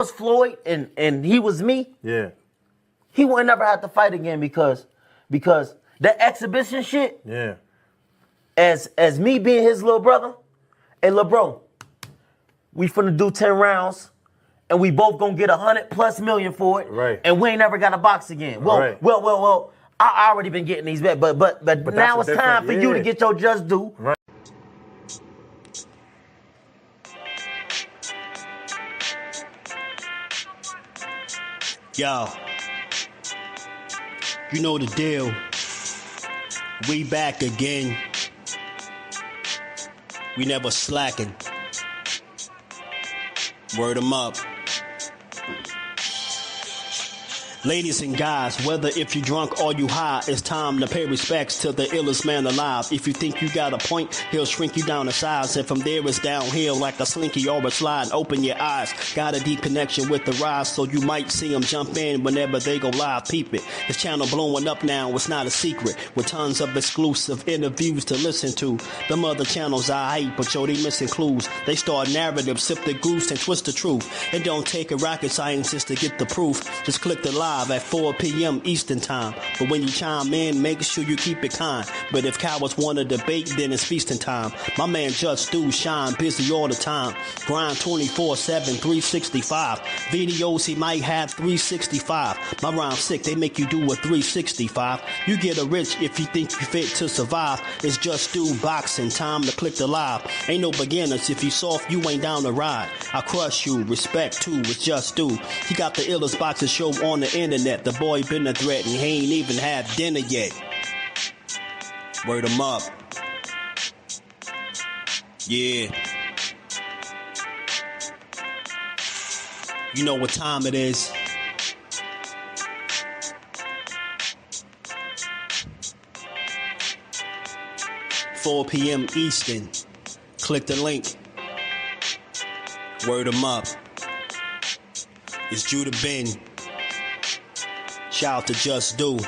was Floyd and he was me, Yeah. he would never have to fight again because the exhibition shit, Yeah. as me being his little brother, hey, little bro, we finna do 10 rounds and we both gonna get 100+ million for it. Right. And we ain't never got to box again. Well, Right. well, I already been getting these bets, but now it's time for you to get your just due. Right. Yo, you know the deal. We back again. We never slacking. Word 'em up. Ladies and guys, whether if you drunk or you high, it's time to pay respects to the illest man alive. If you think you got a point, he'll shrink you down to size. And from there it's downhill like a slinky or a slide. Open your eyes, got a deep connection with the rise, so you might see him jump in whenever they go live. Peep it, this channel blowing up now, it's not a secret. With tons of exclusive interviews to listen to. Them other channels I hate, but yo, they missing clues. They start narratives, sip the goose and twist the truth. It don't take a rocket scientist to get the proof. Just click the live at 4 p.m. Eastern time. But when you chime in, make sure you keep it kind. But if cowards want to debate, then it's feasting time. My man Jusdueboxing shine busy all the time. Grind 24/7, 365. Videos he might have 365. My rhyme sick, they make you do a 365. You get a rich if you think you fit to survive. It's Jusdueboxing, time to click the live. Ain't no beginners, if you soft, you ain't down to ride. I crush you, respect too, it's Jusdu. He got the illest boxing show on the internet. The boy been a threat and he ain't even had dinner yet. Word 'em up. Yeah. You know what time it is. "4 p.m. Eastern. Click the link. Word 'em up. It's Judah Ben. Shout out to Jusdu.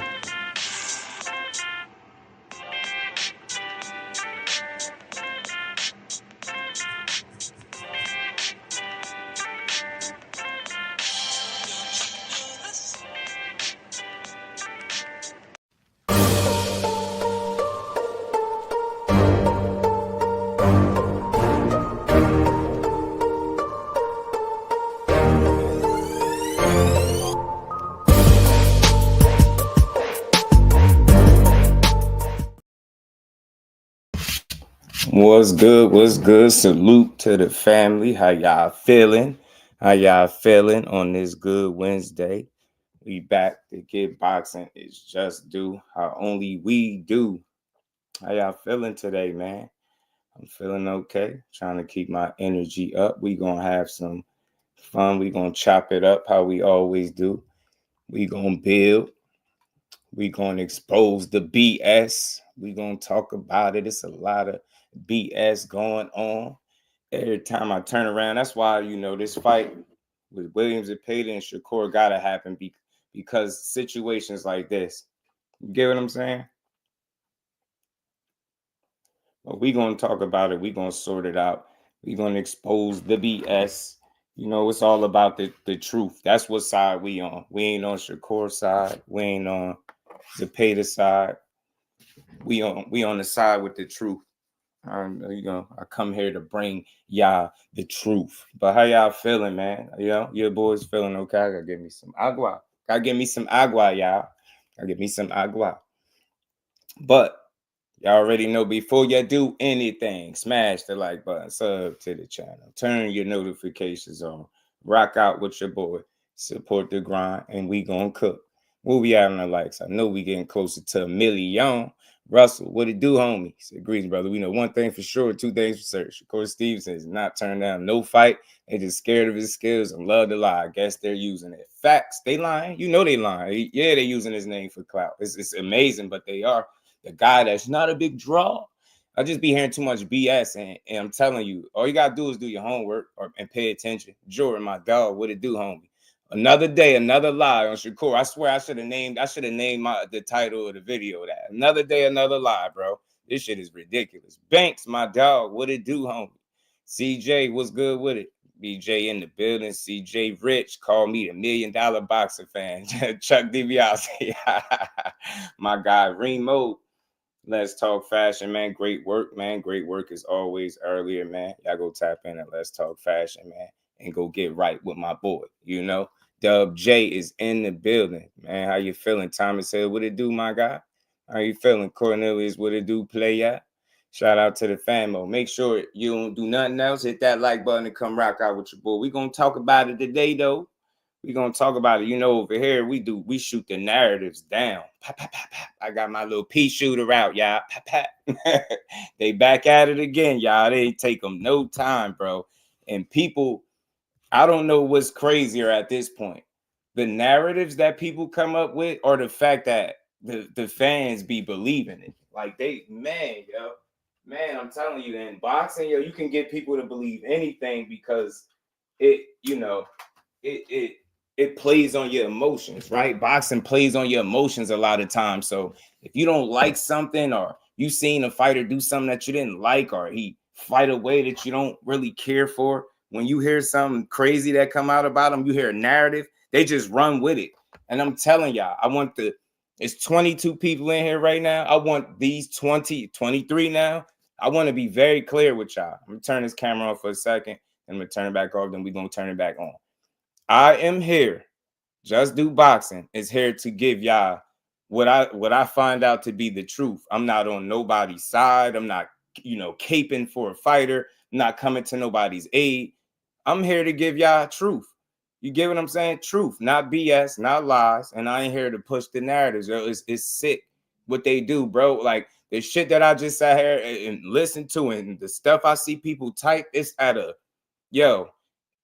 What's good? What's good? Salute to the family. How y'all feeling? How y'all feeling on this good Wednesday? We back to get boxing. It's just do how only we do. How y'all feeling today, man? I'm feeling okay. Trying to keep my energy up. We gonna have some fun. We gonna chop it up how we always do. We gonna build. We gonna expose the BS. We gonna talk about it. It's a lot of BS going on every time I turn around. That's why, you know, this fight with Williams and Zepeda and Shakur gotta happen because situations like this. You get what I'm saying? But we gonna talk about it. We gonna sort it out. We gonna expose the BS. You know, it's all about the truth. That's what side we on. We ain't on Shakur's side. We ain't on Zepeda's side. We on the side with the truth. You know, I come here to bring y'all the truth. But how y'all feeling, man? You know, your boys feeling okay? I gotta give me some agua. Gotta give me some agua, y'all. Gotta give me some agua. But y'all already know, before you do anything, smash the like button, sub to the channel, turn your notifications on, rock out with your boy, support the grind, and we gonna cook. We'll be out on the likes. I know we getting closer to 1 million. Russell, what it do, homie? He said, greetings, brother. We know one thing for sure, two things for certain. Shakur Stevenson is not turned down no fight. They just scared of his skills and love to lie. I guess they're using it. Facts, they lying. You know they lying. Yeah, they using his name for clout. It's amazing, but they are. The guy that's not a big draw. I just be hearing too much BS, and I'm telling you, all you gotta do is do your homework and pay attention. Jordan, my dog, what it do, homie? Another day, another lie on Shakur. I swear I should have named the title of the video that. Another day, another lie, bro. This shit is ridiculous. Banks, my dog, what it do, homie? CJ, what's good with it? BJ in the building. CJ Rich called me the $1 million boxer fan. Chuck DiBiase. My guy Remo. Let's Talk Fashion, man. Great work, man. Great work as always earlier, man. Y'all go tap in at Let's Talk Fashion, man, and go get right with my boy, you know. Dub J is in the building, man. How you feeling? Thomas Hill, what it do, my guy? How you feeling? Cornelius, what it do, play at? Shout out to the famo. Make sure you don't do nothing else. Hit that like button and come rock out with your boy. We're going to talk about it today, though. We're going to talk about it. You know, over here, we shoot the narratives down. Pop, pop, pop, pop. I got my little pea shooter out, y'all. Pop, pop. They back at it again, y'all. They ain't take them no time, bro. And people, I don't know what's crazier at this point. The narratives that people come up with or the fact that the fans be believing it. Like man, I'm telling you, in boxing, you can get people to believe anything because it plays on your emotions, right? Boxing plays on your emotions a lot of times. So if you don't like something or you seen a fighter do something that you didn't like or he fight a way that you don't really care for, when you hear something crazy that come out about them, you hear a narrative, they just run with it. And I'm telling y'all, it's 22 people in here right now. I want these 23 now. I want to be very clear with y'all. I'm going to turn this camera off for a second and I'm going to turn it back off. Then we're going to turn it back on. I am here. Jusdueboxing is here to give y'all what I find out to be the truth. I'm not on nobody's side. I'm not, caping for a fighter. I'm not coming to nobody's aid. I'm here to give y'all truth. You get what I'm saying? Truth, not BS, not lies. And I ain't here to push the narratives. It's sick what they do, bro. Like the shit that I just sat here and listened to and the stuff I see people type, it's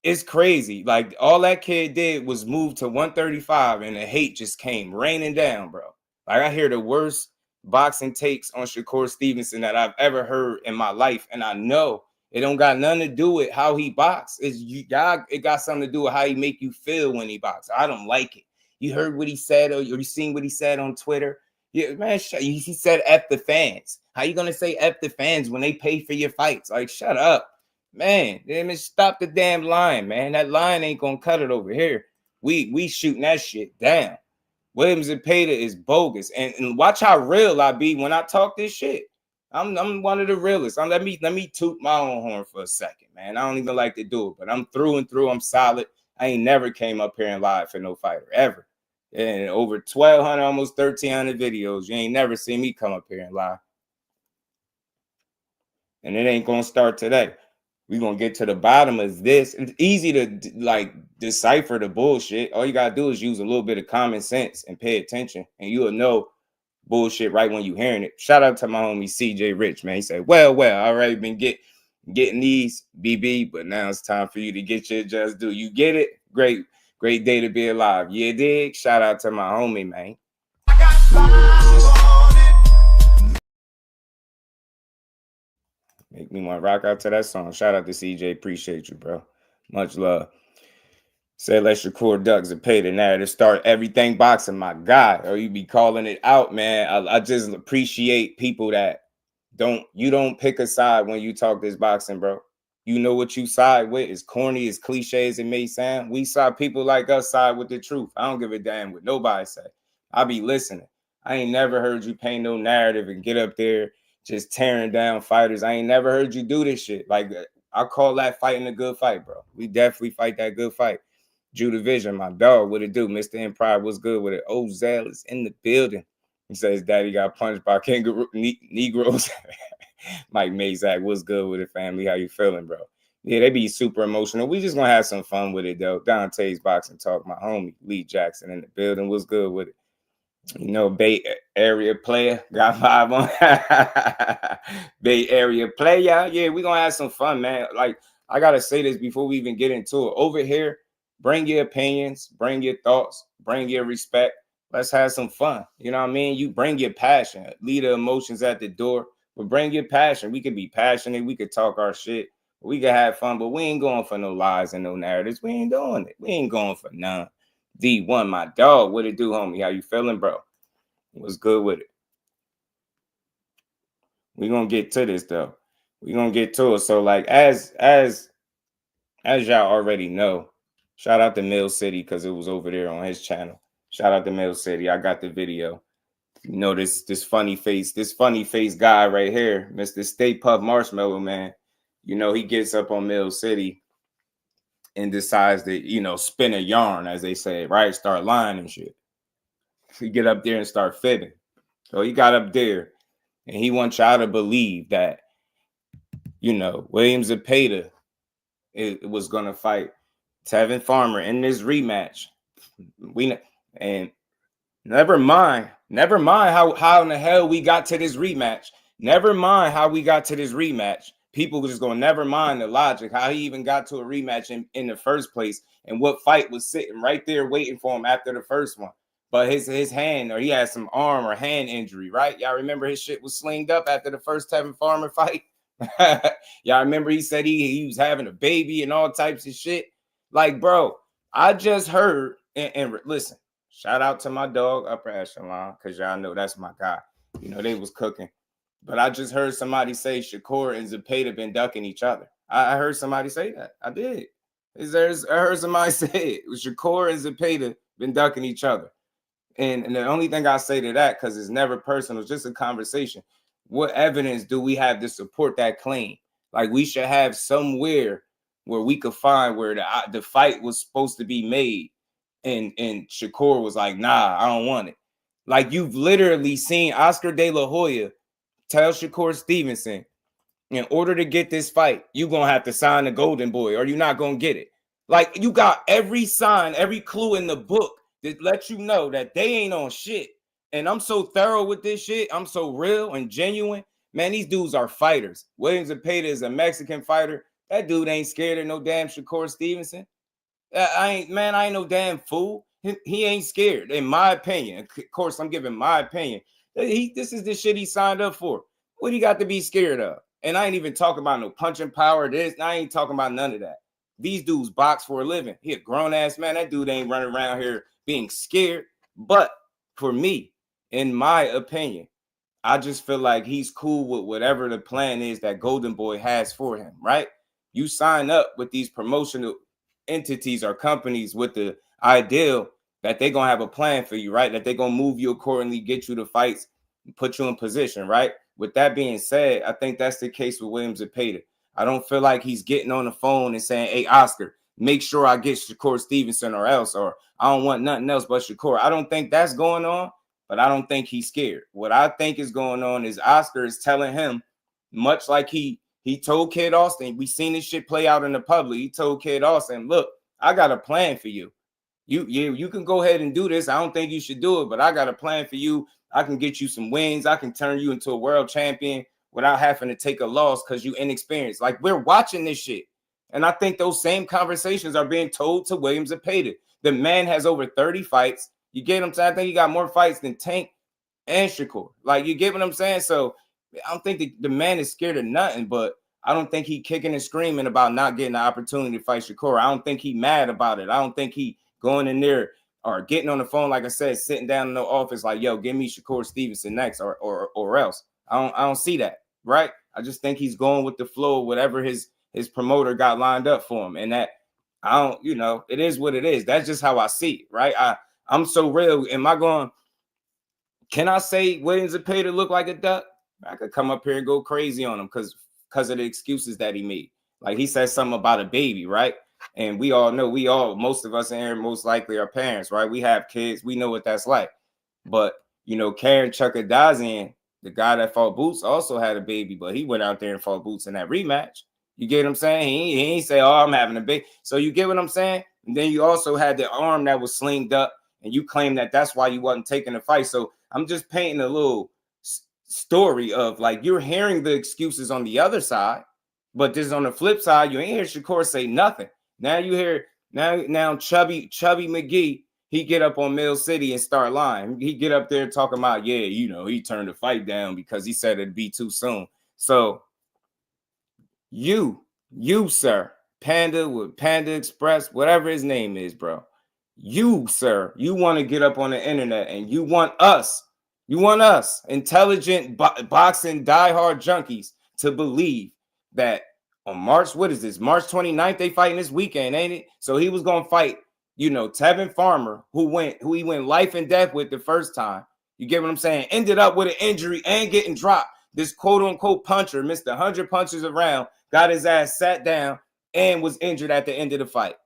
it's crazy. Like all that kid did was move to 135 and the hate just came raining down, bro. Like I hear the worst boxing takes on Shakur Stevenson that I've ever heard in my life. And I know it don't got nothing to do with how he boxes. It got something to do with how he make you feel when he boxes. I don't like it. You heard what he said or you seen what he said on Twitter? Yeah, man, he said F the fans. How you gonna say F the fans when they pay for your fights? Like, shut up. Man, stop the damn line, man. That line ain't gonna cut it over here. We shooting that shit down. Zepeda is bogus. And watch how real I be when I talk this shit. I'm one of the realest. Let me toot my own horn for a second, man. I don't even like to do it, but I'm through and through. I'm solid. I ain't never came up here and lied for no fighter ever. And over 1,200, almost 1,300 videos, you ain't never seen me come up here and lie. And it ain't gonna start today. We're gonna get to the bottom of this. It's easy to like decipher the bullshit. All you gotta do is use a little bit of common sense and pay attention, and you'll know bullshit right when you're hearing it. Shout out to my homie CJ Rich, man. He said, well, I already been getting these, BB, but now it's time for you to get your just due. You get it? Great day to be alive. Yeah, dig? Shout out to my homie, man. I got 5 on it. Make me want to rock out to that song. Shout out to CJ. Appreciate you, bro. Much love. Say let Shakur Zepeda narrative start everything boxing, my guy. Or you be calling it out, man. I just appreciate people that you don't pick a side when you talk this boxing, bro. You know what you side with. As corny, as cliche as it may sound. We saw people like us side with the truth. I don't give a damn what nobody say. I be listening. I ain't never heard you paint no narrative and get up there just tearing down fighters. I ain't never heard you do this shit. Like, I call that fighting a good fight, bro. We definitely fight that good fight. Judah Vision, my dog, what it do? Mr. Empire, what's good with it? Ozell is in the building. He says daddy got punched by kangaroo Negroes. Mike Mazak, what's good with it, family? How you feeling, bro? Yeah, they be super emotional. We just gonna have some fun with it, though. Dante's Boxing Talk, my homie Lee Jackson in the building. What's good with it? You know, Bay Area player got 5 on. Bay Area player. Yeah, we gonna have some fun, man. Like, I gotta say this before we even get into it. Over here, bring your opinions, bring your thoughts, bring your respect. Let's have some fun. You know what I mean? You bring your passion. Leave the emotions at the door, but bring your passion. We could be passionate. We could talk our shit. We could have fun, but we ain't going for no lies and no narratives. We ain't doing it. We ain't going for none. D1, my dog. What it do, homie? How you feeling, bro? What's good with it? We're gonna get to this though. We're gonna get to it. So, like, as as y'all already know, shout out to Mill City because it was over there on his channel. Shout out to Mill City. I got the video. You know, this funny face guy right here, Mr. Stay Puff Marshmallow Man. You know, he gets up on Mill City and decides to, you know, spin a yarn, as they say, right? Start lying and shit. He get up there and start fibbing. So he got up there and he wants y'all to believe that, you know, William Zepeda was gonna fight Tevin Farmer in this rematch. And never mind how in the hell we got to this rematch. Never mind how we got to this rematch. People just gonna never mind the logic, how he even got to a rematch in the first place, and what fight was sitting right there waiting for him after the first one. But his hand, or he had some arm or hand injury, right? Y'all remember his shit was slinged up after the first Tevin Farmer fight? Y'all remember he said he was having a baby and all types of shit? Like, bro, I just heard, and listen, shout out to my dog, Upper Echelon, because y'all know that's my guy. You know, they was cooking. But I just heard somebody say Shakur and Zepeda been ducking each other. I heard somebody say that. I did. I heard somebody say it. Shakur and Zepeda been ducking each other. And the only thing I say to that, because it's never personal, it's just a conversation. What evidence do we have to support that claim? Like, we should have somewhere where we could find where the fight was supposed to be made. And Shakur was like, nah, I don't want it. Like, you've literally seen Oscar De La Hoya tell Shakur Stevenson, in order to get this fight, you're going to have to sign the Golden Boy or you're not going to get it. Like, you got every sign, every clue in the book that lets you know that they ain't on shit. And I'm so thorough with this shit. I'm so real and genuine. Man, these dudes are fighters. William Zepeda is a Mexican fighter. That dude ain't scared of no damn Shakur Stevenson. I ain't no damn fool. He ain't scared, in my opinion. Of course, I'm giving my opinion. This is the shit he signed up for. What he got to be scared of? And I ain't even talking about no punching power. I ain't talking about none of that. These dudes box for a living. He a grown ass man. That dude ain't running around here being scared. But for me, in my opinion, I just feel like he's cool with whatever the plan is that Golden Boy has for him, right? You sign up with these promotional entities or companies with the ideal that they're gonna have a plan for you, right? That they're gonna move you accordingly, get you to fights, put you in position, right? With that being said, I think that's the case with William Zepeda. I don't feel like he's getting on the phone and saying, hey, Oscar, make sure I get Shakur Stevenson or else, or I don't want nothing else but Shakur. I don't think that's going on, but I don't think he's scared. What I think is going on is Oscar is telling him, much like he told Kid Austin, we seen this shit play out in the public. He told Kid Austin, look, I got a plan for you. You can go ahead and do this. I don't think you should do it, but I got a plan for you. I can get you some wins. I can turn you into a world champion without having to take a loss because you inexperienced. Like, we're watching this shit. And I think those same conversations are being told to William Zepeda. The man has over 30 fights. You get what I'm saying? I think he got more fights than Tank and Shakur. Like, you get what I'm saying? So I don't think the man is scared of nothing, but I don't think he kicking and screaming about not getting the opportunity to fight Shakur. I don't think he mad about it. I don't think he going in there or getting on the phone, like I said, sitting down in the office like, yo, give me Shakur Stevenson next or else. I don't see that, right? I just think he's going with the flow, whatever his promoter got lined up for him. And that, I don't, you know, it is what it is. That's just how I see it, right? I'm so real. Am I going, can I say William Zepeda look like a duck? I could come up here and go crazy on him because of the excuses that he made. Like, he said something about a baby, right? And we all know, most of us in here most likely are parents, right? We have kids. We know what that's like. But, you know, Karen Chuckadazian, the guy that fought Boots, also had a baby, but he went out there and fought Boots in that rematch. You get what I'm saying? He ain't say, oh, I'm having a baby. So you get what I'm saying? And then you also had the arm that was slinged up, and you claim that that's why you wasn't taking the fight. So I'm just painting a little story of, like, you're hearing the excuses on the other side, but this on the flip side, you ain't hear Shakur say nothing. Now you hear now Chubby McGee, he get up on Mill City and start lying. He get up there talking about, yeah, you know, he turned the fight down because he said it'd be too soon. So you, sir, Panda with Panda Express, whatever his name is, bro. You, sir, you want to get up on the internet and you want us, intelligent boxing diehard junkies, to believe that on March, what is this? March 29th, they fighting this weekend, ain't it? So he was gonna fight, you know, Tevin Farmer, who he went life and death with the first time. You get what I'm saying? Ended up with an injury and getting dropped. This quote unquote puncher missed 100 punches around, got his ass sat down, and was injured at the end of the fight.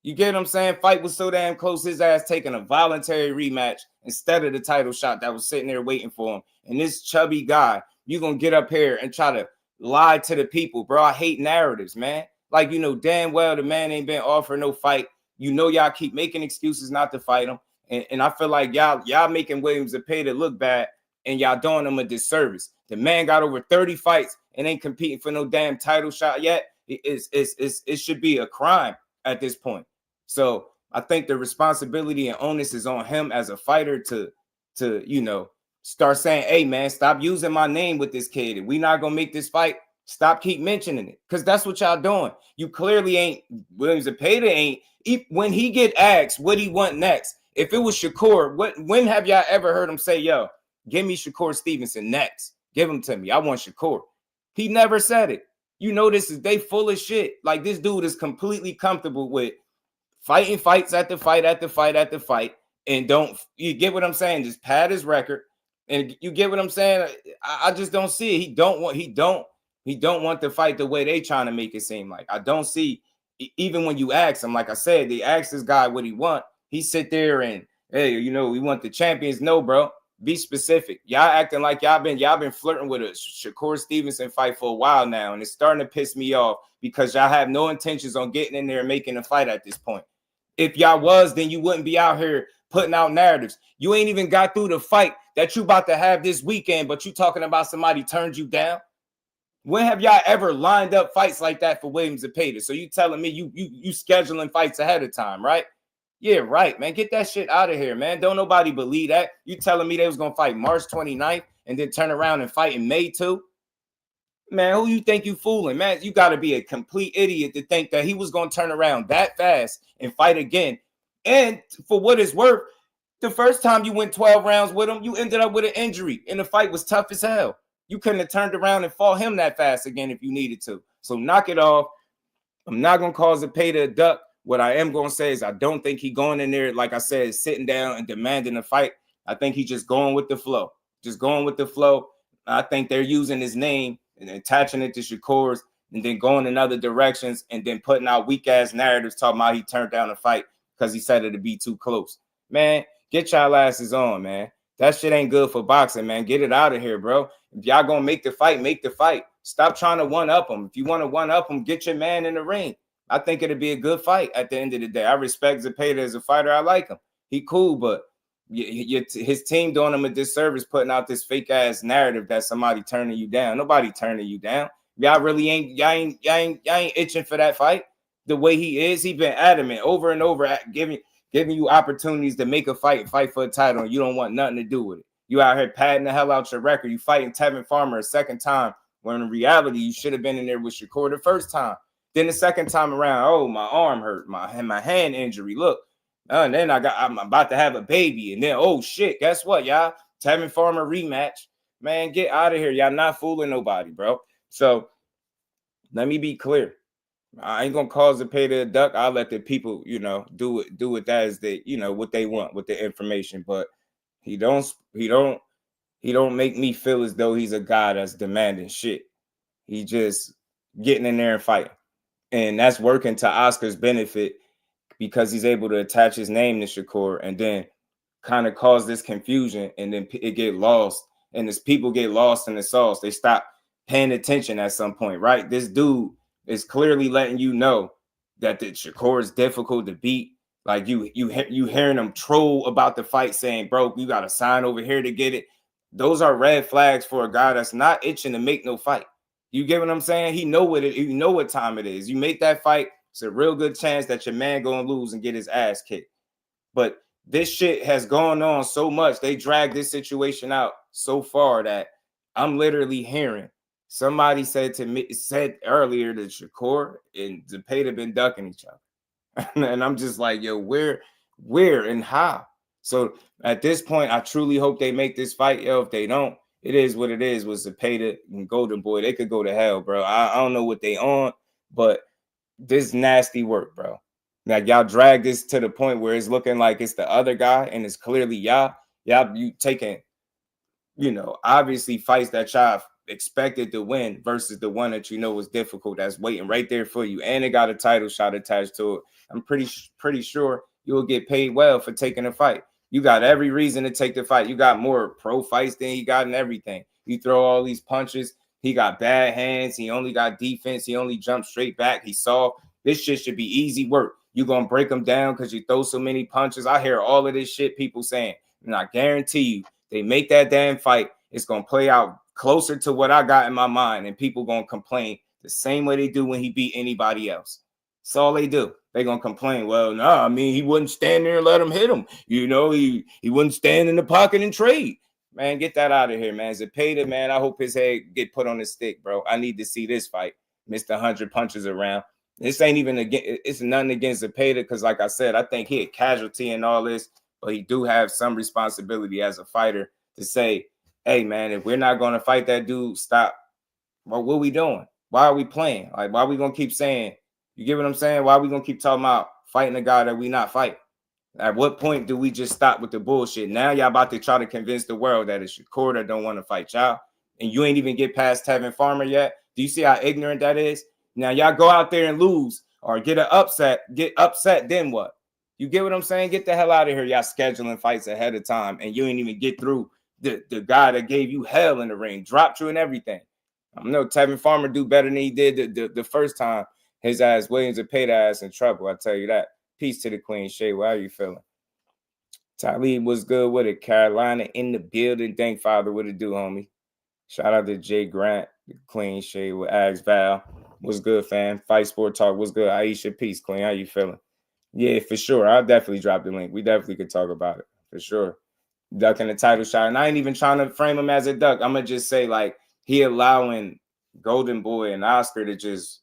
You get what I'm saying? Fight was so damn close, his ass taking a voluntary rematch instead of the title shot that was sitting there waiting for him. And this chubby guy, you gonna get up here and try to lie to the people, bro. I hate narratives, man. Like, you know damn well the man ain't been offered no fight. You know y'all keep making excuses not to fight him. And I feel like y'all making Williams Zepeda look bad, and y'all doing him a disservice. The man got over 30 fights and ain't competing for no damn title shot yet. It should be a crime at this point. So I think the responsibility and onus is on him as a fighter to you know, start saying, hey man, stop using my name with this kid. If we not gonna make this fight, stop keep mentioning it. Because that's what y'all doing. You clearly ain't, Williams Zepeda ain't, when he get asked what he want next, if it was Shakur, when have y'all ever heard him say, yo, give me Shakur Stevenson next? Give him to me. I want Shakur. He never said it. You know, they full of shit. Like, this dude is completely comfortable with fighting fights at the fight, and you get what I'm saying? Just pad his record, and you get what I'm saying? I just don't see it. He don't want to fight the way they trying to make it seem like. I don't see, even when you ask him, like I said, they asked this guy what he want. He sit there and, hey, you know, we want the champions. No, bro. Be specific. Y'all acting like y'all been flirting with a Shakur Stevenson fight for a while now, and it's starting to piss me off because y'all have no intentions on getting in there and making a fight at this point. If y'all was, then you wouldn't be out here putting out narratives. You ain't even got through the fight that you about to have this weekend, but you talking about somebody turned you down. When have y'all ever lined up fights like that for Williams Zepeda? So you telling me you scheduling fights ahead of time, right? Yeah, right, man. Get that shit out of here, man. Don't nobody believe that. You telling me they was gonna fight March 29th and then turn around and fight in May 2? Man, who you think you fooling, man? You got to be a complete idiot to think that he was going to turn around that fast and fight again. And for what it's worth, the first time you went 12 rounds with him, you ended up with an injury, and the fight was tough as hell. You couldn't have turned around and fought him that fast again if you needed to. So knock it off. I'm not going to cause Zepeda a duck. What I am going to say is I don't think he going in there, like I said, sitting down and demanding a fight. I think he's just going with the flow. I think they're using his name and attaching it to Shakur's, and then going in other directions, and then putting out weak ass narratives talking about he turned down a fight because he said it'd be too close. Man, get y'all asses on, man. That shit ain't good for boxing, man. Get it out of here, bro. If y'all gonna make the fight, make the fight. Stop trying to one up him. If you want to one up him, get your man in the ring. I think it'd be a good fight at the end of the day. I respect Zepeda as a fighter. I like him. He cool, but his team doing him a disservice putting out this fake ass narrative that somebody turning you down. Nobody turning you down. Y'all really ain't itching for that fight the way he is. He been adamant over and over, giving you opportunities to make a fight for a title, and you don't want nothing to do with it. You out here padding the hell out your record. You fighting Tevin Farmer a second time, when in reality you should have been in there with Shakur the first time. Then the second time around, oh, my arm hurt, my hand injury. Look. And then I'm about to have a baby. And then, oh, shit, guess what, y'all? Tevin Farmer rematch. Man, get out of here. Y'all not fooling nobody, bro. So let me be clear. I ain't going to cause Zepeda a duck. I'll let the people, you know, do it that is they, you know, what they want with the information. But he don't make me feel as though he's a guy that's demanding shit. He just getting in there and fighting. And that's working to Oscar's benefit, because he's able to attach his name to Shakur and then kind of cause this confusion, and then it get lost, and as people get lost in the sauce, they stop paying attention at some point, right? This dude is clearly letting you know that the Shakur is difficult to beat. Like you hearing him troll about the fight, saying, bro, you got to sign over here to get it. Those are red flags for a guy that's not itching to make no fight. You get what I'm saying? You know what time it is. You make that fight, it's a real good chance that your man gonna lose and get his ass kicked. But this shit has gone on so much. They dragged this situation out so far that I'm literally hearing somebody said earlier that Shakur and Zepeda been ducking each other. And I'm just like, yo, where and how? So at this point, I truly hope they make this fight. Yo, if they don't, it is what it is with Zepeda and Golden Boy. They could go to hell, bro. I don't know what they on. but this nasty work, bro. Like y'all drag this to the point where it's looking like it's the other guy, and it's clearly y'all you taking, you know, obviously fights that y'all expected to win versus the one that you know was difficult that's waiting right there for you, and it got a title shot attached to it. I'm pretty sure you'll get paid well for taking a fight. You got every reason to take the fight. You got more pro fights than he got in everything. You throw all these punches. He got bad hands. He only got defense. He only jumped straight back. He saw this shit should be easy work. You're going to break him down because you throw so many punches. I hear all of this shit people saying, and I guarantee you, they make that damn fight, it's going to play out closer to what I got in my mind, and people going to complain the same way they do when he beat anybody else. That's all they do. They're going to complain, well, no, I mean, he wouldn't stand there and let him hit him. You know, he wouldn't stand in the pocket and trade. Man, get that out of here, man. Zepeda, man, I hope his head get put on the stick, bro. I need to see this fight. Missed 100 punches around. This ain't even, it's nothing against Zepeda because, like I said, I think he a casualty in all this, but he do have some responsibility as a fighter to say, hey, man, if we're not going to fight that dude, stop. Well, what are we doing? Why are we playing? Like, why are we going to keep saying, you get what I'm saying? Why are we going to keep talking about fighting a guy that we not fighting? At what point do we just stop with the bullshit? Now y'all about to try to convince the world that it's Shakur that don't want to fight y'all, and you ain't even get past Tevin Farmer yet. Do you see how ignorant that is? Now y'all go out there and lose or get upset, then what? You get what I'm saying? Get the hell out of here. Y'all scheduling fights ahead of time, and you ain't even get through the guy that gave you hell in the ring, dropped you and everything. I know Tevin Farmer do better than he did the first time. His ass, Williams and paid ass in trouble. I tell you that. Peace to the Queen Shay. How are you feeling? Talib was good with it. Carolina in the building. Thank Father. What it do, homie? Shout out to Jay Grant, the Queen Shay with Ags Val. What's good, fam? Fight Sport Talk. What's good? Aisha, peace, Queen. How you feeling? Yeah, for sure. I'll definitely drop the link. We definitely could talk about it. For sure. Ducking the title shot. And I ain't even trying to frame him as a duck. I'm going to just say, like, he allowing Golden Boy and Oscar to just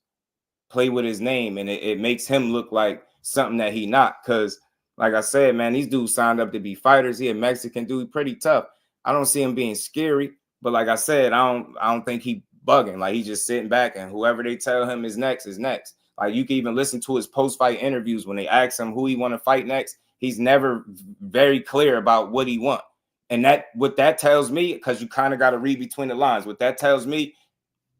play with his name, and it makes him look like something that he not. Because, like I said, man, these dudes signed up to be fighters. He a Mexican dude, pretty tough. I don't see him being scary, but like I said, I don't think he bugging. Like, he's just sitting back, and whoever they tell him is next is next. Like, you can even listen to his post-fight interviews when they ask him who he want to fight next. He's never very clear about what he want. And what that tells me, because you kind of got to read between the lines, what that tells me,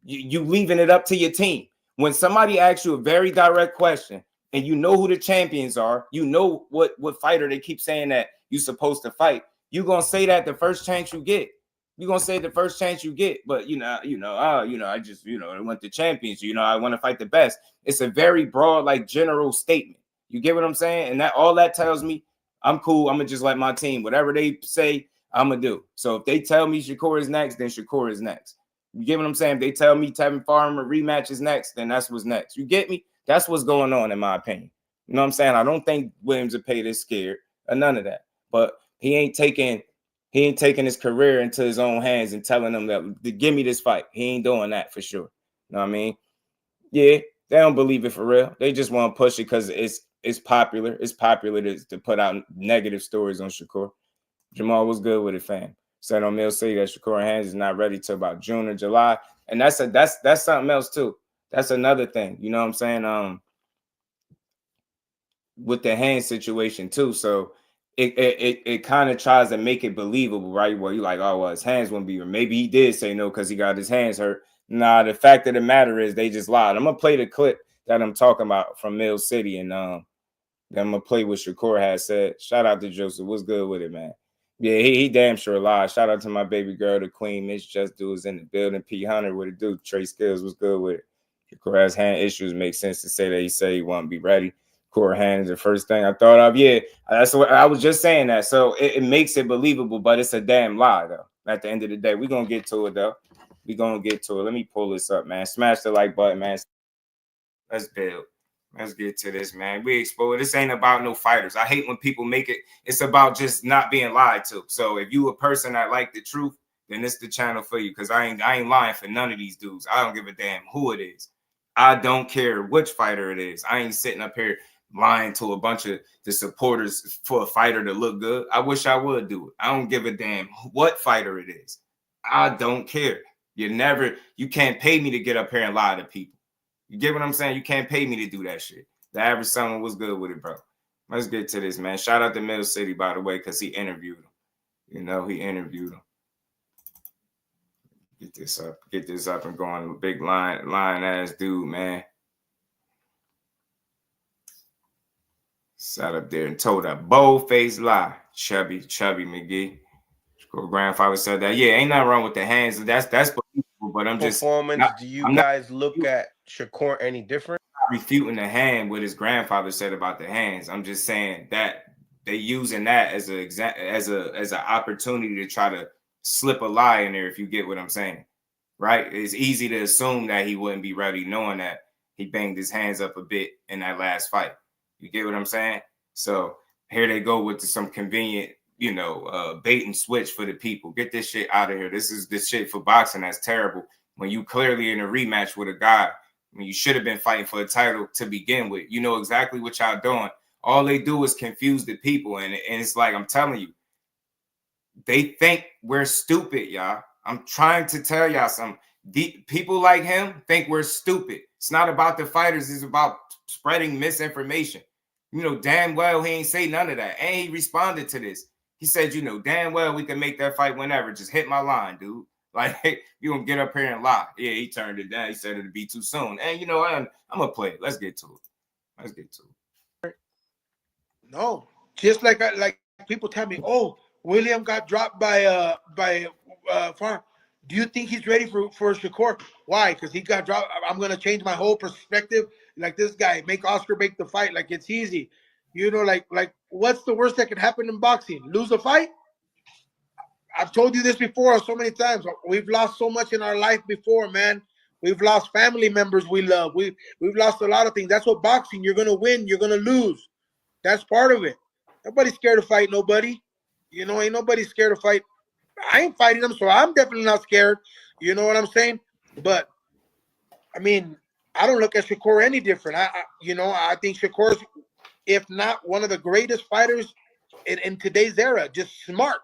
you leaving it up to your team. When somebody asks you a very direct question and you know who the champions are, you know what fighter they keep saying that you're supposed to fight, you're going to say that the first chance you get. You're going to say the first chance you get, but I just, I want the champions, I want to fight the best. It's a very broad, like, general statement. You get what I'm saying? And that all that tells me, I'm cool. I'm going to just let my team, whatever they say, I'm going to do. So if they tell me Shakur is next, then Shakur is next. You get what I'm saying? If they tell me Tevin Farmer rematch is next, then that's what's next. You get me? That's what's going on, in my opinion. You know what I'm saying? I don't think Williams Zepeda is scared or none of that. But he ain't taking his career into his own hands and telling them that, give me this fight. He ain't doing that for sure. You know what I mean? Yeah, they don't believe it for real. They just want to push it because it's popular. It's popular to put out negative stories on Shakur. Jamal was good with it, fam. Said on Mill City that Shakur Hands is not ready till about June or July. And that's something else too. That's another thing. You know what I'm saying? With the hand situation too. So it kind of tries to make it believable, right? Well, you're like, oh, well, his hands won't be, or maybe he did say no because he got his hands hurt. Nah, the fact of the matter is they just lied. I'm gonna play the clip that I'm talking about from Mill City, and then I'm gonna play what Shakur has said. Shout out to Joseph. What's good with it, man? Yeah, he damn sure lied. Shout out to my baby girl, the Queen. Miss Jusdueboxing is in the building. P. Hunter, what it do? Trey Skills, what's good with it? Shakur has hand issues. Makes sense to say that he said he won't be ready. Core hand is the first thing I thought of. Yeah, that's what I was just saying that. So it makes it believable, but it's a damn lie, though. At the end of the day, we're going to get to it, though. We're going to get to it. Let me pull this up, man. Smash the like button, man. Let's build. Let's get to this, man. We expose. This ain't about no fighters. I hate when people make it. It's about just not being lied to. So if you a person that like the truth, then it's the channel for you. Because I ain't lying for none of these dudes. I don't give a damn who it is. I don't care which fighter it is. I ain't sitting up here lying to a bunch of the supporters for a fighter to look good. I wish I would do it. I don't give a damn what fighter it is. I don't care. You can't pay me to get up here and lie to people. You get what I'm saying? You can't pay me to do that shit. The average someone was good with it, bro. Let's get to this, man. Shout out to Middle City, by the way, because he interviewed him. You know, he interviewed him. Get this up and going. Big lion ass dude, man. Sat up there and told a bold-faced lie. Chubby McGee. Grandfather said that. Yeah, ain't nothing wrong with the hands. That's believable, but I'm just performance. Do you guys look at Shakur any different? Refuting the hand what his grandfather said about the hands. I'm just saying that they using that as an opportunity to try to slip a lie in there, if you get what I'm saying. Right? It's easy to assume that he wouldn't be ready, knowing that he banged his hands up a bit in that last fight. You get what I'm saying? So here they go with some convenient, bait and switch for the people. Get this shit out of here. This is the shit for boxing that's terrible. When you clearly in a rematch with a guy, I mean, you should have been fighting for a title to begin with. You know exactly what y'all doing. All they do is confuse the people. And it's like, I'm telling you, they think we're stupid, y'all. I'm trying to tell y'all something. People like him think we're stupid. It's not about the fighters. It's about spreading misinformation. You know damn well he ain't say none of that. And he responded to this. He said, damn well we can make that fight whenever. Just hit my line, dude. Like, you gonna get up here and lie. Yeah, he turned it down. He said it'd be too soon. And I'm gonna play it. Let's get to it. No, just like people tell me, oh, William got dropped by Farm. Do you think he's ready for Shakur? Why? Because he got dropped. I'm gonna change my whole perspective. Like this guy, make Oscar make the fight. Like it's easy. Like what's the worst that can happen in boxing? Lose a fight? I've told you this before so many times. We've lost so much in our life before, man. We've lost family members we love. We've lost a lot of things. That's what boxing. You're gonna win. You're gonna lose. That's part of it. Nobody's scared to fight nobody. Ain't nobody scared to fight. I ain't fighting them, so I'm definitely not scared. You know what I'm saying? But I mean, I don't look at Shakur any different. I think Shakur's, if not one of the greatest fighters in today's era. Just smart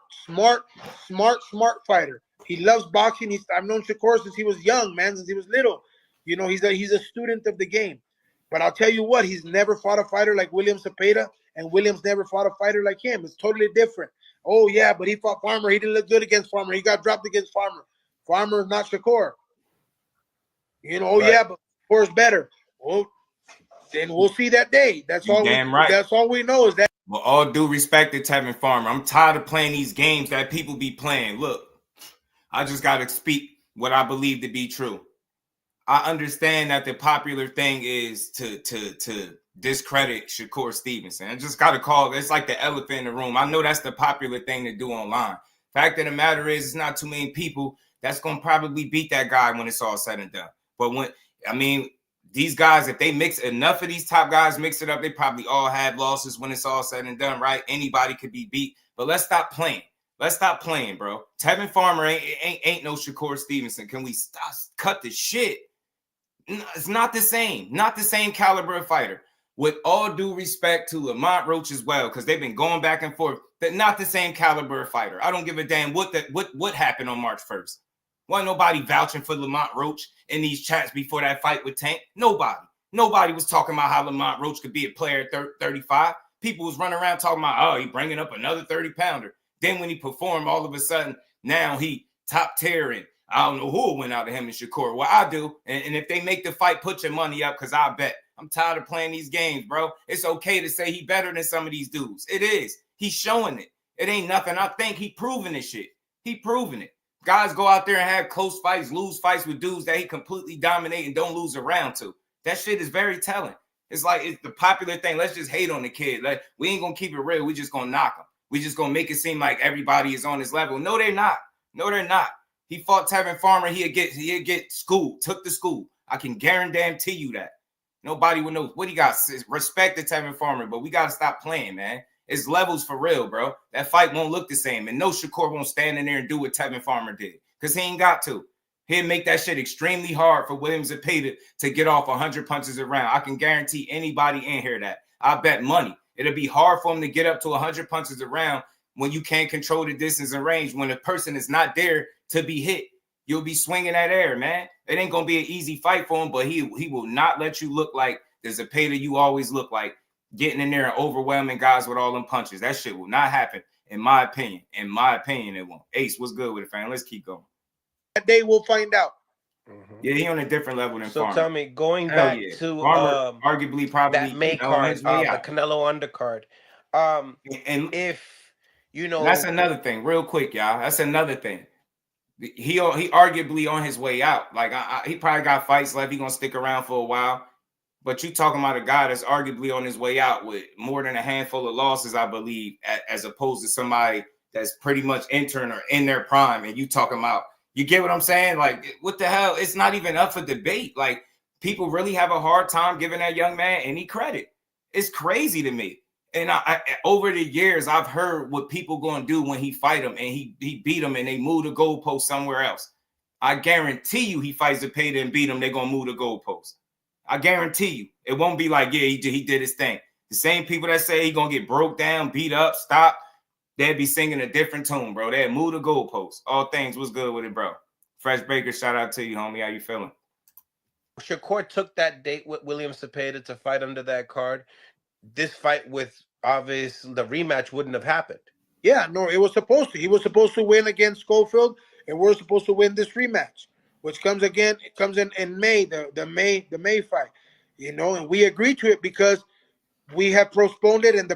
fighter. He loves boxing. I've known Shakur since he was young, man, since he was little. He's a student of the game. But I'll tell you what, he's never fought a fighter like William Zepeda, and Williams never fought a fighter like him. It's totally different. Oh, yeah, but he fought Farmer. He didn't look good against Farmer. He got dropped against Farmer. Farmer is not Shakur. Right. Yeah, but Shakur's better. Well, then we'll see that day. That's all. Right. That's all we know is that. Well, all due respect to Tevin Farmer, I'm tired of playing these games that people be playing. Look, I just got to speak what I believe to be true. I understand that the popular thing is to discredit Shakur Stevenson. I just got to call it's like the elephant in the room. I know that's the popular thing to do online. Fact of the matter is, it's not too many people that's going to probably beat that guy when it's all said and done. But these guys, if they mix enough of these top guys, mix it up, they probably all have losses when it's all said and done, right? Anybody could be beat. But let's stop playing. Let's stop playing, bro. Tevin Farmer ain't no Shakur Stevenson. Can we stop? Cut the shit? It's not the same. Not the same caliber of fighter. With all due respect to Lamont Roach as well, because they've been going back and forth. They're not the same caliber of fighter. I don't give a damn what happened on March 1st. Wasn't nobody vouching for Lamont Roach in these chats before that fight with Tank. Nobody was talking about how Lamont Roach could be a player at 35. People was running around talking about, oh, he bringing up another 30-pounder. Then when he performed, all of a sudden, now he top tier, and I don't know who went out of him and Shakur. Well, I do. And if they make the fight, put your money up, because I bet. I'm tired of playing these games, bro. It's okay to say he better than some of these dudes. It is. He's showing it. It ain't nothing. I think he proving this shit. He proving it. Guys go out there and have close fights, lose fights with dudes that he completely dominate and don't lose a round to. That shit is very telling. It's like it's the popular thing. Let's just hate on the kid. Like, we ain't going to keep it real. We just going to knock him. We just going to make it seem like everybody is on his level. No, they're not. No, they're not. He fought Tevin Farmer. He'd get schooled, took the school. I can guarantee you that. Nobody would know what he got. Respect to Tevin Farmer, but we got to stop playing, man. It's levels for real, bro. That fight won't look the same. And no Shakur won't stand in there and do what Tevin Farmer did, because he ain't got to. He'll make that shit extremely hard for William Zepeda to get off 100 punches around. I can guarantee anybody in here that. I bet money. It'll be hard for him to get up to 100 punches around when you can't control the distance and range, when a person is not there to be hit. You'll be swinging that air, man. It ain't gonna be an easy fight for him, but he will not let you look like the Zepeda you always look like, getting in there and overwhelming guys with all them punches. That shit will not happen, in my opinion. In my opinion, it won't. Ace, what's good with it, fam? Let's keep going. That day we'll find out. Yeah, he on a different level than So Farmer. tell me, going Hell back yeah. to Farmer arguably probably that May on card, his way the out. Canelo undercard. And If you know, that's another thing, real quick, y'all. That's another thing. He arguably on his way out. Like he probably got fights left. He gonna stick around for a while. But you talking about a guy that's arguably on his way out with more than a handful of losses, I believe, as opposed to somebody that's pretty much entering or in their prime. And you talking about, you get what I'm saying? Like, what the hell? It's not even up for debate. Like, people really have a hard time giving that young man any credit. It's crazy to me. And I over the years, I've heard what people gonna do when he fight him and he beat him and they move the goalpost somewhere else. I guarantee you, he fights Zepeda and beat him, they're gonna move the goalpost. I guarantee you, it won't be like, yeah, he did his thing. The same people that say he gonna get broke down, beat up, stop, they'd be singing a different tune, bro. They'd move the goalpost. All things was good with it, bro. Fresh Baker, shout out to you, homie. How you feeling? Shakur took that date with William Zepeda to fight under that card, this fight with obvious the rematch wouldn't have happened. Yeah, no, it was supposed to. He was supposed to win against Schofield, and we're supposed to win this rematch, which comes again. It comes in May, the May fight, you know, and we agreed to it because we have postponed it. And the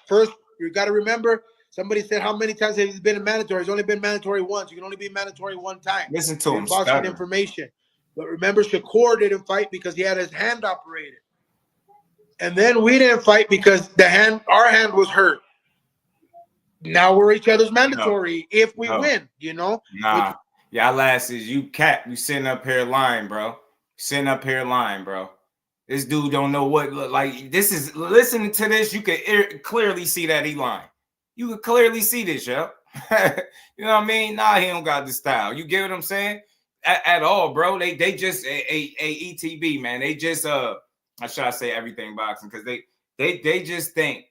first, you got to remember, somebody said how many times has he been in mandatory? He's only been mandatory once. You can only be mandatory one time. Listen to him. Boxing information. But remember, Shakur didn't fight because he had his hand operated. And then we didn't fight because our hand was hurt. Now we're each other's mandatory if we win, you know? Nah. Y'all asses, you cap. You sitting up here lying, bro. Sitting up here lying, bro. This dude don't know what look like. This is, listening to this, you can clearly see that he lying. You can clearly see this, yo. You know what I mean? Nah, he don't got the style. You get what I'm saying? At all, bro. They just a ETB, man. They just I should say everything boxing, because they just think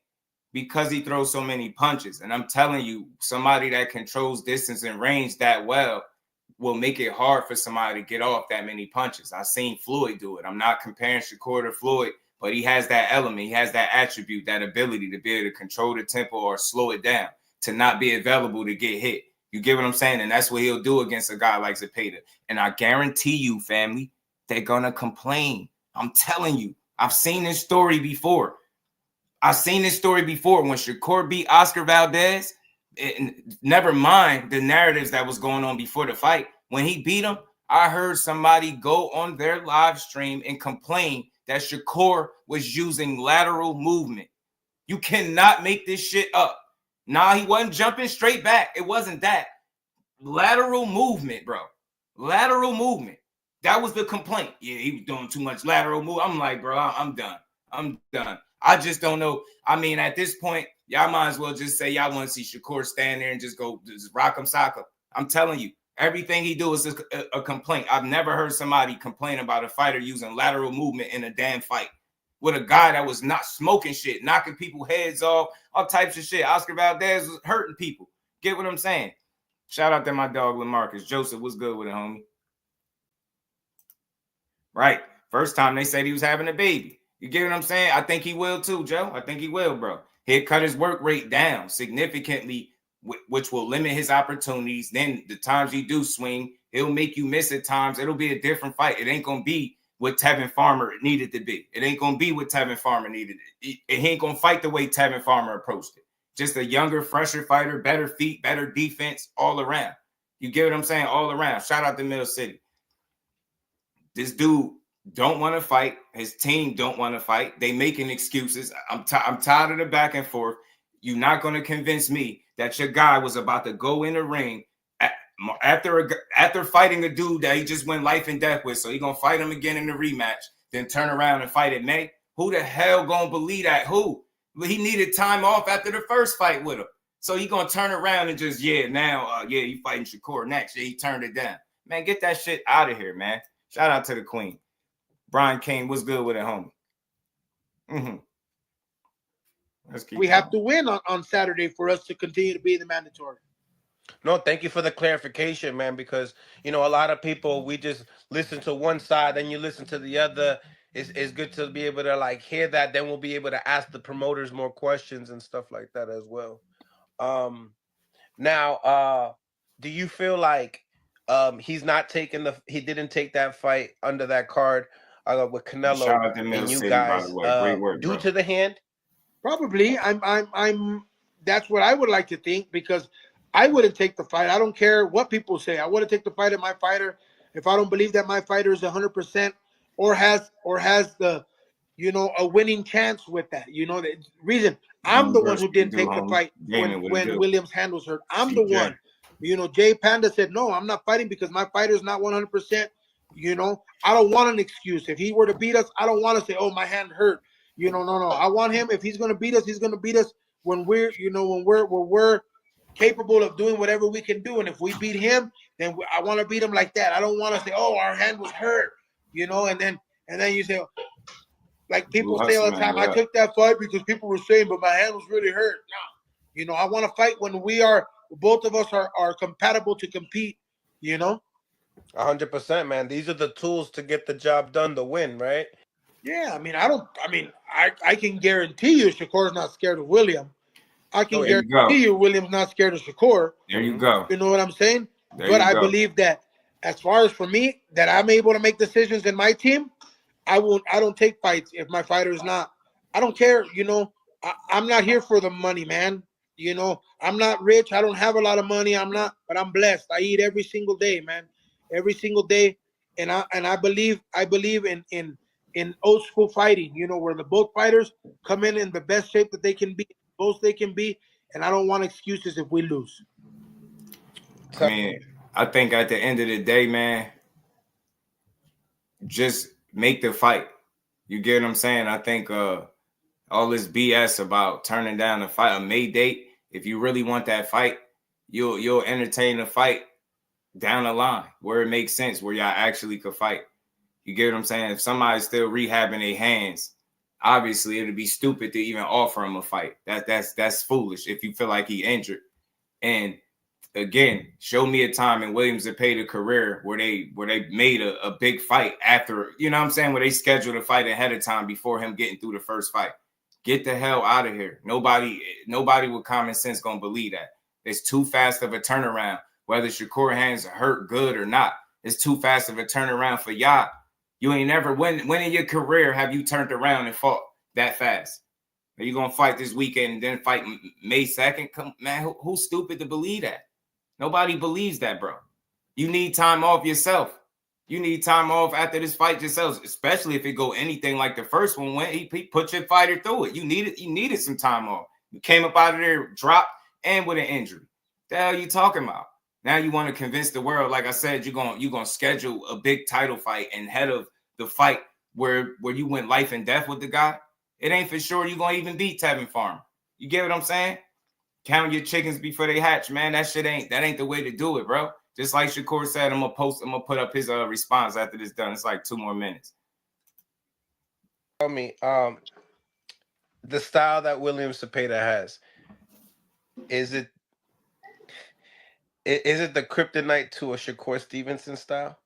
because he throws so many punches. And I'm telling you, somebody that controls distance and range that well will make it hard for somebody to get off that many punches. I've seen Floyd do it. I'm not comparing Shakur to Floyd, but he has that element. He has that attribute, that ability to be able to control the tempo or slow it down, to not be available to get hit. You get what I'm saying? And that's what he'll do against a guy like Zepeda. And I guarantee you, family, they're going to complain. I'm telling you, I've seen this story before. When Shakur beat Oscar Valdez, never mind the narratives that was going on before the fight. When he beat him, I heard somebody go on their live stream and complain that Shakur was using lateral movement. You cannot make this shit up. Nah, he wasn't jumping straight back. It wasn't that. Lateral movement, bro. Lateral movement. That was the complaint. Yeah, he was doing too much lateral move. I'm like, bro, I'm done. I just don't know. I mean, at this point, y'all might as well just say y'all want to see Shakur stand there and just rock him, sock him. I'm telling you, everything he do is a complaint. I've never heard somebody complain about a fighter using lateral movement in a damn fight with a guy that was not smoking shit, knocking people heads off, all types of shit. Oscar Valdez was hurting people. Get what I'm saying? Shout out to my dog, LaMarcus. Joseph, what's good with it, homie? Right. First time they said he was having a baby. You get what I'm saying? I think he will too, Joe. I think he will, bro. He'll cut his work rate down significantly, which will limit his opportunities. Then the times he do swing, he'll make you miss at times. It'll be a different fight. It ain't going to be what Tevin Farmer needed to be. It ain't going to be what Tevin Farmer needed. He ain't going to fight the way Tevin Farmer approached it. Just a younger, fresher fighter, better feet, better defense all around. You get what I'm saying? All around. Shout out to Mill City. This dude don't want to fight. His team don't want to fight. They making excuses. I'm tired of the back and forth. You're not going to convince me that your guy was about to go in the ring after fighting a dude that he just went life and death with. So he going to fight him again in the rematch, then turn around and fight in May. Who the hell going to believe that? Who? He needed time off after the first fight with him. So he going to turn around and just, he fighting Shakur next. Yeah, he turned it down. Man, get that shit out of here, man. Shout out to the queen. Brian Kane, what's good with it, homie? We have to win on Saturday for us to continue to be in the mandatory. No, thank you for the clarification, man, because a lot of people, we just listen to one side, then you listen to the other. It's good to be able to like hear that, then we'll be able to ask the promoters more questions and stuff like that as well. Um Now, do you feel like he didn't take that fight under that card with Shout Canelo out to Mill and you City, by the guys way. Great work, due bro. to the hand? Probably. I'm that's what I would like to think, because I wouldn't take the fight. I don't care what people say. I wouldn't take the fight of my fighter if I don't believe that my fighter is 100% or has the a winning chance with that. The reason I'm the one Universe, who what it didn't do, take the homie? fight when Damon, what it when do? Williams' hand was hurt. I'm the CJ. one. Jay Panda said, "No, I'm not fighting because my fighter's not 100%." I don't want an excuse. If he were to beat us, I don't want to say, "Oh, my hand hurt." No. I want him. If he's going to beat us, he's going to beat us when we're capable of doing whatever we can do. And if we beat him, then I want to beat him like that. I don't want to say, "Oh, our hand was hurt," and then you say, like Blue people say all the Hustleman, time, what I up? took that fight because people were saying, but my hand was really hurt. No, I want to fight when both of us are compatible to compete. You know. 100%, man. These are the tools to get the job done, to win, right? Yeah, I mean, I don't. I mean, I can guarantee you, Shakur's not scared of William. I Oh can There yeah. you guarantee go. you, William's not scared of Shakur. There you hmm go. You know what I'm saying? There But you I go. believe that, as far as for me, that I'm able to make decisions in my team. I won't. I don't take fights if my fighter is not. I don't care. I'm not here for the money, man. I'm not rich. I don't have a lot of money. I'm not, but I'm blessed. I eat every single day, man. Every single day, and I believe in old school fighting. Where the both fighters come in the best shape that they can be, both they can be, and I don't want excuses if we lose. I mean, I think at the end of the day, man, just make the fight. You get what I'm saying? I think all this BS about turning down a fight, a May date, if you really want that fight, you'll entertain the fight down the line where it makes sense, where y'all actually could fight. You get what I'm saying? If somebody's still rehabbing their hands, obviously it'd be stupid to even offer him a fight. That's foolish if you feel like he injured. And again, show me a time in Williams Zepeda career where they made a big fight after, you know what I'm saying, where they scheduled a fight ahead of time before him getting through the first fight. Get the hell out of here. Nobody with common sense gonna believe that. It's too fast of a turnaround. Whether Shakur hands hurt good or not, it's too fast of a turnaround for y'all. You ain't never when in your career have you turned around and fought that fast? Are you gonna fight this weekend and then fight May 2nd? Come, man, who's stupid to believe that? Nobody believes that, bro. You need time off yourself. You need time off after this fight yourself, especially if it go anything like the first one when he put your fighter through it. You needed some time off. You came up out of there, dropped, and with an injury. The hell you talking about? Now you want to convince the world, like I said, you're gonna schedule a big title fight ahead of the fight where you went life and death with the guy. It ain't for sure you're gonna even beat Tevin Farmer. You get what I'm saying? Count your chickens before they hatch, man. That ain't the way to do it, bro. Just like Shakur said, I'm gonna put up his response after this done. It's like 2 more minutes. Tell me, the style that William Cepeda has, is it is it the kryptonite to a Shakur Stevenson style?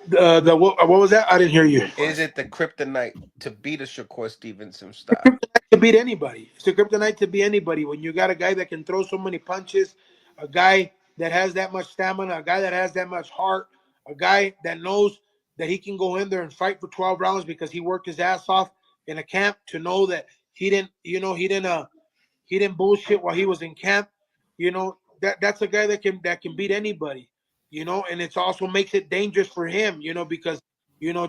What was that? I didn't hear you. Is it the kryptonite to beat a Shakur Stevenson The style? kryptonite to beat anybody. It's the kryptonite to beat anybody. When you got a guy that can throw so many punches, a guy that has that much stamina, a guy that has that much heart, a guy that knows that he can go in there and fight for 12 rounds because he worked his ass off in a camp, to know that he didn't bullshit while he was in camp. That's a guy that can beat anybody. And it also makes it dangerous for him. Because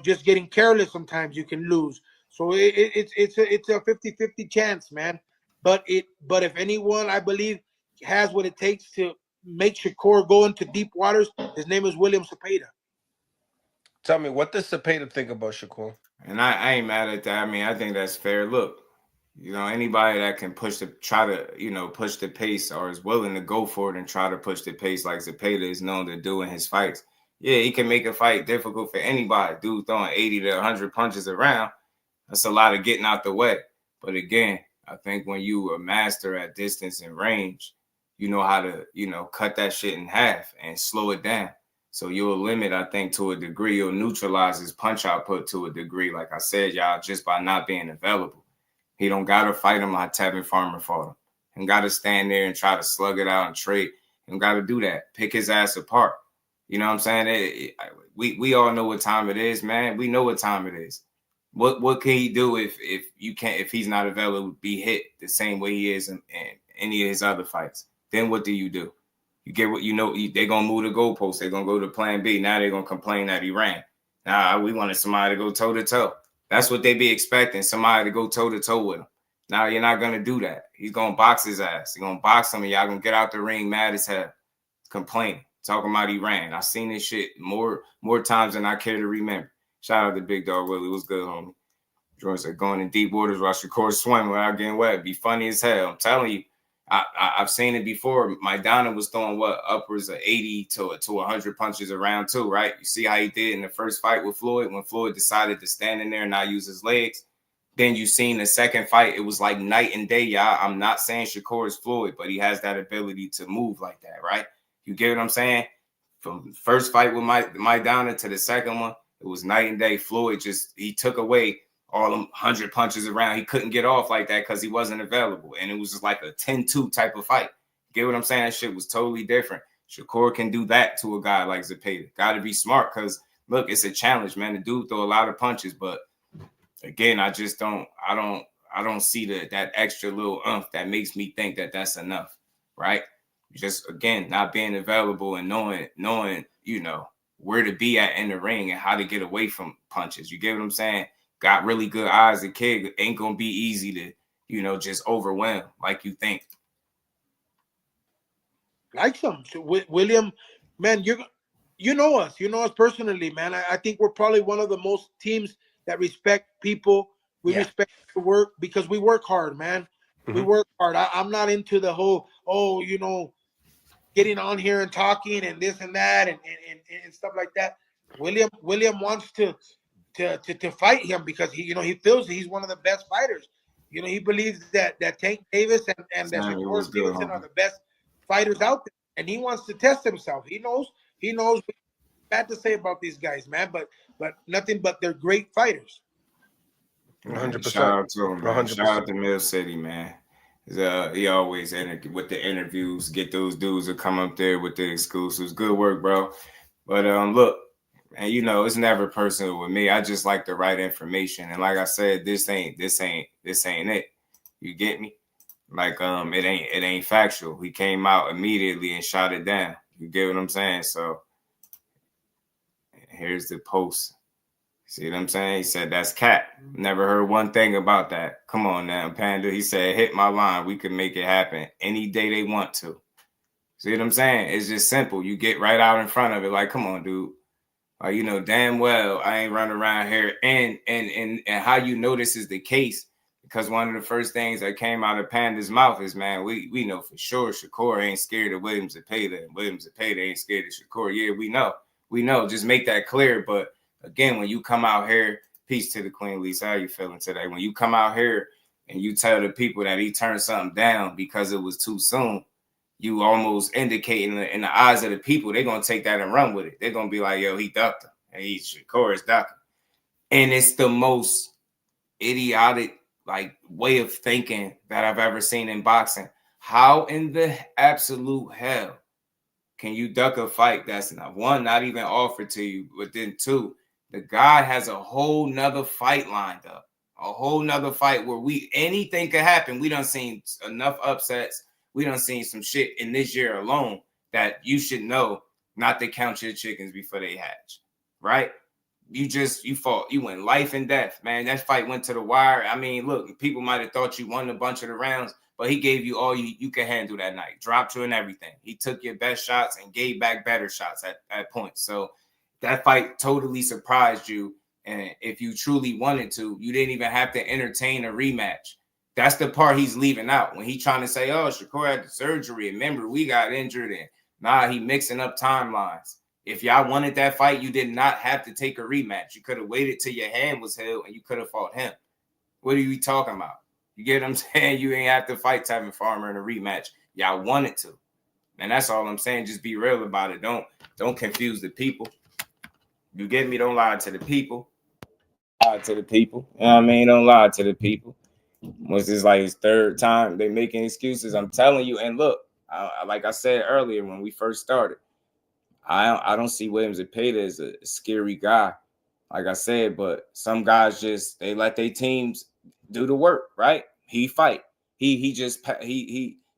just getting careless sometimes you can lose. So it's a 50-50 chance, man. But if anyone, I believe, has what it takes to make Shakur go into deep waters, his name is William Zepeda. Tell me, what does Cepeda think about Shakur? And I ain't mad at that. I mean, I think that's fair. Look, anybody that can push the pace or is willing to go for it and try to push the pace like Zepeda is known to do in his fights. Yeah, he can make a fight difficult for anybody. Dude throwing 80 to 100 punches around. That's a lot of getting out the way. But again, I think when you a master at distance and range, you know how to, cut that shit in half and slow it down. So you'll limit, I think, to a degree. You'll neutralize his punch output to a degree, like I said, y'all, just by not being available. He don't got to fight him like Tevin Farmer fought him. And got to stand there and try to slug it out and trade. And got to do that. Pick his ass apart. You know what I'm saying? We all know what time it is, man. We know what time it is. What can he do if he's not available, be hit the same way he is in any of his other fights? Then what do? You get what they're gonna move the goalposts, they're gonna go to plan B. Now they're gonna complain that he ran. Nah, we wanted somebody to go toe-to-toe. That's what they be expecting, somebody to go toe-to-toe with him. Now you're not gonna do that. He's gonna box his ass. He's gonna box him and y'all gonna get out the ring mad as hell, complaining, talking about he ran. I've seen this shit more times than I care to remember. Shout out to Big Dog Willie. What's good, homie? Jordan said, going in deep waters while Shakur swimming without getting wet. Be funny as hell. I'm telling you, I've seen it before. Maidana was throwing upwards of 80 to 100 punches around too, right? You see how he did in the first fight with Floyd when Floyd decided to stand in there and not use his legs. Then you seen the second fight. It was like night and day, y'all. I'm not saying Shakur is Floyd, but he has that ability to move like that, right? You get what I'm saying? From the first fight with Maidana to the second one, it was night and day. Floyd he took away all them 100 punches around. He couldn't get off like that because he wasn't available. And it was just like a 10-2 type of fight. Get what I'm saying? That shit was totally different. Shakur can do that to a guy like Zepeda. Got to be smart because, look, it's a challenge, man. The dude throw a lot of punches. But, again, I don't see that extra little oomph that makes me think that that's enough, right? Just, again, not being available and knowing, where to be at in the ring and how to get away from punches. You get what I'm saying? Got really good eyes. The kid ain't going to be easy to, just overwhelm like you think. Like some. So, William, man, you know us. You know us personally, man. I think we're probably one of the most teams that respect people. We respect the work because we work hard, man. Mm-hmm. We work hard. I'm not into the whole, getting on here and talking and this and that and stuff like that. William wants to fight him because he feels he's one of the best fighters. He believes that Tank Davis and that Shakur Stevenson are the best fighters out there, and he wants to test himself. He knows bad to say about these guys, man, but nothing but they're great fighters. 100%. Shout out to him, man. 100%. Shout out to Mill City, man. He always with the interviews, get those dudes to come up there with the exclusives. Good work, bro. But look, and it's never personal with me. I just like the right information. And like I said, this ain't it. You get me? Like it ain't factual. He came out immediately and shot it down. You get what I'm saying? So here's the post. See what I'm saying? He said, that's cat. Never heard one thing about that. Come on now, Panda. He said, hit my line. We can make it happen any day they want to. See what I'm saying? It's just simple. You get right out in front of it. Like, come on, dude. Damn well I ain't running around here. And how you know this is the case, because one of the first things that came out of Panda's mouth is, man, we know for sure Shakur ain't scared of William Zepeda, and William Zepeda ain't scared of Shakur. Yeah, we know. Just make that clear. But again, when you come out here, peace to the Queen Lisa, how you feeling today? When you come out here and you tell the people that he turned something down because it was too soon, you almost indicating in the eyes of the people, they're going to take that and run with it. They're going to be like, yo, he ducked him. And Shakur is ducking. And it's the most idiotic way of thinking that I've ever seen in boxing. How in the absolute hell can you duck a fight that's not even offered to you, but then two, the guy has a whole nother fight lined up, a whole nother fight where anything could happen. We done seen enough upsets. We done seen some shit in this year alone that you should know not to count your chickens before they hatch, right? You fought, you went life and death, man. That fight went to the wire. I mean, look, people might have thought you won a bunch of the rounds, but he gave you all you could handle that night, dropped you and everything. He took your best shots and gave back better shots at points. So that fight totally surprised you. And if you truly wanted to, you didn't even have to entertain a rematch. That's the part he's leaving out when he's trying to say, oh, Shakur had the surgery. And remember, we got injured. And he mixing up timelines. If y'all wanted that fight, you did not have to take a rematch. You could have waited till your hand was healed and you could have fought him. What are you talking about? You get what I'm saying? You ain't have to fight Tevin Farmer in a rematch. Y'all wanted to. And that's all I'm saying. Just be real about it. Don't confuse the people. You get me? Don't lie to the people. Lie to the people. You know what I mean? Don't lie to the people. Was this like his third time they making excuses? I'm telling you. And look, like I said earlier when we first started, I don't see Williams Zepeda as a scary guy, like I said. But some guys just they let their teams do the work, right? He fight. He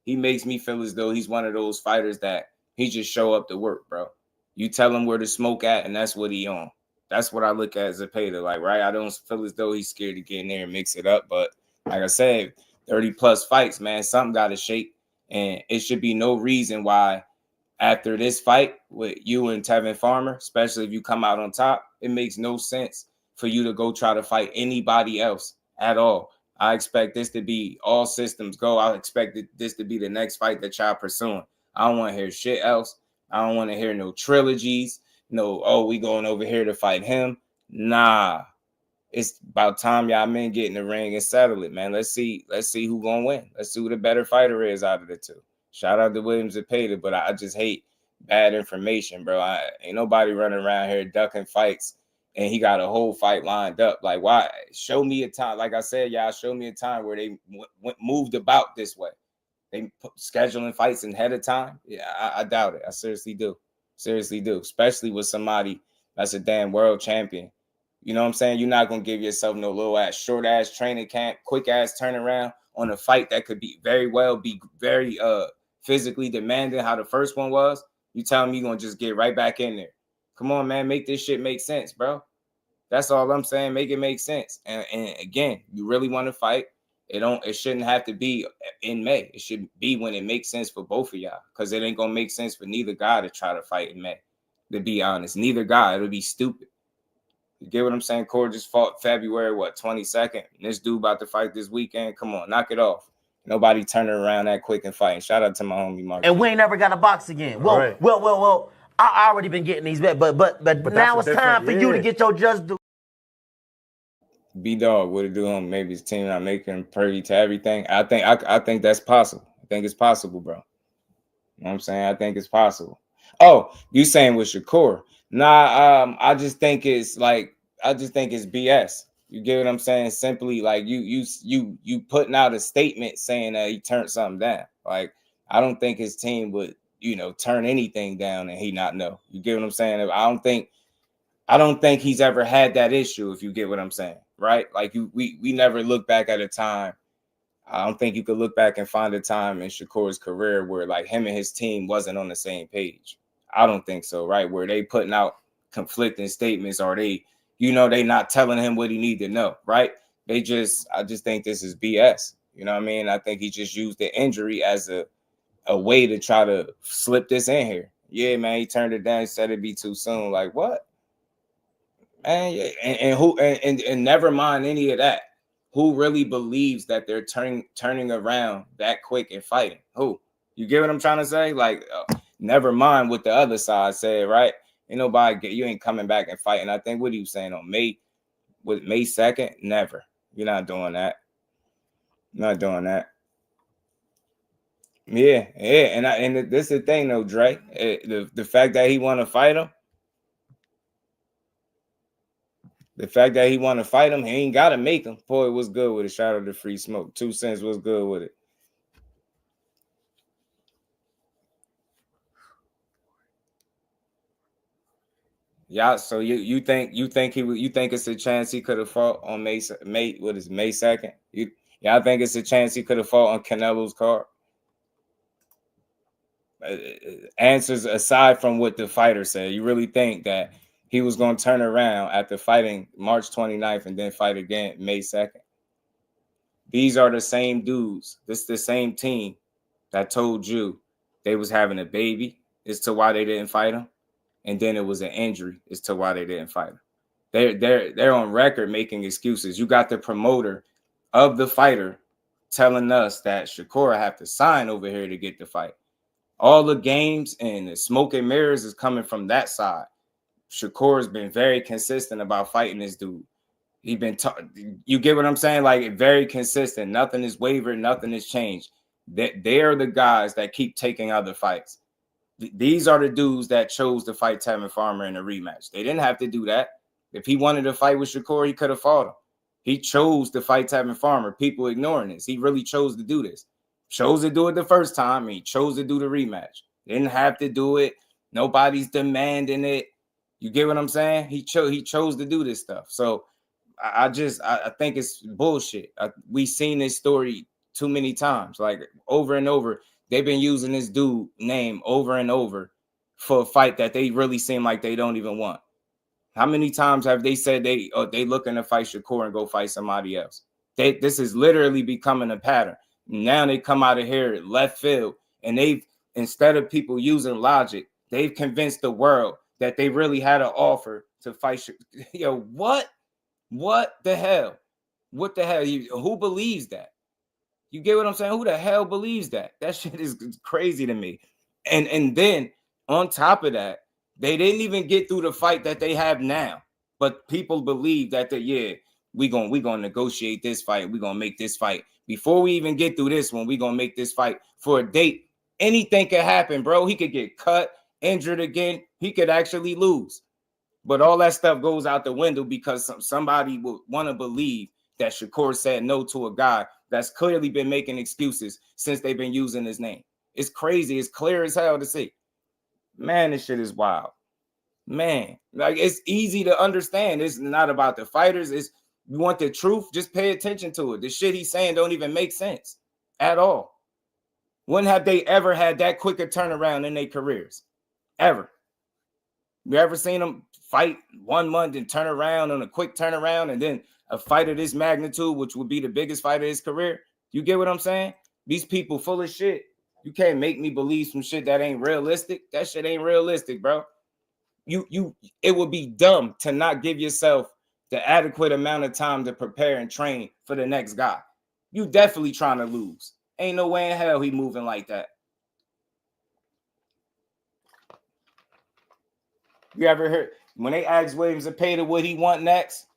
makes me feel as though he's one of those fighters that he just show up to work, bro. You tell him where to smoke at, and that's what he on. That's what I look at Zepeda like, right? I don't feel as though he's scared to get in there and mix it up. But like I said, 30 plus fights, man, something got to shake. And it should be no reason why after this fight with you and Tevin Farmer, especially if you come out on top, it makes no sense for you to go try to fight anybody else at all. I expect this to be all systems go. I expect this to be the next fight that y'all pursuing. I don't want to hear shit else. I don't want to hear no trilogies. No, oh, we going over here to fight him. Nah. It's about time y'all men get in the ring and settle it, man. Let's see who gonna win. Let's see who the better fighter is out of the two. Shout out to Williams Zepeda, but I just hate bad information, bro. Ain't nobody running around here ducking fights, and he got a whole fight lined up. Like, why? Show me a time. Like I said, y'all, show me a time where they moved about this way. They scheduling fights ahead of time. Yeah, I doubt it. I seriously do. Seriously do. Especially with somebody that's a damn world champion. You know what I'm saying? You're not gonna give yourself no little ass, short ass training camp, quick ass turnaround on a fight that could be very physically demanding. How the first one was. You tell me you're gonna just get right back in there. Come on, man, make this shit make sense, bro. That's all I'm saying. Make it make sense. And again, you really want to fight. It shouldn't have to be in May. It should be when it makes sense for both of y'all, because it ain't gonna make sense for neither guy to try to fight in May. To be honest, neither guy. It'll be stupid. You get what I'm saying? Core just fought February 22nd. And this dude about to fight this weekend. Come on, knock it off. Nobody turning around that quick and fighting. Shout out to my homie Mark. And we ain't never got to box again. Well, Right. well. I already been getting these back, but now it's time for you to get your just due. B-Dog, what it do him? Maybe his team not making him privy to everything. I think that's possible. I think it's possible, bro. You know what I'm saying? I think it's possible. Oh, you saying with Shakur? Nah, I just think it's BS. You get what I'm saying? Simply like you putting out a statement saying that he turned something down. Like, I don't think his team would, turn anything down and he not know. You get what I'm saying? I don't think he's ever had that issue, if you get what I'm saying, right? Like we never look back at a time. I don't think you could look back and find a time in Shakur's career where like him and his team wasn't on the same page. I don't think so, right? Where they putting out conflicting statements, or they not telling him what he need to know, right? I just think this is BS. You know what I mean? I think he just used the injury as a way to try to slip this in here. Yeah, man, he turned it down, he said it'd be too soon. Like, what? Man, and never mind any of that. Who really believes that they're turning around that quick and fighting? Who? You get what I'm trying to say? Like, never mind what the other side said, right? Ain't nobody you ain't coming back and fighting. I think what he was saying on May 2nd, never. You're not doing that. Not doing that. Yeah, and this is the thing though, Dre. The fact that he want to fight him. The fact that he want to fight him, he ain't got to make him. Boy, was good with it. Shout out to Free Smoke. 2 cents was good with it. Yeah, so you think it's a chance he could have fought on May 2nd? I think it's a chance he could have fought on Canelo's card. Answers aside from what the fighter said, you really think that he was going to turn around after fighting March 29th and then fight again May 2nd? These are the same dudes. This is the same team that told you they was having a baby as to why they didn't fight him, and then it was an injury as to why they didn't fight him. They're on record making excuses. You got the promoter of the fighter telling us that Shakur have to sign over here to get the fight. All the games and the smoke and mirrors is coming from that side. Shakur has been very consistent about fighting this dude. He been you get what I'm saying? Like very consistent. Nothing is wavered. Nothing has changed. They are the guys that keep taking other fights. These are the dudes that chose to fight Tevin Farmer in a rematch. They didn't have to do that. If he wanted to fight with Shakur, he could have fought him. He chose to fight Tevin Farmer. People ignoring this. He really chose to do this. Chose to do it the first time, and he chose to do the rematch. Didn't have to do it. Nobody's demanding it. You get what I'm saying? He chose to do this stuff. So I think it's bullshit. We've seen this story too many times, like over and over. They've been using this dude name over and over for a fight that they really seem like they don't even want. How many times have they said they looking to fight Shakur and go fight somebody else? This is literally becoming a pattern. Now they come out of here left field, and they've, instead of people using logic, they've convinced the world that they really had an offer to fight. Yo, what? What the hell? What the hell? Who believes that? You get what I'm saying? Who the hell believes that? That shit is crazy to me. And then on top of that, they didn't even get through the fight that they have now. But people believe that we gonna negotiate this fight. We're gonna make this fight. Before we even get through this one, we're gonna make this fight for a date. Anything could happen, bro. He could get cut, injured again. He could actually lose. But all that stuff goes out the window because somebody would want to believe that Shakur said no to a guy that's clearly been making excuses since they've been using his name. It's crazy. It's clear as hell to see. Man, this shit is wild. Man, like it's easy to understand. It's not about the fighters. It's you want the truth, just pay attention to it. The shit he's saying don't even make sense at all. When have they ever had that quick a turnaround in their careers? Ever? You ever seen them fight 1 month and turn around on a quick turnaround, and then a fight of this magnitude, which would be the biggest fight of his career? You get what I'm saying? These people full of shit. You can't make me believe some shit that ain't realistic. That shit ain't realistic, bro. It would be dumb to not give yourself the adequate amount of time to prepare and train for the next guy. You definitely trying to lose. Ain't no way in hell he moving like that. You ever heard when they asked Williams Zepeda what he want next?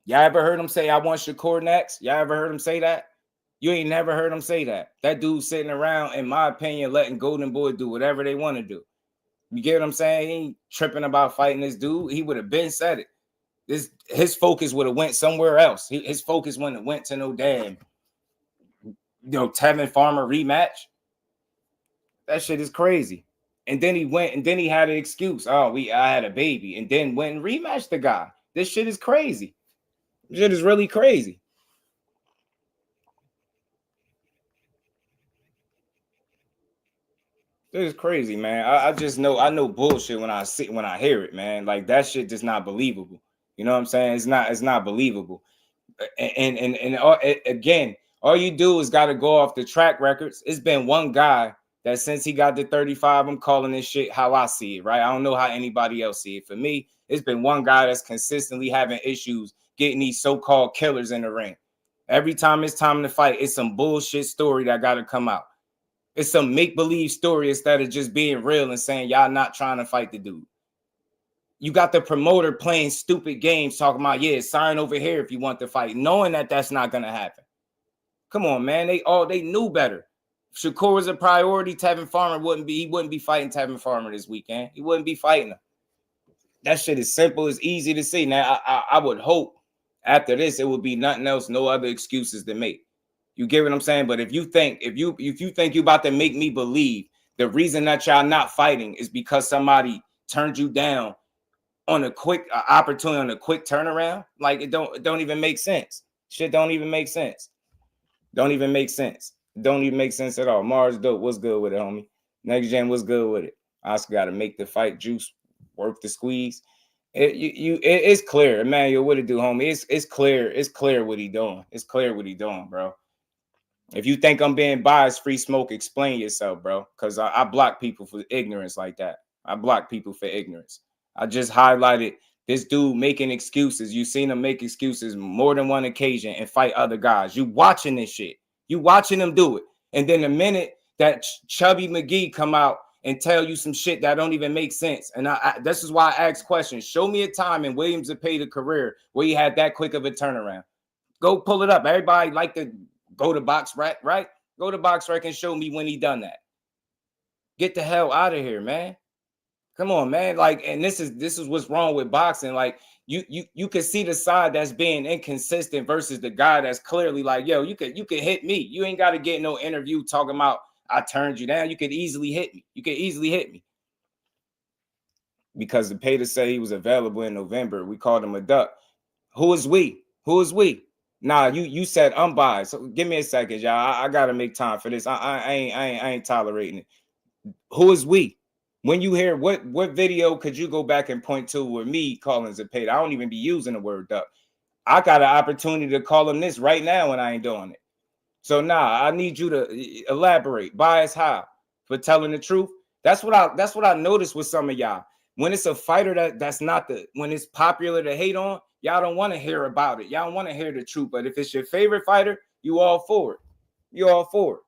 Y'all ever heard him say, I want Shakur next? Y'all ever heard him say that? You ain't never heard him say that. That dude's sitting around, in my opinion, letting Golden Boy do whatever they want to do. You get what I'm saying? He ain't tripping about fighting this dude. He would have been said it. His focus would have went somewhere else. His focus wouldn't have went to no damn, Tevin Farmer rematch. That shit is crazy. And then he went, and then he had an excuse. Oh, I had a baby, and then went and rematched the guy. This shit is crazy. This shit is really crazy. This is crazy, man. I just know I know bullshit when I hear it, man. Like that shit just not believable. You know what I'm saying? It's not believable. And again, all you do is got to go off the track records. It's been one guy that since he got to 35, I'm calling this shit how I see it, right? I don't know how anybody else see it. For me, it's been one guy that's consistently having issues getting these so-called killers in the ring. Every time it's time to fight, it's some bullshit story that got to come out. It's some make-believe story instead of just being real and saying y'all not trying to fight the dude. You got the promoter playing stupid games talking about, yeah, sign over here if you want to fight, knowing that that's not going to happen. Come on, man. They knew better. If Shakur was a priority, Tevin Farmer wouldn't be fighting Tevin Farmer this weekend. He wouldn't be fighting him. That shit is simple. It's easy to see. Now, I would hope after this it would be nothing else, no other excuses to make. You get what I'm saying? But if you think you about to make me believe the reason that y'all not fighting is because somebody turned you down on a quick opportunity, on a quick turnaround, like it don't even make sense. Shit don't even make sense. Don't even make sense. Don't even make sense at all. Mars Dope, what's good with it, homie? Next Gen, what's good with it? Oscar got to make the fight juice work the squeeze. It's clear, Emmanuel. What it do, homie? It's clear. It's clear what he doing. It's clear what he doing, bro. If you think I'm being biased, Free Smoke, explain yourself, bro. Because I block people for ignorance like that. I block people for ignorance. I just highlighted this dude making excuses. You seen him make excuses more than one occasion and fight other guys. You watching this shit. You watching him do it. And then the minute that Chubby McGee come out and tell you some shit that don't even make sense. And this is why I ask questions. Show me a time in William Zepeda's career where he had that quick of a turnaround. Go pull it up. Everybody like to go to BoxRec, right? Go to BoxRec and show me when he done that. Get the hell out of here, man. Come on, man. Like, and this is what's wrong with boxing. Like, you can see the side that's being inconsistent versus the guy that's clearly like, yo, you could hit me. You ain't got to get no interview talking about I turned you down. You could easily hit me. You could easily hit me. Because the pay to say he was available in November, we called him a duck. Who is we? Who is we? Nah, you said unbiased. So give me a second, y'all. I gotta make time for this. I ain't tolerating it. Who is we? When you hear what video could you go back and point to with me calling Zepeda? I don't even be using the word duck. I got an opportunity to call him this right now and I ain't doing it. So I need you to elaborate. Bias how? For telling the truth. That's what I noticed with some of y'all. When it's a fighter that's not when it's popular to hate on, y'all don't want to hear about it. Y'all don't want to hear the truth. But if it's your favorite fighter, you all for it. You all for it.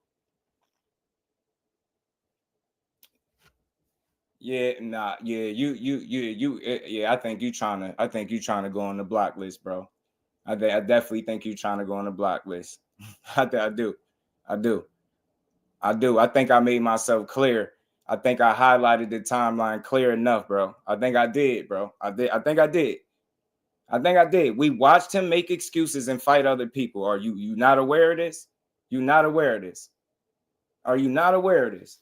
Yeah, yeah. I think you trying to go on the block list, bro. I definitely think you trying to go on the block list. I do. I think I made myself clear. I think I highlighted the timeline clear enough, bro. I think I did, bro. I think I did. We watched him make excuses and fight other people. Are you not aware of this? You not aware of this? Are you not aware of this?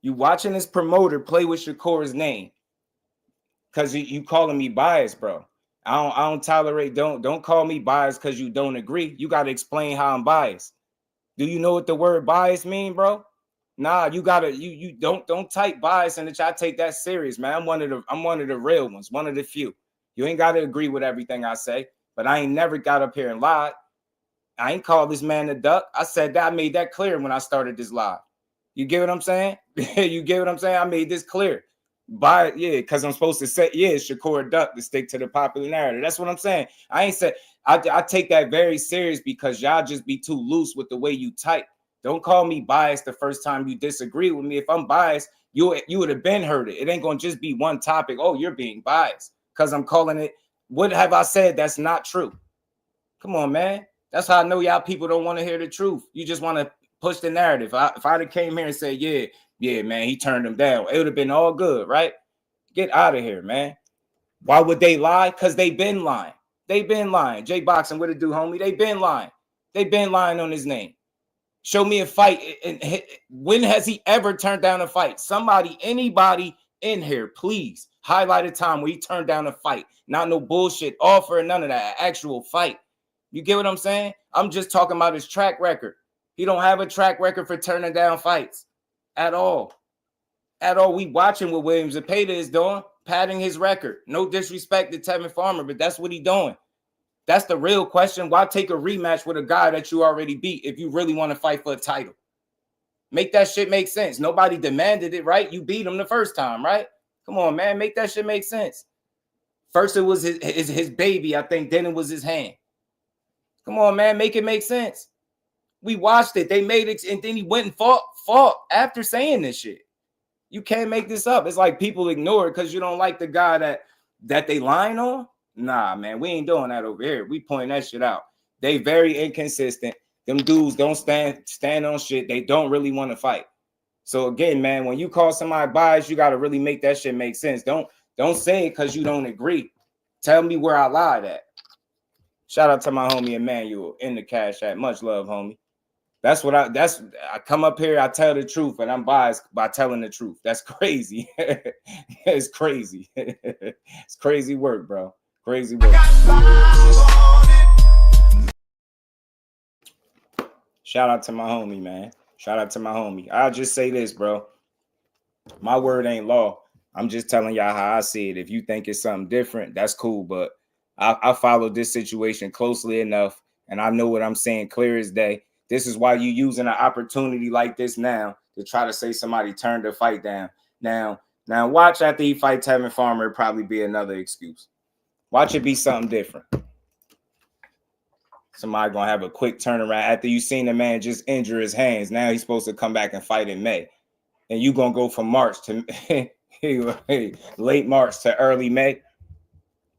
You watching this promoter play with Shakur's name because you calling me biased, bro. I don't tolerate. Don't call me biased because you don't agree. You got to explain how I'm biased. Do you know what the word bias mean, bro? Nah, you gotta you don't type bias in the chat. I take that serious, man. I'm one of the real ones, one of the few. You ain't gotta agree with everything I say, but I ain't never got up here and lied. I ain't called this man a duck. I said that. I made that clear when I started this live. You get what I'm saying? You get what I'm saying? I made this clear. Because I'm supposed to say, it's Shakur duck to stick to the popular narrative. That's what I'm saying. I ain't said I take that very serious because y'all just be too loose with the way you type. Don't call me biased the first time you disagree with me. If I'm biased, you would have been heard it. It ain't gonna just be one topic. Oh, you're being biased because I'm calling it. What have I said that's not true? Come on, man. That's how I know y'all people don't want to hear the truth. You just want to push the narrative. If I'd have came here and said, yeah, man, he turned him down, it would have been all good, right? Get out of here, man. Why would they lie? Because they been lying. They been lying. J-Boxing, what it do, homie? They been lying. They been lying on his name. Show me a fight. When has he ever turned down a fight? Somebody, anybody in here, please highlight a time where he turned down a fight. Not no bullshit offer, none of that. Actual fight. You get what I'm saying? I'm just talking about his track record. He don't have a track record for turning down fights at all. At all. We watching what William Zepeda is doing, padding his record. No disrespect to Tevin Farmer, but that's what he doing. That's the real question. Why take a rematch with a guy that you already beat if you really want to fight for a title? Make that shit make sense. Nobody demanded it, right? You beat him the first time, right? Come on, man. Make that shit make sense. First, it was his baby, I think. Then it was his hand. Come on, man. Make it make sense. We watched it. They made it, and then he went and fought after saying this shit. You can't make this up. It's like people ignore it because you don't like the guy that they lying on. Nah, man, we ain't doing that over here. We point that shit out. They very inconsistent. Them dudes don't stand on shit. They don't really want to fight. So again, man, when you call somebody biased, you got to really make that shit make sense. Don't say it because you don't agree. Tell me where I lied at. Shout out to my homie Emmanuel in the Cash App. Much love, homie. I come up here, I tell the truth, and I'm biased by telling the truth. That's crazy. It's crazy. It's crazy work, bro. Crazy work. Shout out to my homie, man. Shout out to my homie. I'll just say this, bro. My word ain't law. I'm just telling y'all how I see it. If you think it's something different, that's cool. But I followed this situation closely enough, and I know what I'm saying clear as day. This is why you using an opportunity like this now to try to say somebody turned the fight down. Now watch after he fight Tevin Farmer, it'll probably be another excuse. Watch it be something different. Somebody gonna have a quick turnaround after you seen the man just injure his hands. Now he's supposed to come back and fight in May. and you gonna go from March to late March to early May.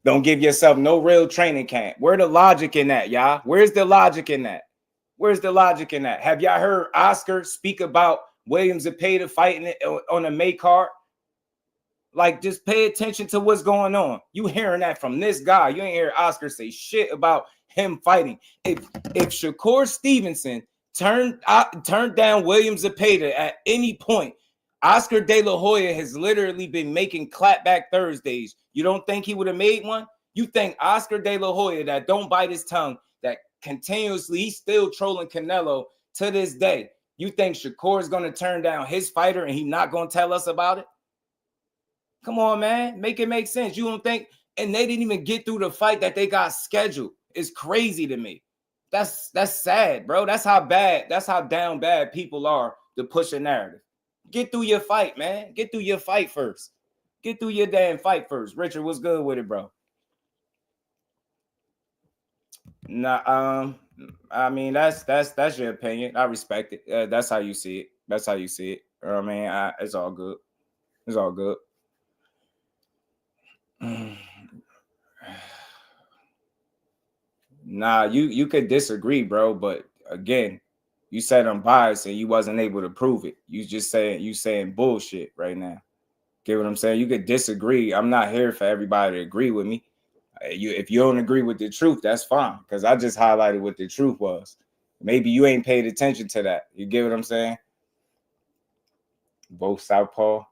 Don't give yourself no real training camp. Where's the logic in that, y'all? Where's the logic in that? Where's the logic in that? Have y'all heard Oscar speak about Zepeda fighting on a May card? Like, just pay attention to what's going on. You hearing that from this guy. You ain't hear Oscar say shit about him fighting. If Shakur Stevenson turned down Zepeda at any point, Oscar De La Hoya has literally been making clapback Thursdays. You don't think he would have made one? You think Oscar De La Hoya, that don't bite his tongue, that continuously, he's still trolling Canelo to this day. You think Shakur is going to turn down his fighter and he not going to tell us about it? Come on, man. Make it make sense. You don't think? And they didn't even get through the fight that they got scheduled. It's crazy to me. That's sad, bro. That's how down bad people are to push a narrative. Get through your fight, man. Get through your fight first. Get through your damn fight first. Richard, what's good with it, bro? Nah, I mean, that's your opinion. I respect it. That's how you see it. That's how you see it. You know what I mean? It's all good. It's all good. Nah, you could disagree, bro, but again, you said I'm biased and you wasn't able to prove it. You saying bullshit right now. Get what I'm saying? You could disagree. I'm not here for everybody to agree with me. If you don't agree with the truth, that's fine, because I just highlighted what the truth was. Maybe you ain't paid attention to that. You get what I'm saying? Both southpaw.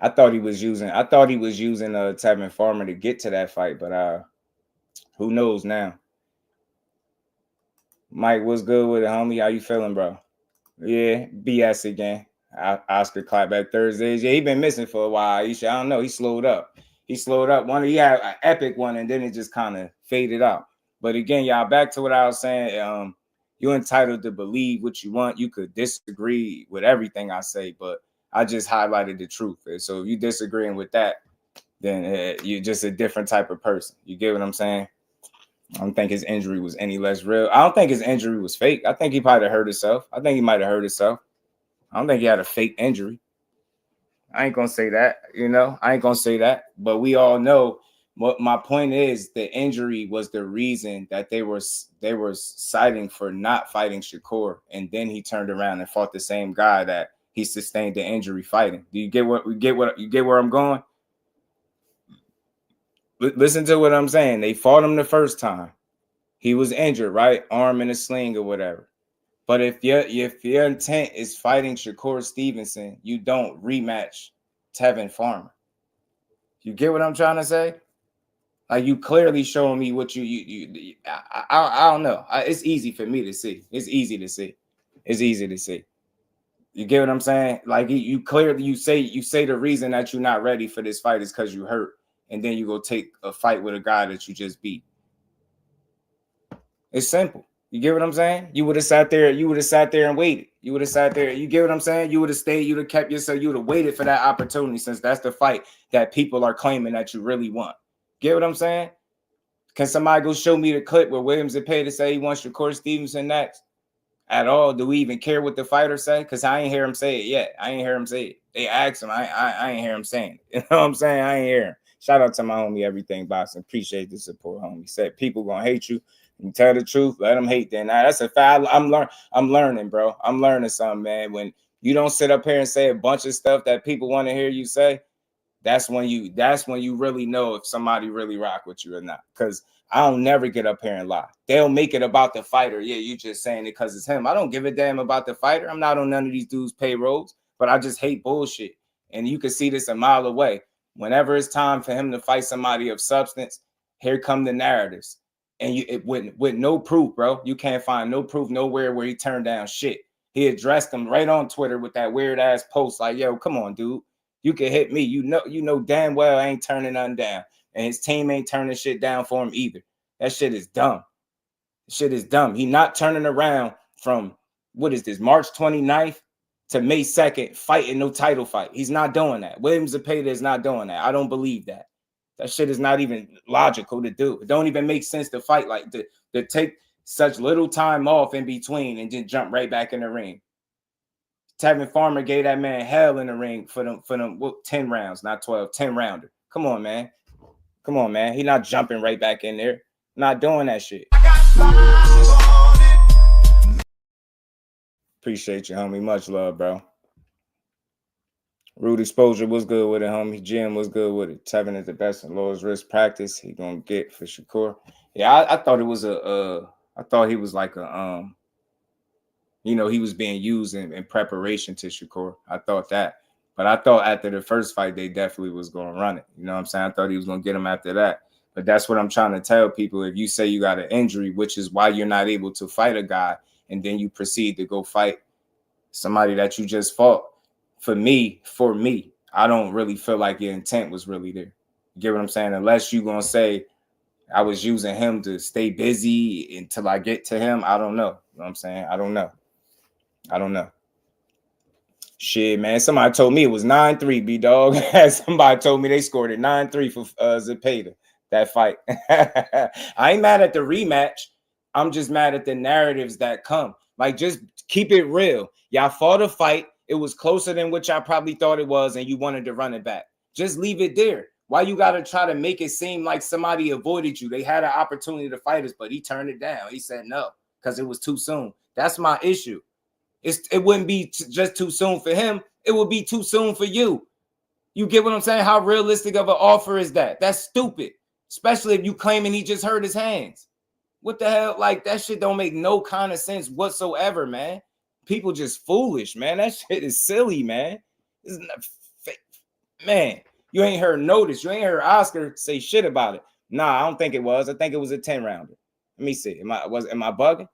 I thought he was using Tevin Farmer to get to that fight, but who knows now? Mike, what's good with it, homie? How you feeling, bro? Yeah, BS again. Oscar clapback Thursdays. Yeah, he been missing for a while. I don't know. He slowed up. He had an epic one, and then it just kind of faded out. But again, y'all, back to what I was saying. You're entitled to believe what you want. You could disagree with everything I say, but I just highlighted the truth. So if you're disagreeing with that, then you're just a different type of person. You get what I'm saying? I don't think his injury was any less real. I don't think his injury was fake. I think he probably hurt himself. I think he might have hurt himself. I don't think he had a fake injury. I ain't going to say that, I ain't going to say that. But we all know what my point is. The injury was the reason that they were citing for not fighting Shakur. And then he turned around and fought the same guy that he sustained the injury fighting. Do you get where I'm going? Listen to what I'm saying. They fought him the first time. He was injured, right? Arm in a sling or whatever. But if your intent is fighting Shakur Stevenson, you don't rematch Tevin Farmer. You get what I'm trying to say? Like, you clearly showing me what I don't know. It's easy for me to see. It's easy to see. You get what I'm saying? Like, you clearly you say the reason that you're not ready for this fight is because you hurt, and then you go take a fight with a guy that you just beat. It's simple. You get what I'm saying? You would have sat there and waited. You would have sat there. You get what I'm saying? You would have stayed. You'd have kept yourself. You would have waited for that opportunity, since that's the fight that people are claiming that you really want. Get what I'm saying? Can somebody go show me the clip where Zepeda say he wants Shakur Stevenson next? At all? Do we even care what the fighter say? Because I ain't hear him say it yet. I ain't hear him say it. They asked him. I ain't hear him saying it. You know what I'm saying? I ain't hear him. Shout out to my homie Everything Boxing. Appreciate the support, homie. Said people gonna hate you. You tell the truth, let them hate. Then that's a fact. I'm learning, bro. I'm learning something, man. When you don't sit up here and say a bunch of stuff that people want to hear you say, that's when you really know if somebody really rock with you or not. Because I don't never get up here and lie. They'll make it about the fighter. Yeah, you just saying it because it's him. I don't give a damn about the fighter. I'm not on none of these dudes' payrolls, but I just hate bullshit. And you can see this a mile away. Whenever it's time for him to fight somebody of substance, here come the narratives. And with no proof, bro. You can't find no proof nowhere where he turned down shit. He addressed them right on Twitter with that weird ass post like, yo, come on, dude. You can hit me. You know damn well I ain't turning nothing down. And his team ain't turning shit down for him either. That shit is dumb. Shit is dumb. He not turning around from, what is this, March 29th to May 2nd fighting no title fight. He's not doing that. Zepeda is not doing that. I don't believe that. That shit is not even logical to do. It don't even make sense to fight like to take such little time off in between and just jump right back in the ring. Tevin Farmer gave that man hell in the ring for them 10 rounds, not 12, 10 rounder. Come on, man. Come on, man. He not jumping right back in there. Not doing that shit. Appreciate you, homie. Much love, bro. Rude Exposure was good with it, homie. Jim was good with it. Tevin is the best in lowest risk practice. He gonna get for Shakur. Yeah, I thought it was I thought he was like a he was being used in preparation to Shakur. I thought that. But I thought after the first fight, they definitely was going to run it. You know what I'm saying? I thought he was going to get him after that. But that's what I'm trying to tell people. If you say you got an injury, which is why you're not able to fight a guy, and then you proceed to go fight somebody that you just fought, for me, I don't really feel like your intent was really there. You get what I'm saying? Unless you're going to say, I was using him to stay busy until I get to him. I don't know. You know what I'm saying? I don't know. Shit, man. Somebody told me it was 9-3, B-Dog. Somebody told me they scored it 9-3 for Zepeda, that fight. I ain't mad at the rematch. I'm just mad at the narratives that come. Like, just keep it real. Y'all fought a fight. It was closer than what y'all probably thought it was, and you wanted to run it back. Just leave it there. Why you got to try to make it seem like somebody avoided you? They had an opportunity to fight us, but he turned it down. He said no because it was too soon. That's my issue. It wouldn't be just too soon for him. It would be too soon for you. You get what I'm saying? How realistic of an offer is that? That's stupid, especially if you claiming he just hurt his hands. What the hell? Like, that shit don't make no kind of sense whatsoever, man. People just foolish, man. That shit is silly, man. This is not fake. Man, you ain't heard notice. You ain't heard Oscar say shit about it. Nah, I don't think it was. I think it was a 10-rounder. Let me see. Am I bugging?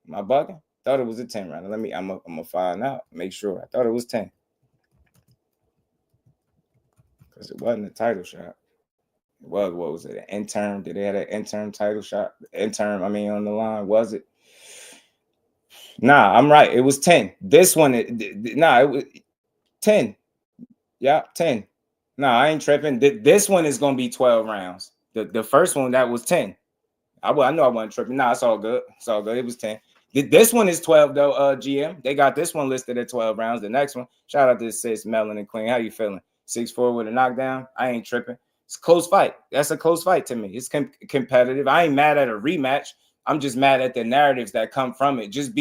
Am I bugging? Thought it was a 10-rounder. I'm gonna find out. Make sure. I thought it was 10. Because it wasn't a title shot. It was, what was it? An interim? Did they have an interim title shot? Interim, on the line. Was it? Nah, I'm right. It was 10. This one, it was 10. Yeah, 10. Nah, I ain't tripping. This one is gonna be 12 rounds. The first one, that was 10. I know I wasn't tripping. Nah, it's all good. It's all good. It was 10. This one is 12 though, GM. They got this one listed at 12 rounds. The next one, shout out to Sis, Melon, and Queen. How you feeling? 6'4" with a knockdown. I ain't tripping. It's a close fight. That's a close fight to me. It's competitive. I ain't mad at a rematch. I'm just mad at the narratives that come from it. Just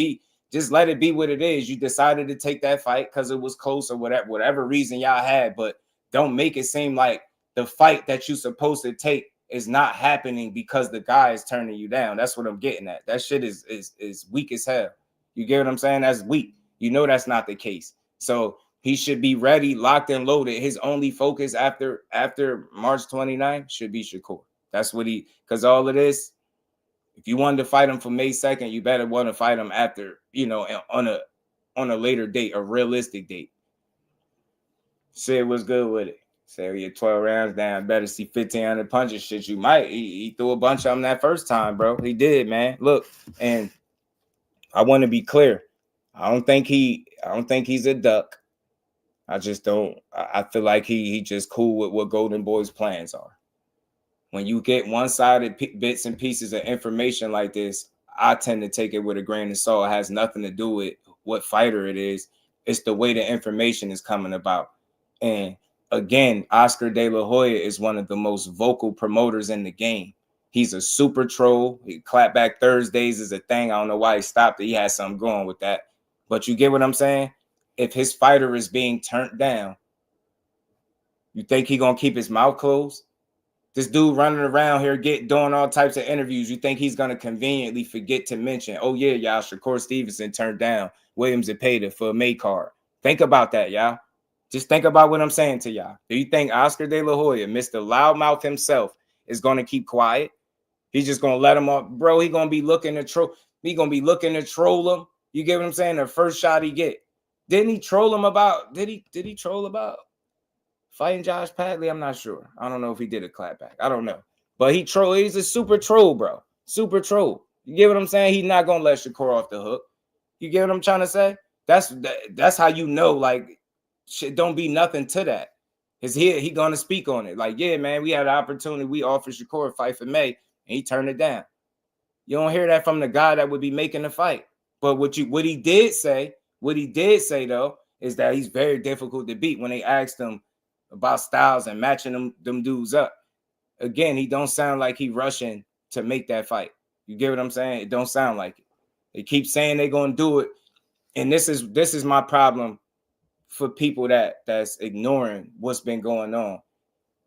let it be what it is. You decided to take that fight because it was close or whatever reason y'all had, but don't make it seem like the fight that you're supposed to take is not happening because the guy is turning you down. That's what I'm getting at. That shit is weak as hell. You get what I'm saying? That's weak. You know that's not the case. So he should be ready, locked and loaded. His only focus after March 29th should be Shakur. That's what because all of this, if you wanted to fight him for May 2nd, you better want to fight him after, on a later date, a realistic date. Sid was good with it. Say you're 12 rounds down, better see 1,500 punches. Shit, you might. He threw a bunch of them that first time, bro. He did, man. Look, and I want to be clear. I don't think he's a duck. I just don't. I feel like he just cool with what Golden Boy's plans are. When you get one-sided bits and pieces of information like this, I tend to take it with a grain of salt. It has nothing to do with what fighter it is. It's the way the information is coming about. And again, Oscar De La Hoya is one of the most vocal promoters in the game. He's a super troll. Clapback Thursdays is a thing. I don't know why he stopped it. He had something going with that. But you get what I'm saying? If his fighter is being turned down, you think he gonna keep his mouth closed? This dude running around here doing all types of interviews. You think he's gonna conveniently forget to mention, oh yeah, y'all, Shakur Stevenson turned down William Zepeda for a May card. Think about that, y'all. Just think about what I'm saying to y'all. Do you think Oscar De La Hoya, Mr. Loudmouth himself, is going to keep quiet? He's just going to let him off. Bro, he's going to be looking to troll. He's going to be looking to troll him. You get what I'm saying? The first shot he get. Didn't he troll him about, did he troll about fighting Josh Padley? I'm not sure. I don't know if he did a clapback. I don't know. But he's a super troll, bro. Super troll. You get what I'm saying? He's not going to let Shakur off the hook. You get what I'm trying to say? That's how you know, like, shit don't be nothing to that. Is he gonna speak on it? Like, yeah, man, we had an opportunity. We offered Shakur a fight for May, and he turned it down. You don't hear that from the guy that would be making the fight. But what he did say What he did say though is that he's very difficult to beat. When they asked him about styles and matching them dudes up, again, he don't sound like he rushing to make that fight. You get what I'm saying? It don't sound like it. They keep saying they're gonna do it, and this is my problem for people that's ignoring what's been going on.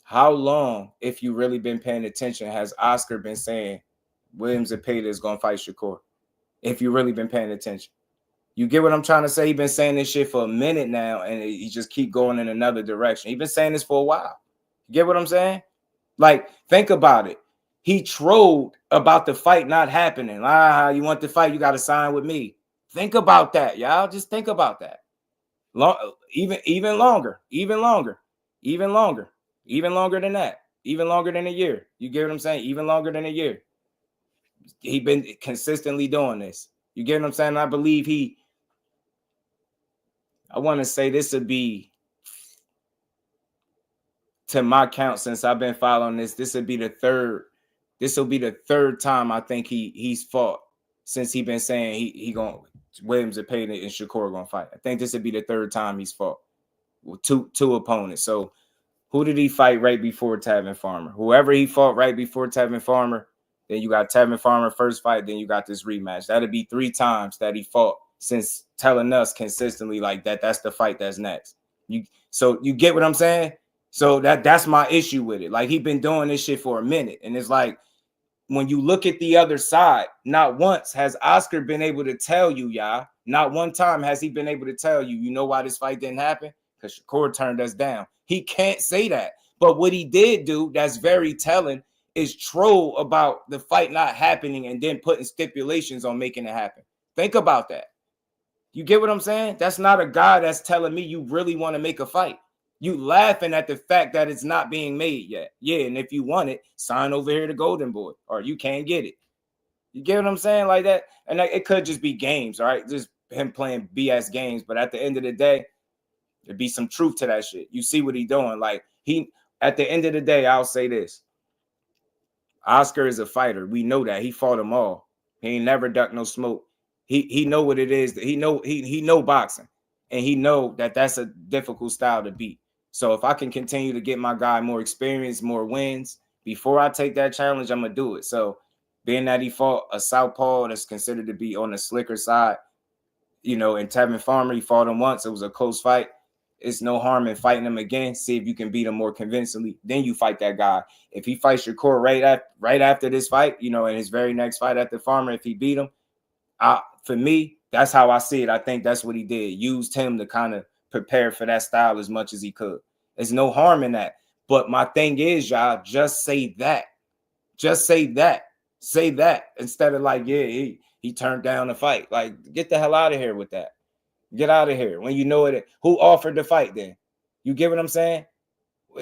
How long, if you really been paying attention, has Oscar been saying William Zepeda is gonna fight Shakur? If you really been paying attention, you get what I'm trying to say. He's been saying this shit for a minute now, and he just keep going in another direction. He's been saying this for a while. You get what I'm saying? Like, think about it. He trolled about the fight not happening. You want the fight, you got to sign with me. Think about that, y'all. Just think about that. Even longer than that, even longer than a year. You get what I'm saying? Even longer than a year. He been consistently doing this. You get what I'm saying? I believe I want to say this would be, to my count, since I've been following this will be the third time I think he's fought since he been saying he gonna William Zepeda and Shakur gonna fight. I think this would be the third time he's fought with two opponents. So who did he fight right before Tevin Farmer? Whoever he fought right before Tevin Farmer, then you got Tevin Farmer first fight, then you got this rematch. That'd be 3 times that he fought since telling us consistently like that's the fight that's next. So you get what I'm saying? So that's my issue with it. Like, he been doing this shit for a minute, and it's like, when you look at the other side, not once has Oscar been able to tell you, y'all. Not one time has he been able to tell you, you know why this fight didn't happen? Because Shakur turned us down. He can't say that. But what he did do that's very telling is troll about the fight not happening and then putting stipulations on making it happen. Think about that. You get what I'm saying? That's not a guy that's telling me you really want to make a fight. You laughing at the fact that it's not being made yet. Yeah, and if you want it, sign over here to Golden Boy, or you can't get it. You get what I'm saying? Like that. And it could just be games, all right? Just him playing BS games. But at the end of the day, there'd be some truth to that shit. You see what he doing. Like, at the end of the day, I'll say this. Oscar is a fighter. We know that. He fought them all. He ain't never ducked no smoke. He know what it is. He know boxing. And he know that that's a difficult style to beat. So if I can continue to get my guy more experience, more wins, before I take that challenge, I'm going to do it. So being that he fought a southpaw that's considered to be on the slicker side, and Tevin Farmer, he fought him once. It was a close fight. It's no harm in fighting him again. See if you can beat him more convincingly. Then you fight that guy. If he fights Shakur right after this fight, in his very next fight after Farmer, if he beat him, for me, that's how I see it. I think that's what he did. Used him to kind of prepare for that style as much as he could. There's no harm in that. But my thing is, y'all, just say that. Just say that. Say that instead of like, yeah, he turned down the fight. Like, get the hell out of here with that. Get out of here. When you know it, who offered the fight then? You get what I'm saying?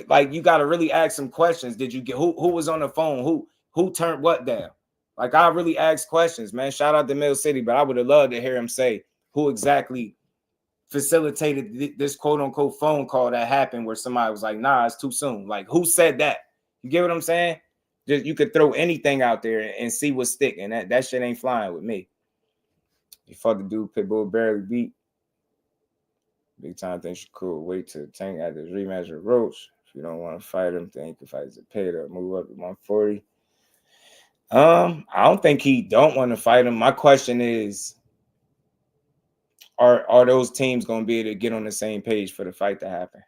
Like, you got to really ask some questions. Did you get who was on the phone? Who turned what down? Like, I really ask questions, man. Shout out to Mill City, but I would have loved to hear him say who exactly facilitated this quote-unquote phone call that happened where somebody was like, nah, it's too soon. Like, who said that? You get what I'm saying? You could throw anything out there and see what's sticking. That shit ain't flying with me. You fought the dude Pitbull barely beat. Big time think Shakur wait to tank at this rematch with Roach. If you don't want to fight him, then you can fight Zepeda, move up to 140. I don't think he don't want to fight him. My question is, are those teams going to be able to get on the same page for the fight to happen?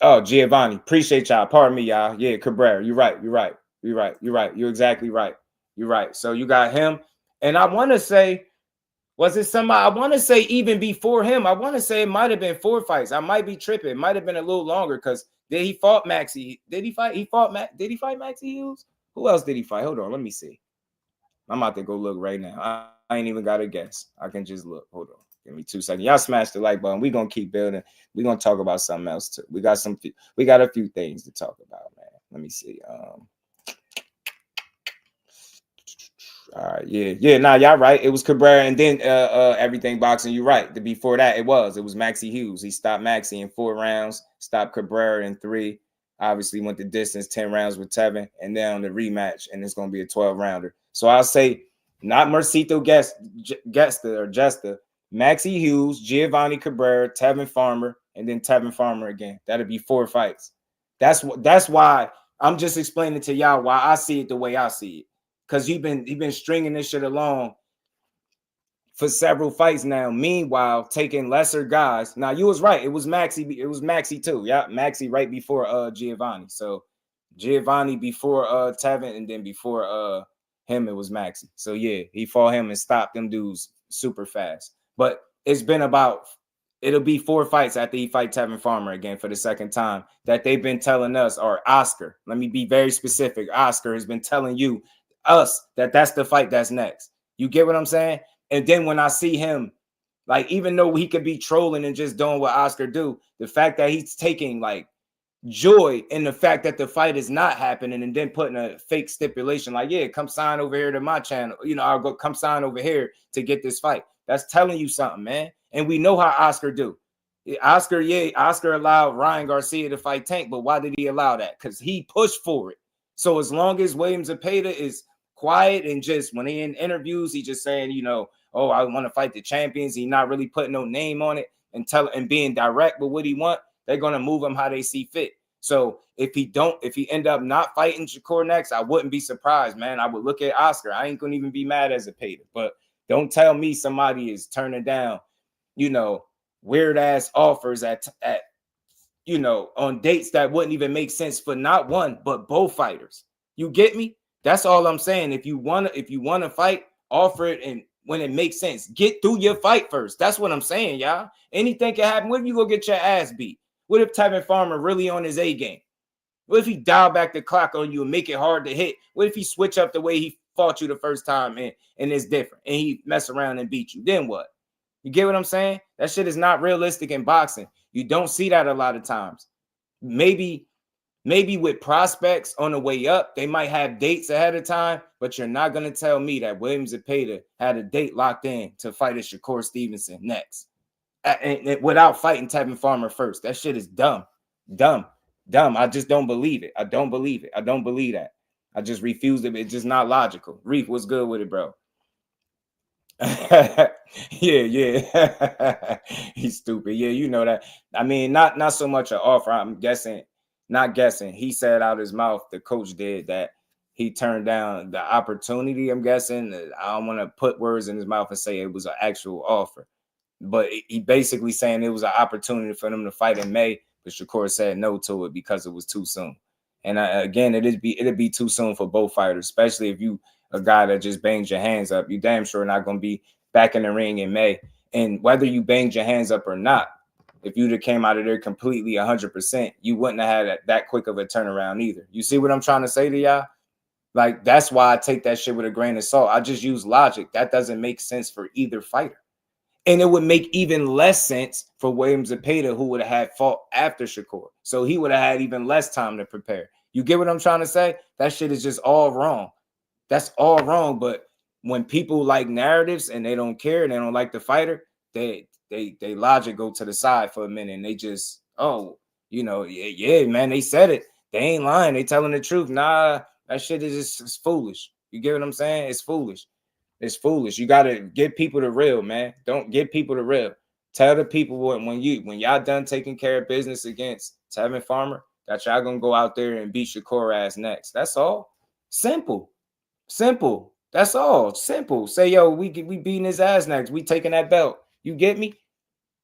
Oh, Giovanni, appreciate y'all. Pardon me, y'all. Yeah, Cabrera, you're right. You're exactly right. You're right. So you got him. And I want to say, was it somebody? I want to say even before him, I want to say it might have been 4 fights. I might be tripping. It might have been a little longer because he fought Maxie? Did he fight? Did he fight Maxie Hughes? Who else did he fight? Hold on, let me see. I'm about to go look right now. I ain't even got to guess. I can just look. Hold on. Give me 2 seconds. Y'all smash the like button. We're going to keep building. We're going to talk about something else too. We got a few things to talk about, man. Let me see. All right, yeah. Nah, y'all right. It was Cabrera and then everything boxing. You're right. Before that, it was Maxie Hughes. He stopped Maxie in 4 rounds, stopped Cabrera in 3. Obviously went the distance, 10 rounds with Tevin, and then on the rematch, and it's going to be a 12-rounder. So I'll say not Mercito Gesta, Maxie Hughes, Giovanni Cabrera, Tevin Farmer, and then Tevin Farmer again. That'd be 4 fights. That's why I'm just explaining to y'all why I see it the way I see it. Because he been stringing this shit along for several fights now. Meanwhile, taking lesser guys. Now you was right. It was Maxie too. Yeah, Maxie right before Giovanni. So Giovanni before Tevin, and then before him it was Maxie. So yeah, he fought him and stopped them dudes super fast. But it'll be 4 fights after he fight Tevin Farmer again for the second time that they've been telling us, or Oscar. Let me be very specific. Oscar has been telling us that that's the fight that's next. You get what I'm saying? And then when I see him, like, even though he could be trolling and just doing what Oscar do, the fact that he's taking like joy in the fact that the fight is not happening, and then putting a fake stipulation like, yeah, come sign over here to my channel. I'll go come sign over here to get this fight. That's telling you something, man. And we know how Oscar do. Oscar allowed Ryan Garcia to fight Tank, but why did he allow that? Because he pushed for it. So as long as William Zepeda is quiet and just when he in interviews, he just saying, oh, I want to fight the champions. He not really putting no name on it and being direct with what he want. They're gonna move him how they see fit. So if he end up not fighting Shakur next, I wouldn't be surprised, man. I would look at Oscar. I ain't gonna even be mad as a Zepeda. But don't tell me somebody is turning down, weird ass offers at on dates that wouldn't even make sense for not one but both fighters. You get me? That's all I'm saying. If you wanna fight, offer it, and when it makes sense, get through your fight first. That's what I'm saying, y'all. Anything can happen. What if you go get your ass beat? What if Tevin Farmer really on his A game? What if he dial back the clock on you and make it hard to hit? What if he switch up the way he fought you the first time and it's different and he mess around and beat you? Then what? You get what I'm saying? That shit is not realistic in boxing. You don't see that a lot of times. Maybe with prospects on the way up, they might have dates ahead of time, but you're not going to tell me that William Zepeda had a date locked in to fight a Shakur Stevenson next. And without fighting Tevin Farmer first. That shit is dumb. I just don't believe it. I don't believe that. I just refuse it. It's just not logical. Reef, what's good with it, bro? yeah. He's stupid. Yeah, you know that. I mean, not so much an offer. I'm not guessing. He said out his mouth, the coach did, that he turned down the opportunity. I'm guessing. I don't want to put words in his mouth and say it was an actual offer. But he basically saying it was an opportunity for them to fight in May, but Shakur said no to it because it was too soon. And again, it'd be too soon for both fighters, especially if you a guy that just bangs your hands up. You damn sure not going to be back in the ring in May. And whether you banged your hands up or not, if you'd have came out of there completely 100%, you wouldn't have had that quick of a turnaround either. You see what I'm trying to say to y'all? Like, that's why I take that shit with a grain of salt. I just use logic. That doesn't make sense for either fighter. And it would make even less sense for William Zepeda, who would have had fought after Shakur. So he would have had even less time to prepare. You get what I'm trying to say? That shit is just all wrong. That's all wrong. But when people like narratives and they don't care and they don't like the fighter, they logic go to the side for a minute and they just, yeah, man, they said it. They ain't lying. They telling the truth. Nah, that shit is just foolish. You get what I'm saying? It's foolish. It's foolish. You got to give people the real, man. Don't give people the real. Tell the people when y'all done taking care of business against Tevin Farmer, that y'all gonna go out there and beat Shakur ass next. That's all. Simple. That's all. Simple. Say, yo, we beating his ass next. We taking that belt. You get me?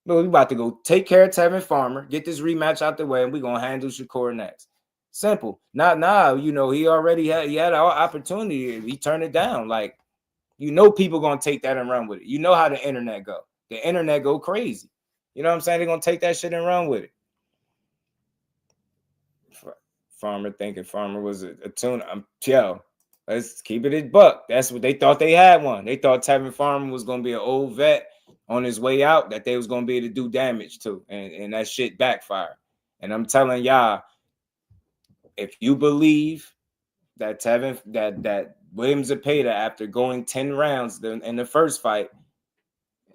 But we about to go take care of Tevin Farmer, get this rematch out the way, and we gonna handle Shakur next. Simple. He already had an opportunity. He turned it down. Like, people gonna take that and run with it. You know how the internet go. The internet go crazy. You know what I'm saying? They're gonna take that shit and run with it. Farmer thinking Farmer was a tuna. Let's keep it at buck. That's what they thought they had one. They thought Tevin Farmer was gonna be an old vet on his way out that they was gonna be able to do damage to, and that shit backfired. And I'm telling y'all, if you believe that that William Zepeda, after going 10 rounds in the first fight,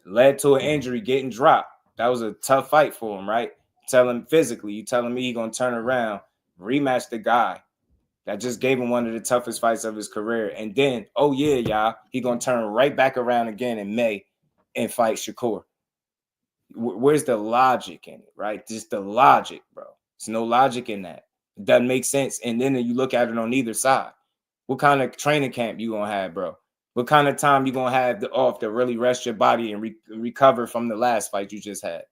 led to an injury, getting dropped. That was a tough fight for him, right? Tell him physically, you telling me he gonna turn around, rematch the guy that just gave him one of the toughest fights of his career, and then, oh yeah, y'all, he gonna turn right back around again in May and fight Shakur? Where's the logic in it, right? Just the logic, bro. There's no logic in that. It doesn't make sense. And then you look at it on either side. What kind of training camp you gonna have, bro? What kind of time you gonna have off to really rest your body and recover from the last fight you just had,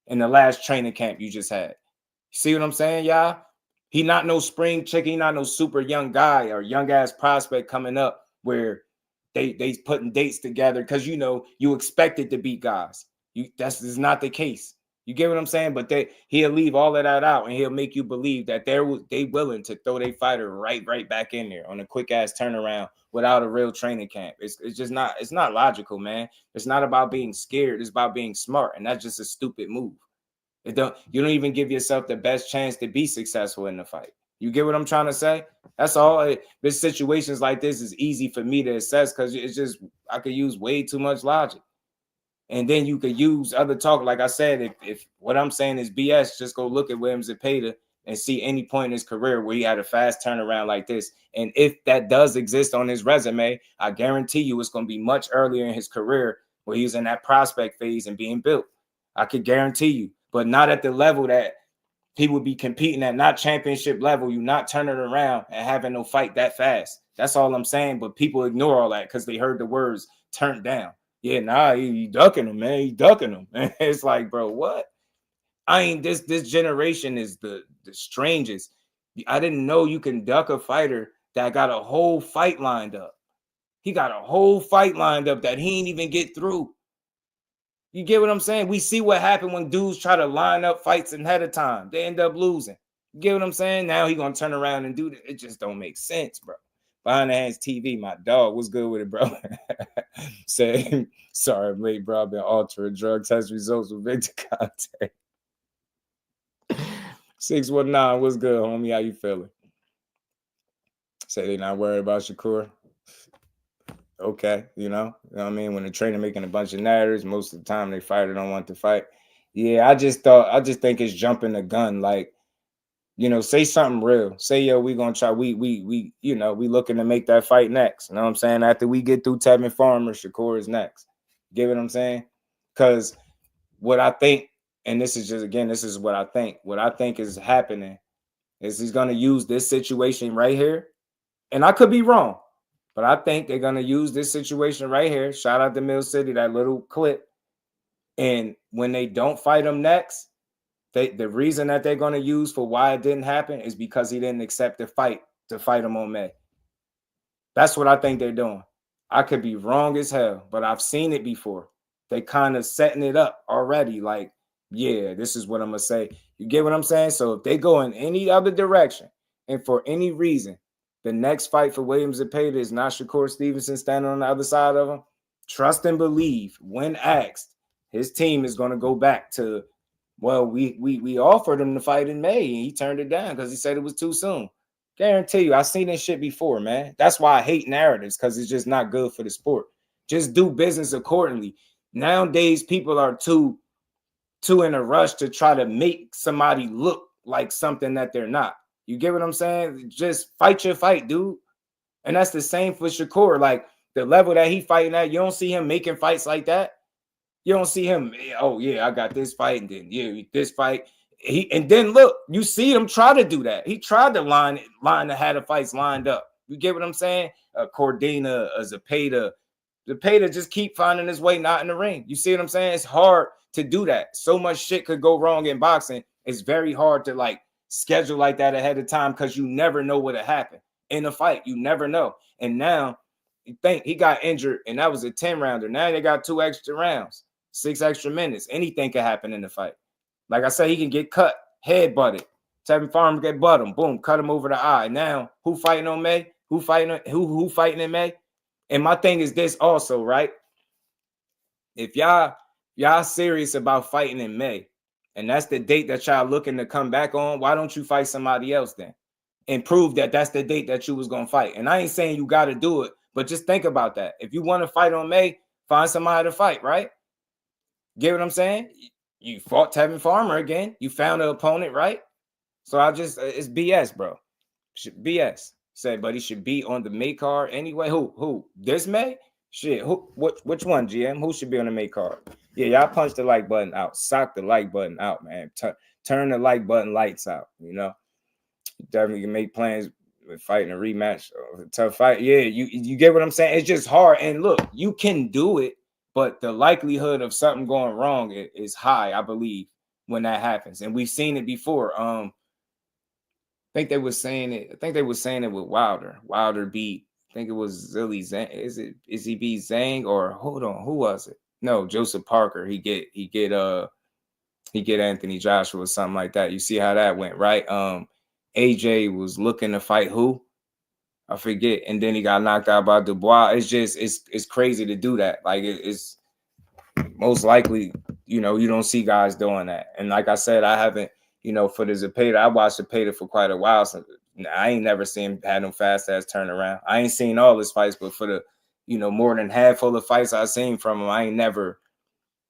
in the last training camp you just had? See what I'm saying, y'all? He not no spring chicken. He not no super young guy or young ass prospect coming up where they putting dates together because you expected to beat guys. That's is not the case. You get what I'm saying? But he'll leave all of that out and he'll make you believe that they willing to throw their fighter right back in there on a quick ass turnaround without a real training camp. It's just not, it's not logical, man. It's not about being scared. It's about being smart, and that's just a stupid move. You don't even give yourself the best chance to be successful in the fight. You get what I'm trying to say? That's all. This situations like this is easy for me to assess because it's just I could use way too much logic. And then you could use other talk. Like I said, if what I'm saying is BS, just go look at Zepeda and see any point in his career where he had a fast turnaround like this. And if that does exist on his resume, I guarantee you it's going to be much earlier in his career where he was in that prospect phase and being built. I could guarantee you, but not at the level that he would be competing at, not championship level. You not turning around and having no fight that fast. That's all I'm saying. But people ignore all that because they heard the words turned down. Yeah, nah, he ducking him, man. He ducking him. It's like, bro, what? This generation is the strangest. I didn't know you can duck a fighter that got a whole fight lined up. He got a whole fight lined up that he ain't even get through. You get what I'm saying? We see what happened when dudes try to line up fights ahead of time. They end up losing. You get what I'm saying? Now he gonna turn around and do that. It just don't make sense, bro. Behind the Hands TV, my dog. What's good with it, bro? Say, sorry, I'm late, bro. I've been altering drug test results with victim contact. 619, what's good, homie? How you feeling? Say they not worried about Shakur. Okay, you know what I mean? When the trainer making a bunch of narratives, most of the time they fighter don't want to fight. Yeah, I just think it's jumping the gun. Like, say something real. Say, yo, we gonna try. We looking to make that fight next. You know what I'm saying? After we get through Tevin Farmer, Shakur is next. Get what I'm saying? Because what I think, and this is just again, this is what I think. What I think is happening is he's gonna use this situation right here, and I could be wrong, but I think they're gonna use this situation right here. Shout out to Mill City, that little clip. And when they don't fight him next, the reason that they're going to use for why it didn't happen is because he didn't accept the fight to fight him on May. That's what I think they're doing. I could be wrong as hell, but I've seen it before. They kind of setting it up already. Like, yeah, this is what I'm going to say. You get what I'm saying? So if they go in any other direction and for any reason, the next fight for Zepeda is not Shakur Stevenson standing on the other side of him, trust and believe when asked, his team is going to go back to, well, we offered him to fight in May and he turned it down because he said it was too soon. Guarantee you, I've seen this shit before, man. That's why I hate narratives, because it's just not good for the sport. Just do business accordingly. Nowadays, people are too in a rush to try to make somebody look like something that they're not. You get what I'm saying? Just fight your fight, dude. And that's the same for Shakur. Like, the level that he fighting at, you don't see him making fights like that. You don't see him, oh, yeah, I got this fight, and then, yeah, this fight. And then, look, you see him try to do that. He tried to line the fights lined up. You get what I'm saying? Cordina, Zepeda. Zepeda just keep finding his way not in the ring. You see what I'm saying? It's hard to do that. So much shit could go wrong in boxing. It's very hard to, like, schedule like that ahead of time because you never know what'll happen in a fight. You never know. And now, you think he got injured, and that was a 10-rounder. Now they got 2 extra rounds. 6 extra minutes. Anything can happen in the fight. Like I said, he can get cut, head butted. Tevin Farmer get butt him, boom, cut him over the eye. Now, who fighting on May? Who fighting in May? And my thing is this also, right? If y'all serious about fighting in May, and that's the date that y'all looking to come back on, why don't you fight somebody else then? And prove that that's the date that you was gonna fight. And I ain't saying you got to do it, but just think about that. If you want to fight on May, find somebody to fight, right? Get what I'm saying? You fought Tevin Farmer again. You found an opponent, right? So it's BS, bro. BS. Say, but he should be on the May card anyway. Who? This May? Shit, which one, GM? Who should be on the make card? Yeah, y'all punch the like button out. Sock the like button out, man. Turn the like button lights out, you know? Definitely can make plans with fighting a rematch or a tough fight. Yeah, you get what I'm saying? It's just hard. And look, you can do it, but the likelihood of something going wrong is high, I believe, when that happens. And we've seen it before. I think they were saying it. I think they were saying it with Wilder. Wilder beat, I think it was Zilly Zhang. Is he beat Zhang or hold on, who was it? No, Joseph Parker. He get Anthony Joshua or something like that. You see how that went, right? AJ was looking to fight who? I forget, and then he got knocked out by Dubois. It's just it's crazy to do that. Like it's most likely, you know, you don't see guys doing that. And like I said, I haven't, you know, for the Zepeda, I watched Zepeda for quite a while. So I ain't never seen him had no fast ass turnaround. I ain't seen all his fights, but for the, you know, more than half of the fights I've seen from him, I ain't never,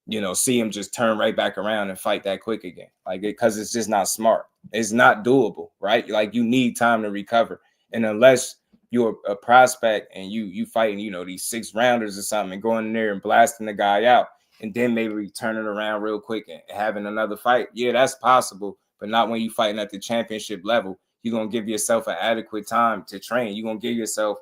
you know, see him just turn right back around and fight that quick again. Like because it's just not smart. It's not doable, right? Like you need time to recover. And unless you're a prospect and you fighting, you know, these 6 rounders or something and going in there and blasting the guy out and then maybe turning around real quick and having another fight. Yeah, that's possible, but not when you fighting at the championship level. You're going to give yourself an adequate time to train. You're going to give yourself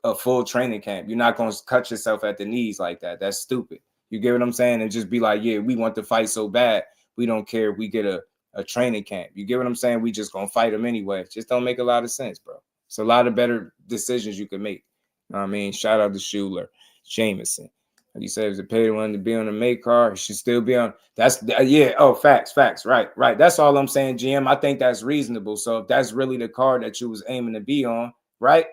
a full training camp. You're not going to cut yourself at the knees like that. That's stupid. You get what I'm saying? And just be like, yeah, we want to fight so bad. We don't care if we get a training camp. You get what I'm saying? We just going to fight them anyway. It just don't make a lot of sense, bro. It's a lot of better decisions you can make. You know what I mean? Shout out to Schuler, Jameson. Like you said, if Zepeda wanted to be on the make card, it should still be on. That's yeah. Oh, facts. Right. That's all I'm saying, GM. I think that's reasonable. So if that's really the card that you was aiming to be on, right?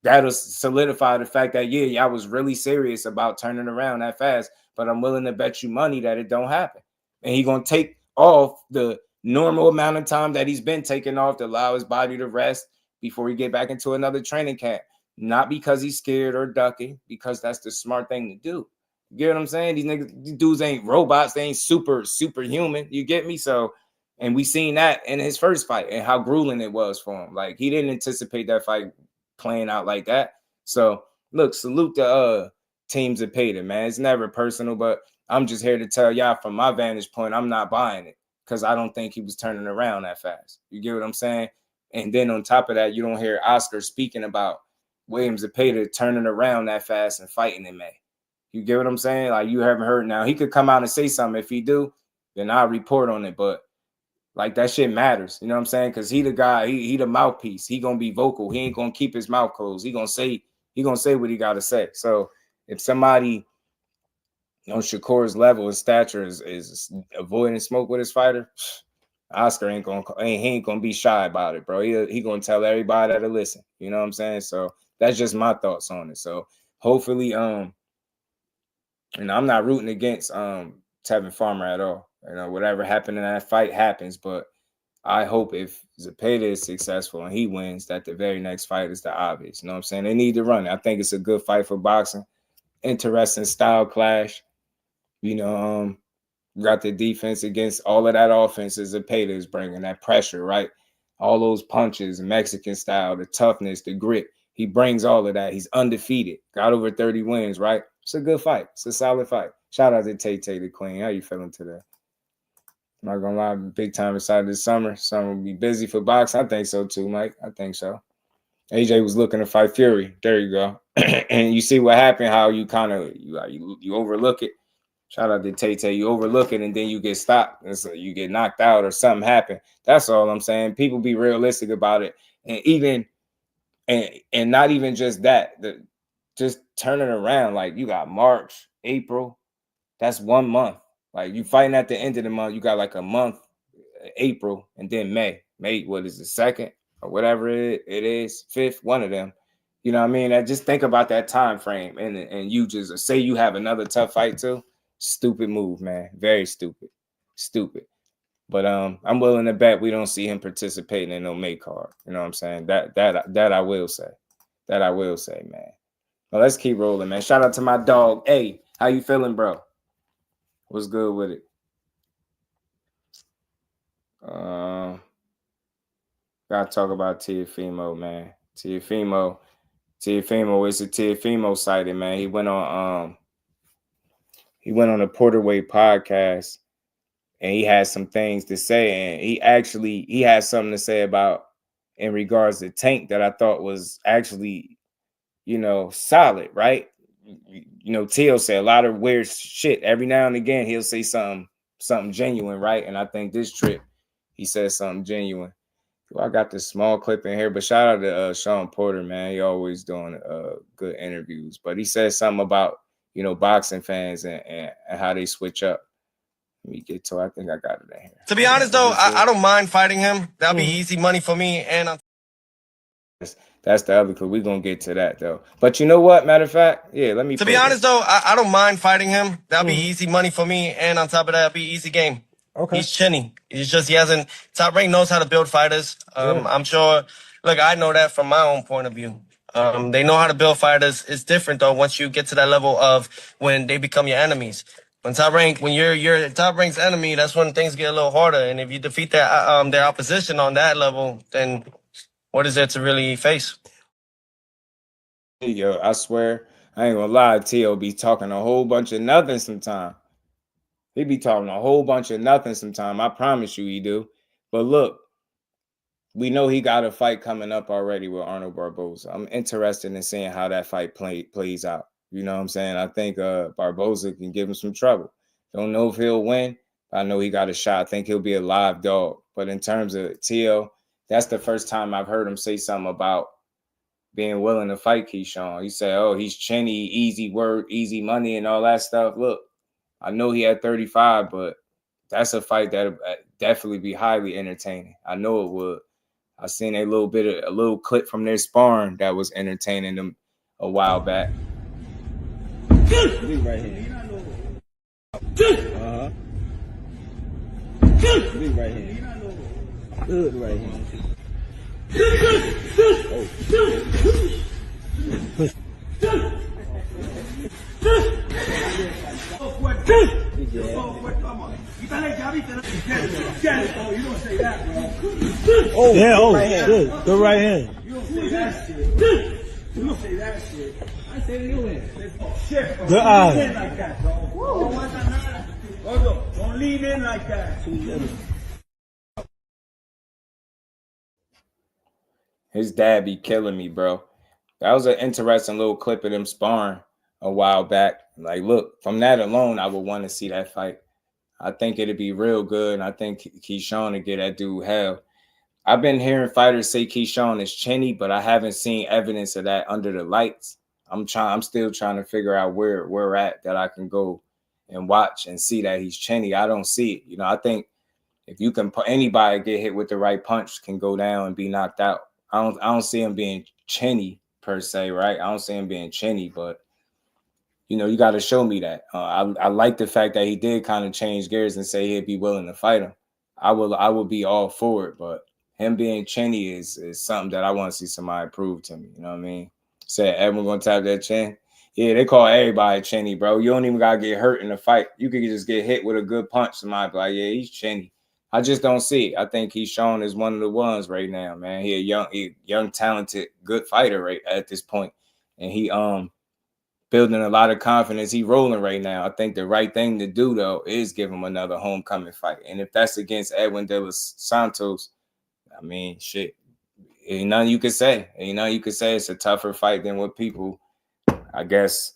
That'll solidify the fact that yeah, I was really serious about turning around that fast, but I'm willing to bet you money that it don't happen. And he's gonna take off the normal amount of time that he's been taking off to allow his body to rest before he get back into another training camp. Not because he's scared or ducking, because that's the smart thing to do. You get what I'm saying? These dudes ain't robots, they ain't superhuman. You get me? So, and we seen that in his first fight and how grueling it was for him. Like he didn't anticipate that fight playing out like that. So look, salute the teams that paid it, man. It's never personal, but I'm just here to tell y'all from my vantage point, I'm not buying it because I don't think he was turning around that fast. You get what I'm saying? And then on top of that, you don't hear Oscar speaking about Williams Zepeda turning around that fast and fighting in May. You get what I'm saying? Like you haven't heard now. He could come out and say something. If he do, then I'll report on it. But like that shit matters, you know what I'm saying? Because he the guy, he the mouthpiece. He gonna be vocal. He ain't gonna keep his mouth closed. He gonna say what he gotta say. So if somebody on Shakur's level and stature is avoiding smoke with his fighter, Oscar ain't gonna be shy about it, bro. He gonna tell everybody that'll listen. You know what I'm saying? So that's just my thoughts on it. So hopefully, and I'm not rooting against Tevin Farmer at all. You know, whatever happened in that fight happens, but I hope if Zepeda is successful and he wins, that the very next fight is the obvious. You know what I'm saying? They need to run it. I think it's a good fight for boxing. Interesting style clash. You know, got the defense against all of that offense as Zepeda is bringing, that pressure, right? All those punches, Mexican style, the toughness, the grit. He brings all of that. He's undefeated. Got over 30 wins, right? It's a good fight. It's a solid fight. Shout out to Tay the Queen. How you feeling today? I'm not gonna lie, big time inside this summer. Summer will be busy for boxing. I think so too, Mike. I think so. AJ was looking to fight Fury. There you go. And you see what happened, how you kind of you overlook it. Shout out to Tay. You overlook it and then you get stopped. And so you get knocked out or something happened. That's all I'm saying. People be realistic about it. And even and not even just that, just turning around. Like you got March, April. That's 1 month. Like you fighting at the end of the month, you got like a month, April, and then May. May, what is the 2nd or whatever it is, 5th, one of them. You know what I mean? I just think about that time frame, and you just say you have another tough fight too. Stupid move, man. Very stupid. Stupid. But I'm willing to bet we don't see him participating in no make card. You know what I'm saying? That I will say. That I will say, man. Well, let's keep rolling, man. Shout out to my dog. Hey, how you feeling, bro? What's good with it? Gotta talk about Teofimo, man. Teofimo, Teofimo, it's a Teofimo sighting, man. He went on a Porterway podcast, and he had some things to say, and he had something to say about in regards to Tank that I thought was actually, solid, right? Teo said a lot of weird shit. Every now and again, he'll say something genuine, right? And I think this trip, he said something genuine. Well, I got this small clip in here, but shout out to Shawn Porter, man. He always doing good interviews. But he said something about, boxing fans and how they switch up. Let me get to it. I think I got it in here. To be honest, though, I don't mind fighting him. That'll be easy money for me. And that's the other clip. We're going to get to that, though. But you know what? Matter of fact, yeah, let me. To be honest, though, I don't mind fighting him. That'll be easy money for me. And on top of that, it'll be easy game. Okay. He's chinny. He hasn't. Top Rank knows how to build fighters. I'm sure. Look, I know that from my own point of view. They know how to build fighters. It's different, though, once you get to that level of when they become your enemies. When you're Top Rank's enemy, that's when things get a little harder. And if you defeat their opposition on that level, then what is there to really face? Yo, I swear, I ain't gonna lie, T.O. be talking a whole bunch of nothing sometime. He be talking a whole bunch of nothing sometime. I promise you he do. But look, we know he got a fight coming up already with Arnold Barboza. I'm interested in seeing how that fight plays out. You know what I'm saying? I think Barboza can give him some trouble. Don't know if he'll win. I know he got a shot. I think he'll be a live dog. But in terms of T.O., that's the first time I've heard him say something about being willing to fight Keyshawn. He said, oh, he's chinny, easy work, easy money, and all that stuff. Look, I know he had 35, but that's a fight that definitely be highly entertaining. I know it would. I seen a little clip from their sparring that was entertaining them a while back. Big right hand. Big right hand. Good right hand. Oh, yeah, oh, good. Good right hand. You don't say that shit. You don't say that shit. I say you in. Shit, bro. Good eye. Don't lean in like that, bro. Don't lean in like that. His dad be killing me, bro. That was an interesting little clip of them sparring a while back. Like, look, from that alone, I would want to see that fight. I think it'd be real good, and I think Keyshawn would get that dude hell. I've been hearing fighters say Keyshawn is chinny, but I haven't seen evidence of that under the lights. I'm still trying to figure out where we're at that I can go and watch and see that he's chinny. I don't see it. You know, I think if you can put anybody get hit with the right punch can go down and be knocked out. I don't see him being chinny per se, right? I don't see him being chinny, but you got to show me that. I like the fact that he did kind of change gears and say he'd be willing to fight him. I will be all for it, but him being chinny is something that I want to see somebody prove to me. You know what I mean? Said everyone gonna tap that chin. Yeah, they call everybody chinny, bro. You don't even gotta get hurt in a fight. You could just get hit with a good punch. Somebody be like, yeah, he's chinny. I just don't see it. I think Shawn is one of the ones right now, man. He a young, talented, good fighter right at this point, and he building a lot of confidence. He rolling right now. I think the right thing to do though is give him another homecoming fight, and if that's against Edwin De Los Santos, I mean, shit, ain't nothing you could say. Ain't nothing you could say. It's a tougher fight than what people, I guess,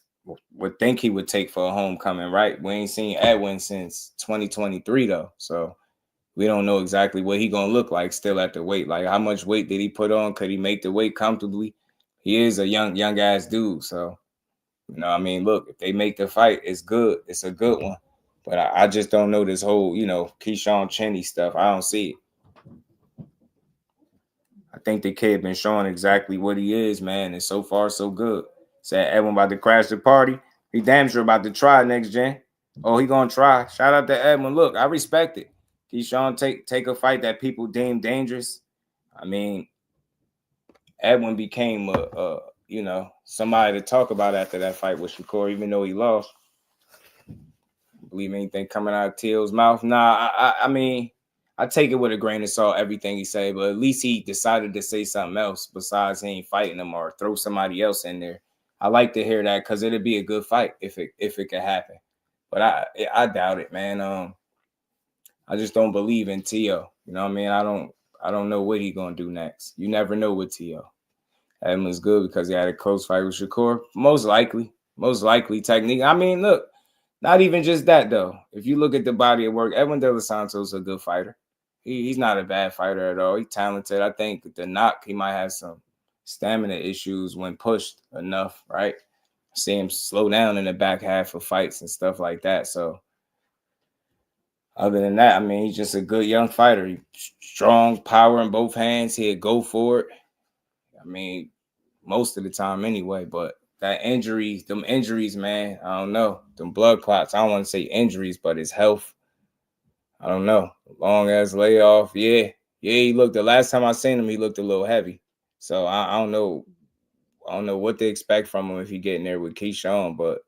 would think he would take for a homecoming, right? We ain't seen Edwin since 2023 though, so we don't know exactly what he gonna look like still at the weight. Like, how much weight did he put on? Could he make the weight comfortably? He is a young ass dude. So, I mean, look, if they make the fight, it's good. It's a good one. But I just don't know this whole, Keyshawn Chinny stuff. I don't see it. I think the kid been showing exactly what he is, man. And so far, so good. Said Edwin about to crash the party. He damn sure about to try next gen. Oh, he gonna try. Shout out to Edwin. Look, I respect it. Keyshawn take a fight that people deem dangerous. I mean, Edwin became a somebody to talk about after that fight with Shakur, even though he lost. Believe anything coming out of Teal's mouth? Nah, I mean, I take it with a grain of salt, everything he say, but at least he decided to say something else besides he ain't fighting him or throw somebody else in there. I like to hear that because it'd be a good fight if it could happen. But I doubt it, man. I just don't believe in Tio. You know what I mean? I don't know what he gonna do next. You never know with Tio. Adam was good because he had a close fight with Shakur. Most likely technique. I mean, look, not even just that though. If you look at the body of work, Edwin De Los Santos is a good fighter. He's not a bad fighter at all. He's talented. I think the knock, he might have some stamina issues when pushed enough, right? I see him slow down in the back half of fights and stuff like that. So other than that, I mean, he's just a good young fighter. He, strong power in both hands. He'd go for it. I mean, most of the time anyway, but them injuries, man, I don't know. Them blood clots, I don't want to say injuries, but his health, I don't know. Long ass layoff, yeah, he looked, the last time I seen him, he looked a little heavy. So I don't know. I don't know what to expect from him if he get in there with Keyshawn, but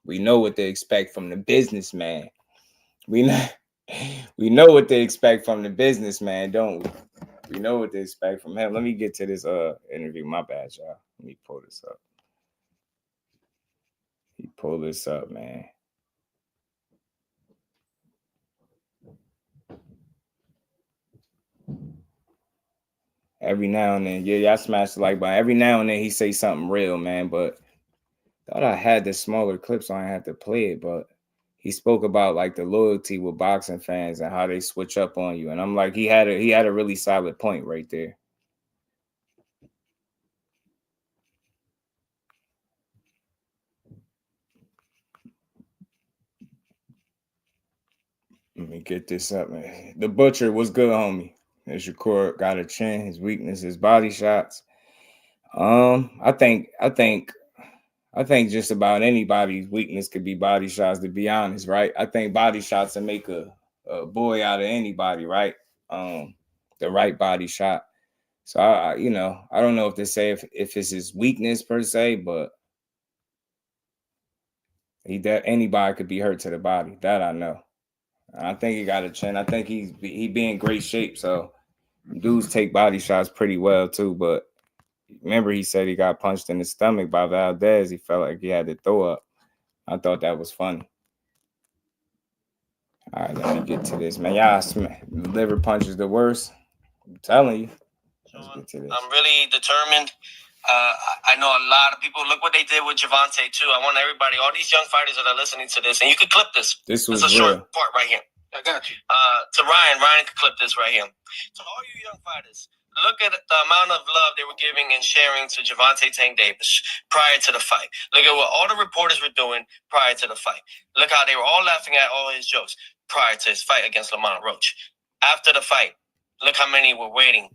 we know what to expect from the businessman. We know what to expect from the businessman, don't we? We know what to expect from him. Let me get to this interview. My bad, y'all. Let me pull this up. Pull this up, man. Every now and then, y'all smash the like button. Every now and then he say something real, man. But thought I had the smaller clips, so I had to play it. But he spoke about like the loyalty with boxing fans and how they switch up on you. And I'm like, he had a really solid point right there. Let me get this up, man. The Butcher was good, homie. Shakur got a chin. His weakness is body shots. I think just about anybody's weakness could be body shots, to be honest, right? I think body shots will make a boy out of anybody, right? The right body shot. So I don't know if to say if it's his weakness per se, but anybody could be hurt to the body. That I know. I think he got a chin. I think he be in great shape. So dudes take body shots pretty well too. But remember, he said he got punched in the stomach by Valdez. He felt like he had to throw up. I thought that was funny. All right, let me get to this, man. Y'all, liver punch is the worst. I'm telling you. Let's get to this. I'm really determined. I know a lot of people. Look what they did with Javante too. I want everybody, all these young fighters that are listening to this, and you could clip this. This was a short part right here. I got you. To Ryan could clip this right here. To all you young fighters, look at the amount of love they were giving and sharing to Javante Tank Davis prior to the fight. Look at what all the reporters were doing prior to the fight. Look how they were all laughing at all his jokes prior to his fight against Lamont Roach. After the fight, look how many were waiting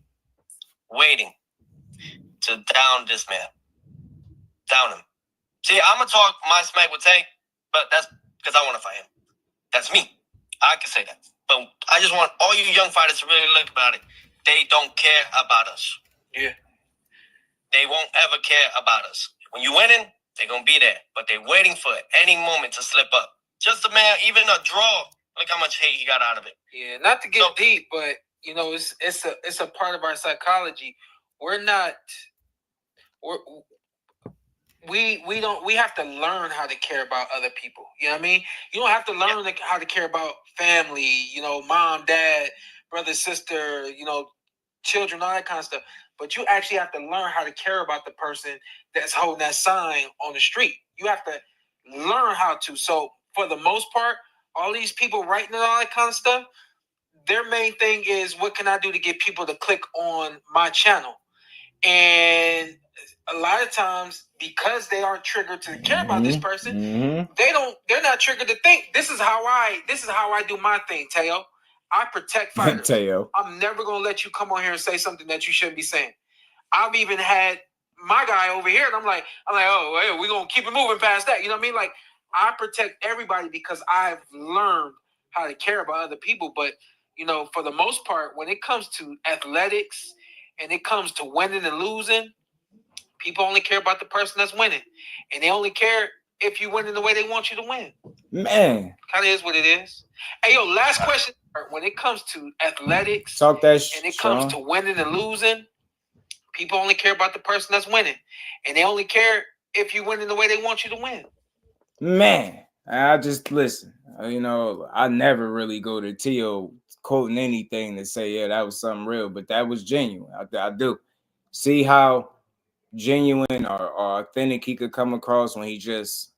to down this man. Down him. See, I'm going to talk my smack with Tank, but that's because I want to fight him. That's me. I can say that. But I just want all you young fighters to really look about it. They don't care about us. Yeah. They won't ever care about us. When you're winning, they're going to be there. But they're waiting for any moment to slip up. Just a man, even a draw, look how much hate he got out of it. Yeah, not to get deep, but, it's a part of our psychology. We have to learn how to care about other people. You know what I mean? You don't have to learn how to care about family, mom, dad, brother, sister, children, all that kind of stuff. But you actually have to learn how to care about the person that's holding that sign on the street. You have to learn how to. So for the most part, all these people writing and all that kind of stuff, their main thing is, what can I do to get people to click on my channel? And a lot of times, because they aren't triggered to care about this person, they're not triggered to think, this is how I do my thing, Teo. I protect fighters. Teo. I'm never gonna let you come on here and say something that you shouldn't be saying. I've even had my guy over here, and I'm like, oh, well, we're gonna keep it moving past that. You know what I mean? Like, I protect everybody because I've learned how to care about other people. But for the most part, when it comes to athletics and it comes to winning and losing, people only care about the person that's winning. And they only care if you win in the way they want you to win. Man. Kind of is what it is. Hey, yo, last question. when it comes to athletics, talk that and it Shawn. comes to winning and losing, people only care about the person that's winning, and they only care if you win in the way they want you to win. Man, I just listen. You know, I never really go to Teo quoting anything to say, yeah, that was something real, but that was genuine. I do see how genuine or authentic he could come across when he just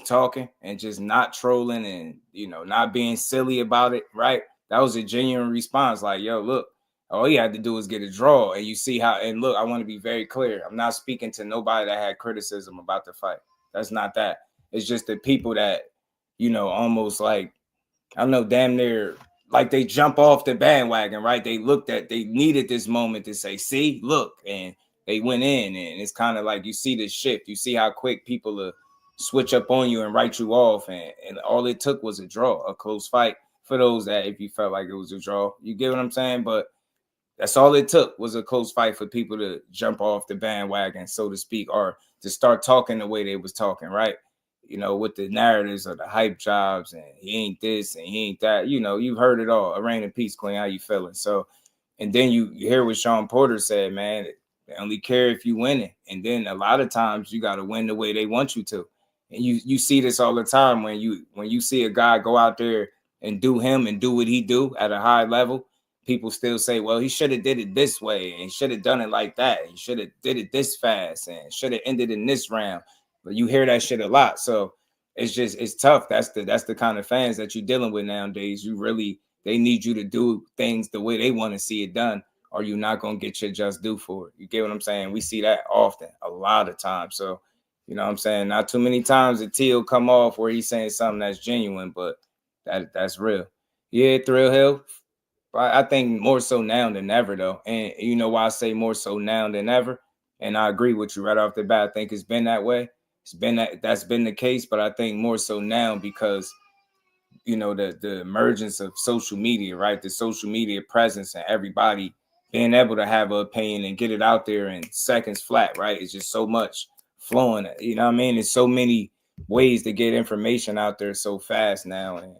talking and just not trolling and, you know, not being silly about it, right? That was a genuine response. Like, yo, look, all he had to do was get a draw. And you see how, and look, I want to be very clear. I'm not speaking to nobody that had criticism about the fight. That's not that. It's just the people that, you know, almost like, I don't know, damn near like they jump off the bandwagon, right? They needed this moment to say, see, look, and they went in, and it's kind of like you see the shift. You see how quick people switch up on you and write you off, and all it took was a draw, a close fight. For those that, if you felt like it was a draw, you get what I'm saying? But that's all it took was a close fight for people to jump off the bandwagon, so to speak, or to start talking the way they was talking, right? You know, with the narratives of the hype jobs and he ain't this and he ain't that. You know, you've heard it all. A reign in peace, Queen. How you feeling? So, and then you hear what Shawn Porter said, man. They only care if you win it. And then a lot of times you got to win the way they want you to. And you see this all the time when you see a guy go out there and do him and do what he do at a high level. People still say, well, he should have did it this way and should have done it like that. He should have did it this fast and should have ended in this round. But you hear that shit a lot. So it's tough. That's the kind of fans that you're dealing with nowadays. They need you to do things the way they want to see it done, or you're not going to get your just due for it. You get what I'm saying? We see that often, a lot of times. So, you know what I'm saying? Not too many times the T will come off where he's saying something that's genuine, but that's real. Yeah, Thrill Hill. I think more so now than ever, though. And you know why I say more so now than ever? And I agree with you right off the bat. I think it's been that way. That's been the case, but I think more so now because, you know, the emergence of social media, right? The social media presence and everybody being able to have an opinion and get it out there in seconds flat, right? It's just so much flowing. You know what I mean? There's so many ways to get information out there so fast now, and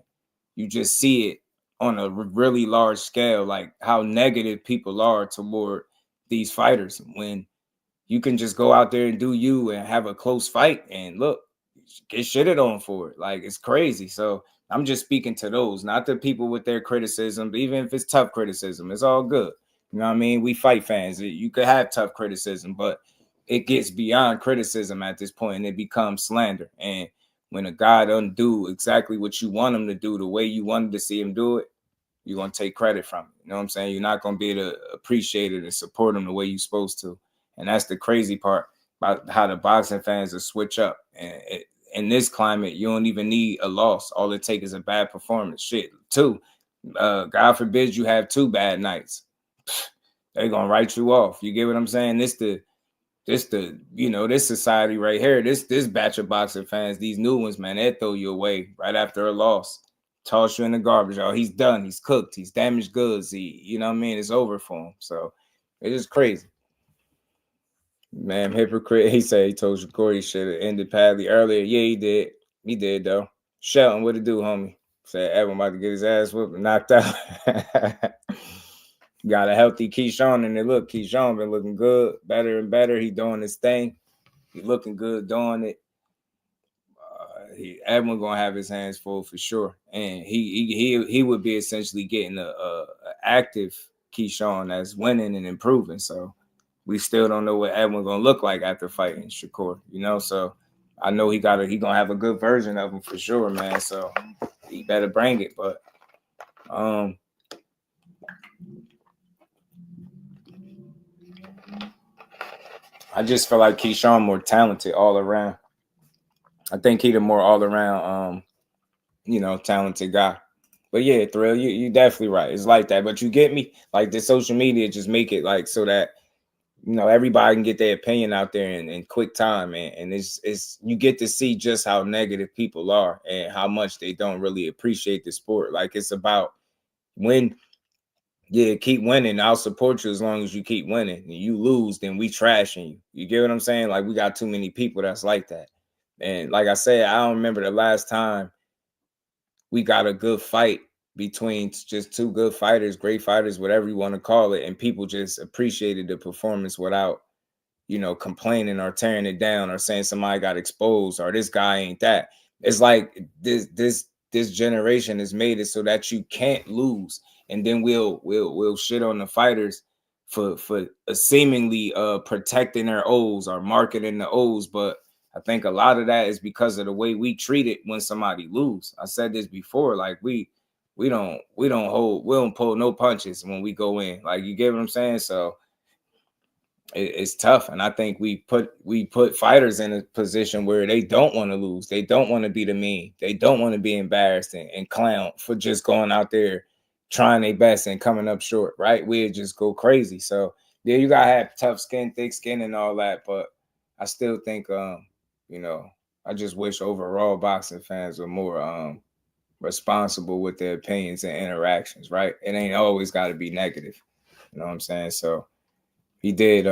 you just see it on a really large scale, like how negative people are toward these fighters when you can just go out there and do you and have a close fight and look, get shitted on for it. Like, it's crazy. So I'm just speaking to those, not the people with their criticism. Even if it's tough criticism, it's all good. You know what I mean? We fight fans. You could have tough criticism, but it gets beyond criticism at this point and it becomes slander. And when a guy doesn't do exactly what you want him to do, the way you wanted to see him do it, you're going to take credit from it. You know what I'm saying? You're not going to be able to appreciate it and support him the way you're supposed to. And that's the crazy part about how the boxing fans will switch up. And in this climate, you don't even need a loss. All it takes is a bad performance. Shit, two. God forbid you have 2 bad nights. They're going to write you off. You get what I'm saying? This you know, this society right here, this batch of boxing fans, these new ones, man, they throw you away right after a loss. Toss you in the garbage. Oh, he's done. He's cooked. He's damaged goods. You know what I mean? It's over for him. So it's just crazy. Man, hypocrite. He said he told Shakur he should have ended Padley earlier. Yeah, he did. He did, though. Shelton, what it do, homie? Said everyone about to get his ass whooped and knocked out. Got a healthy Keyshawn, and look, Keyshawn been looking good, better and better. He doing his thing. He looking good doing it. Everyone gonna have his hands full for sure, and he would be essentially getting a active Keyshawn that's winning and improving. So we still don't know what Edwin gonna look like after fighting Shakur, you know. So I know he gonna have a good version of him for sure, man. So he better bring it. But I just feel like Keyshawn more talented all around. I think he the more all around, you know, talented guy. But yeah, Thrill, you definitely right. It's like that. But you get me? Like the social media just make it like so that, you know, everybody can get their opinion out there in quick time. And it's you get to see just how negative people are and how much they don't really appreciate the sport. Like it's about when, yeah, keep winning. I'll support you as long as you keep winning. And you lose, then we trashing you. You get what I'm saying? Like we got too many people that's like that. And like I said, I don't remember the last time we got a good fight between just two good fighters, great fighters, whatever you want to call it, and people just appreciated the performance without, you know, complaining or tearing it down or saying somebody got exposed or this guy ain't that. It's like this generation has made it so that you can't lose, and then we'll shit on the fighters for seemingly protecting their O's or marketing the O's. But I think a lot of that is because of the way we treat it when somebody lose. I said this before, like we don't pull no punches when we go in. Like, you get what I'm saying? So it's tough, and I think we put fighters in a position where they don't want to lose, they don't want to be the mean, they don't want to be embarrassed and clown for just going out there trying their best and coming up short, right? We'd just go crazy. So yeah, you gotta have tough skin, thick skin, and all that. But I still think, you know, I just wish overall boxing fans were more responsible with their opinions and interactions, right? It ain't always got to be negative, you know what I'm saying? So he did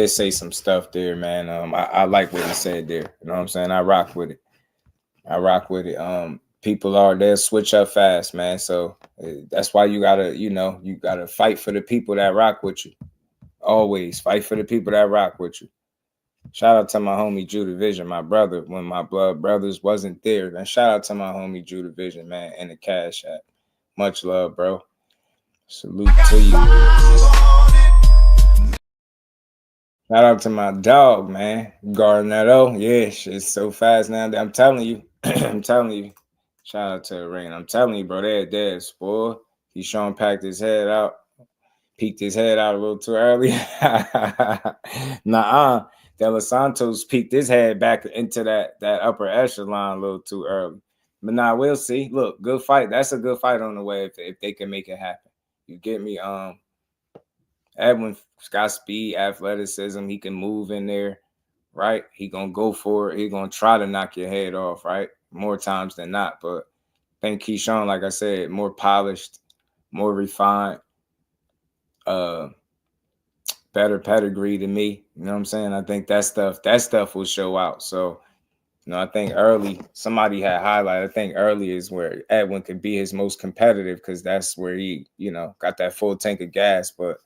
say some stuff there, man. I like what he said there. You know what I'm saying? I rock with it. People they'll switch up fast, man. So that's why you gotta fight for the people that rock with you. Always fight for the people that rock with you. Shout out to my homie Drew Division, my brother, when my blood brothers wasn't there. And shout out to my homie Drew Division, man, and the Cash App. Much love, bro. Salute to you. Shout out to my dog, man. Garnetto. Yeah, shit's so fast now. I'm telling you. I'm telling you. Shout out to the Rain. I'm telling you, bro. They're spoiled. Keyshawn packed his head out. Peeked his head out a little too early. Nuh-uh. De Los Santos peeked his head back into that upper echelon a little too early. But nah, we'll see. Look, good fight. That's a good fight on the way if they can make it happen. You get me? Edwin's got speed, athleticism. He can move in there, right? He gonna go for it. He gonna try to knock your head off, right? More times than not. But I think Keyshawn, like I said, more polished, more refined, better pedigree to me. You know what I'm saying? I think that stuff will show out. So, you know, I think early, somebody had highlighted, I think early is where Edwin could be his most competitive, because that's where he, you know, got that full tank of gas. But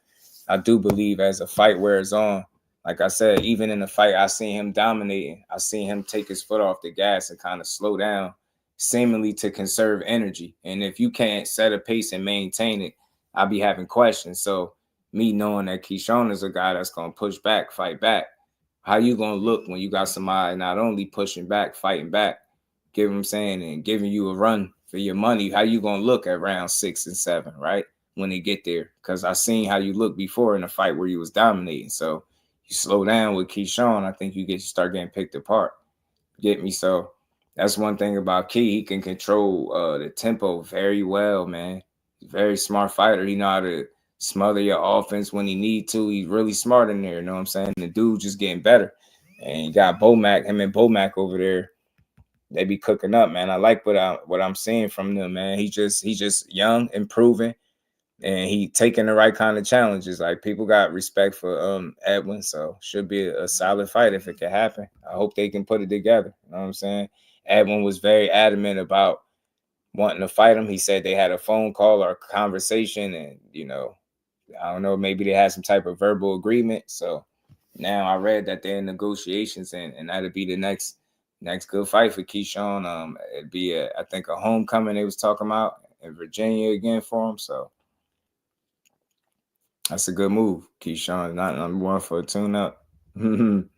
I do believe as a fight wears on, like I said, even in the fight, I seen him dominating. I seen him take his foot off the gas and kind of slow down, seemingly to conserve energy. And if you can't set a pace and maintain it, I'll be having questions. So me knowing that Keyshawn is a guy that's going to push back, fight back, how you going to look when you got somebody not only pushing back, fighting back, give them saying, and giving you a run for your money? How you going to look at round 6 and 7, right? When they get there, because I seen how you looked before in a fight where you was dominating. So you slow down with Keyshawn, I think you start getting picked apart. Get me? So that's one thing about Key. He can control the tempo very well, man. He's a very smart fighter. He know how to smother your offense when he need to. He's really smart in there. You know what I'm saying? The dude just getting better. And you got Bomac, him and Bomac over there. They be cooking up, man. I like what I'm seeing from them, man. He's just young, improving. And he taking the right kind of challenges. Like, people got respect for Edwin, so should be a solid fight if it can happen. I hope they can put it together. You know what I'm saying? Edwin was very adamant about wanting to fight him. He said they had a phone call or a conversation, and, you know, I don't know, maybe they had some type of verbal agreement. So now I read that they're in negotiations, and that'll be the next good fight for Keyshawn. It'd be I think a homecoming they was talking about in Virginia again for him. So that's a good move. Keyshawn is not number one for a tune-up. And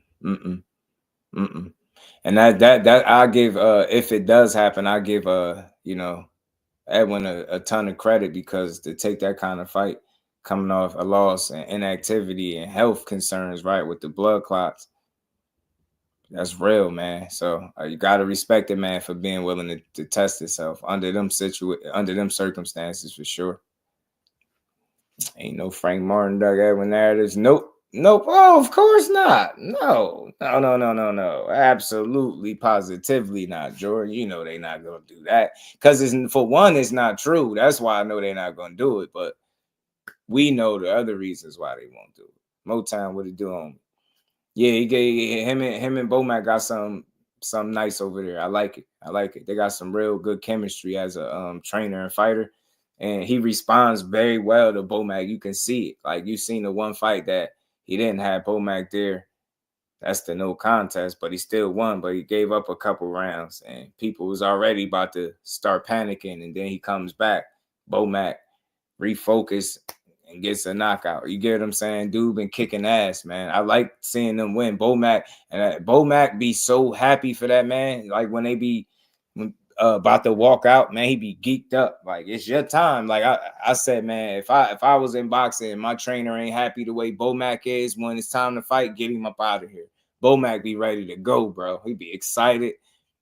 that I give if it does happen, I give you know, Edwin a ton of credit, because to take that kind of fight coming off a loss and inactivity and health concerns, right, with the blood clots, that's real, man. So you gotta respect it, man, for being willing to test itself under them circumstances, for sure. Ain't no Frank Martin, Doug Edwin narratives. Nope. Oh, of course not. No. Absolutely, positively not, Jordan. You know they're not gonna do that, because for one, it's not true. That's why I know they're not gonna do it. But we know the other reasons why they won't do it. Motown, what he do on me? Yeah, he gave him and Bomac got some something nice over there. I like it. I like it. They got some real good chemistry as a trainer and fighter. And he responds very well to Bomac. You can see it. Like, you seen the one fight that he didn't have Bomac there. That's the no contest, but he still won. But he gave up a couple rounds, and people was already about to start panicking. And then he comes back. Bomac refocus and gets a knockout. You get what I'm saying? Dude been kicking ass, man. I like seeing them win. Bomac be so happy for that, man. Like, when they be about to walk out, man, he be geeked up. Like, it's your time. Like, I said, man, if I was in boxing and my trainer ain't happy the way Bomac is when it's time to fight, get him up out of here. Bomac be ready to go, bro. He be excited,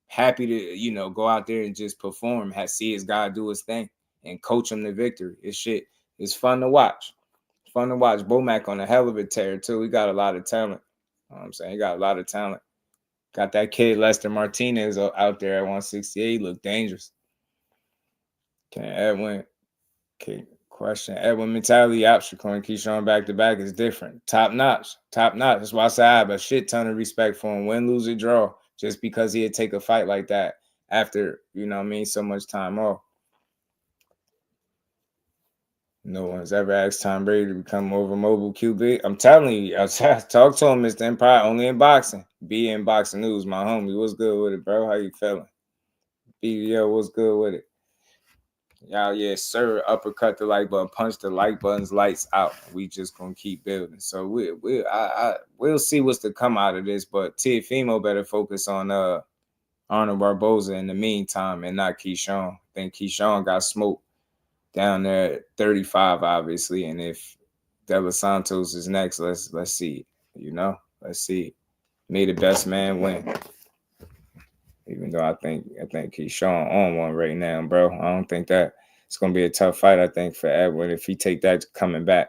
happy to, go out there and just perform, see his guy do his thing and coach him to victory. It's fun to watch. Fun to watch. Bomac on a hell of a tear, too. He got a lot of talent. You know what I'm saying? He got a lot of talent. Got that kid Lester Martinez out there at 168. Look dangerous. Question. Edwin mentality, Shakur and Keyshawn back-to-back is different. Top notch. That's why I say I have a shit ton of respect for him. Win, lose, or draw. Just because he'd take a fight like that after, so much time off. No one's ever asked Tom Brady to become more of a mobile QB. I'm telling you, I talk to him, Mr. Empire, only in boxing. Be in boxing news, my homie. What's good with it, bro? How you feeling? BDO, what's good with it? Y'all, yes, sir. Uppercut the like button, punch the like buttons, lights out. We just gonna keep building. So we'll see what's to come out of this. But Teofimo better focus on Arnold Barboza in the meantime and not Keyshawn. I think Keyshawn got smoked down there at 35, obviously. And if De Los Santos is next, let's see. Let's see. May the best man win. Even though I think Keyshawn on one right now, bro. I don't think that it's gonna be a tough fight. I think for Edwin if he take that coming back.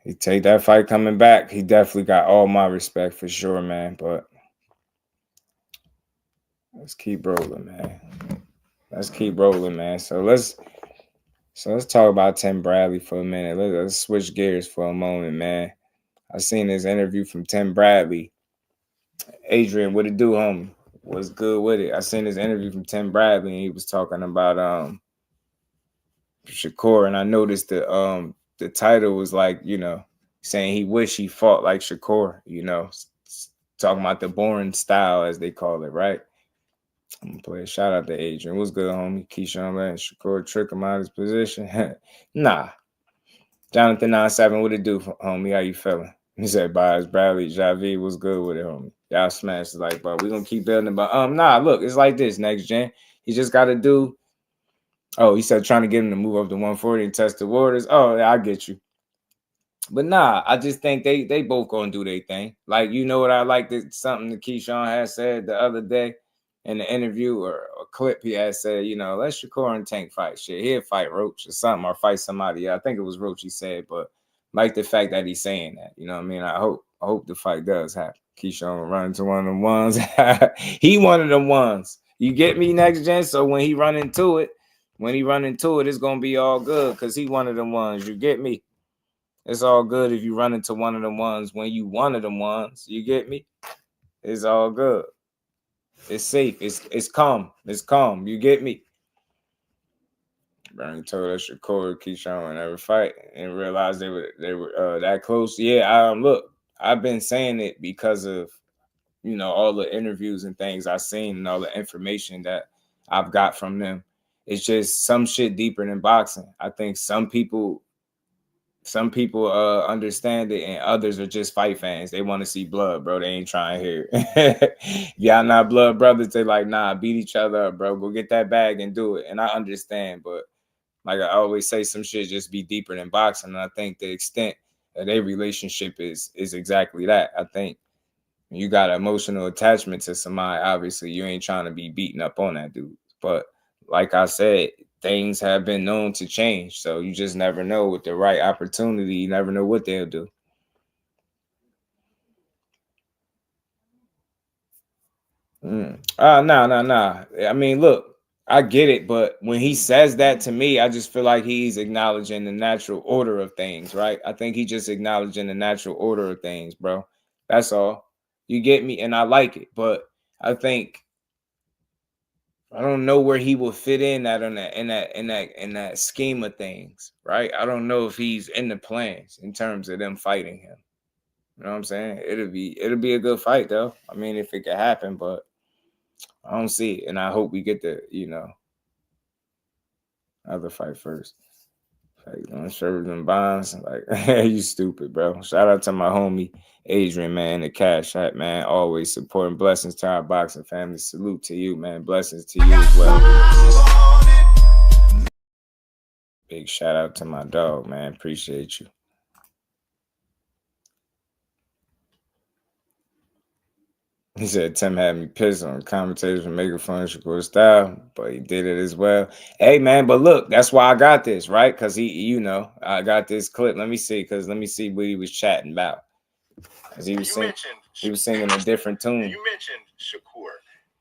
He take that fight coming back. He definitely got all my respect for sure, man. But let's keep rolling, man. So let's talk about Tim Bradley for a minute. Let's switch gears for a moment, man. I seen this interview from Tim Bradley. Adrian, what it do, homie? What's good with it? I seen this interview from Tim Bradley, and he was talking about Shakur, and I noticed the title was like, saying he wish he fought like Shakur, talking about the boring style as they call it, right? I'm gonna play a shout out to Adrian. What's good, homie? Keyshawn, man. Shakur trick him out of his position. Nah. Jonathan 97, what it do, homie? How you feeling? He said, "Bias Bradley, Javi, what's good with it, homie? Y'all smash like, but we gonna keep building." But nah, look, it's like this. Next gen, he just got to do. Oh, he said trying to get him to move up to 140 and test the waters. Oh, yeah, I get you. But nah, I just think they both gonna do their thing. Like, what I like that something that Keyshawn had said the other day in the interview or a clip he had said, let Shakur and Tank fight. Shit, he'll fight Roach or something or fight somebody. I think it was Roach he said, but like the fact that he's saying that, you know what I mean? I hope the fight does happen. Keyshawn running to one of them ones. He one of them ones. You get me, next gen? So when he run into it, it's gonna be all good because he one of them ones. You get me? It's all good if you run into one of them ones when you one of them ones. You get me? It's all good. It's safe. It's calm. It's calm. You get me? Bernie told us Shakur, Keyshawn would never fight and realized they were that close. Yeah, look, I've been saying it because of all the interviews and things I've seen and all the information that I've got from them. It's just some shit deeper than boxing. I think some people understand it and others are just fight fans. They want to see blood, bro. They ain't trying to hear it. Y'all not blood brothers. They like, nah, beat each other up, bro. Go get that bag and do it. And I understand, but like I always say, some shit just be deeper than boxing. And I think the extent of their relationship is exactly that. I think when you got an emotional attachment to somebody, obviously you ain't trying to be beating up on that dude. But like I said, things have been known to change. So you just never know. With the right opportunity, you never know what they'll do. No. I mean, look, I get it, but when he says that to me, I just feel like he's acknowledging the natural order of things, right? I think he just acknowledging the natural order of things, bro. That's all. You get me? And I like it, but I think I don't know where he will fit in that scheme of things, right? I don't know if he's in the plans in terms of them fighting him. You know what I'm saying? It'll be a good fight though. I mean, if it could happen, but I don't see it, and I hope we get the other fight first. Like Sherman Bonds, like you stupid, bro. Shout out to my homie Adrian, man, the Cash App, man. Always supporting. Blessings to our boxing family. Salute to you, man. Blessings to you as well. Big shout out to my dog, man. Appreciate you. He said Tim had me pissed on commentators for making fun of Shakur style, but he did it as well. Hey, man, but look, that's why I got this, right? Because I got this clip. Let me see what he was chatting about. Because he was singing a different tune. You mentioned Shakur,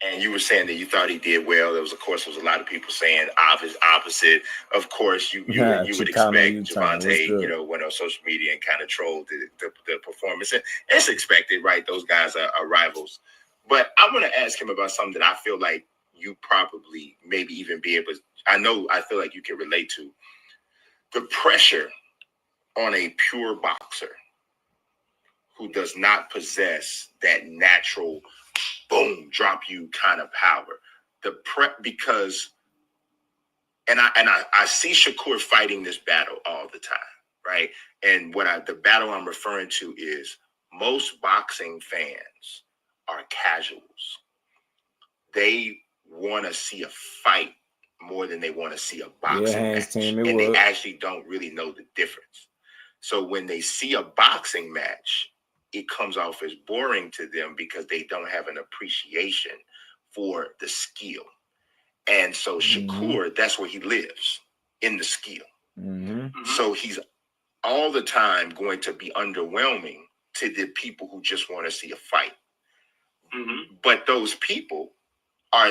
and you were saying that you thought he did well. There was a lot of people saying opposite. Of course, you would expect Javante, went on social media and kind of trolled the performance. And it's expected, right? Those guys are rivals. But I want to ask him about something that I feel like you probably maybe even be able to, I feel like you can relate to. The pressure on a pure boxer who does not possess that natural boom, drop you kind of power. Because I see Shakur fighting this battle all the time, right? And the battle I'm referring to is most boxing fans are casuals. They want to see a fight more than they want to see a boxing match. They actually don't really know the difference. So when they see a boxing match, it comes off as boring to them because they don't have an appreciation for the skill. And so Shakur, that's where he lives, in the skill. So he's all the time going to be underwhelming to the people who just want to see a fight. But those people are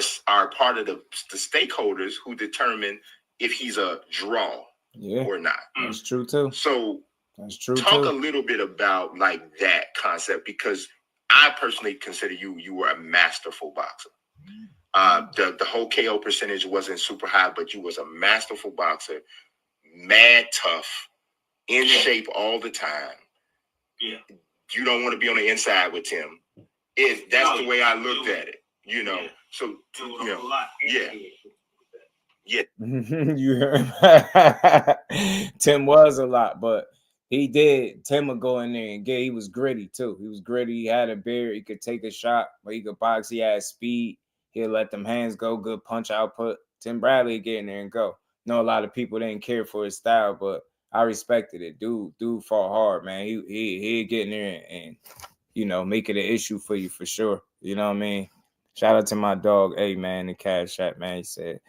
part of the stakeholders who determine if he's a draw or not. That's true too. So talk a little bit about like that concept, because I personally consider you were a masterful boxer. The whole KO percentage wasn't super high, but you was a masterful boxer, mad tough, in shape all the time. Yeah, you don't want to be on the inside with Tim. That's the way I looked at it, So yeah. You heard Tim was a lot, but Tim would go in there and he was gritty too. He was gritty. He had a beard. He could take a shot, but he could box. He had speed. He'll let them hands go. Good punch output. Tim Bradley would get in there and go. A lot of people didn't care for his style, but I respected it. Dude fought hard, man. He'd get in there and make it an issue for you for sure. You know what I mean? Shout out to my dog, man, the Cash App, man. He said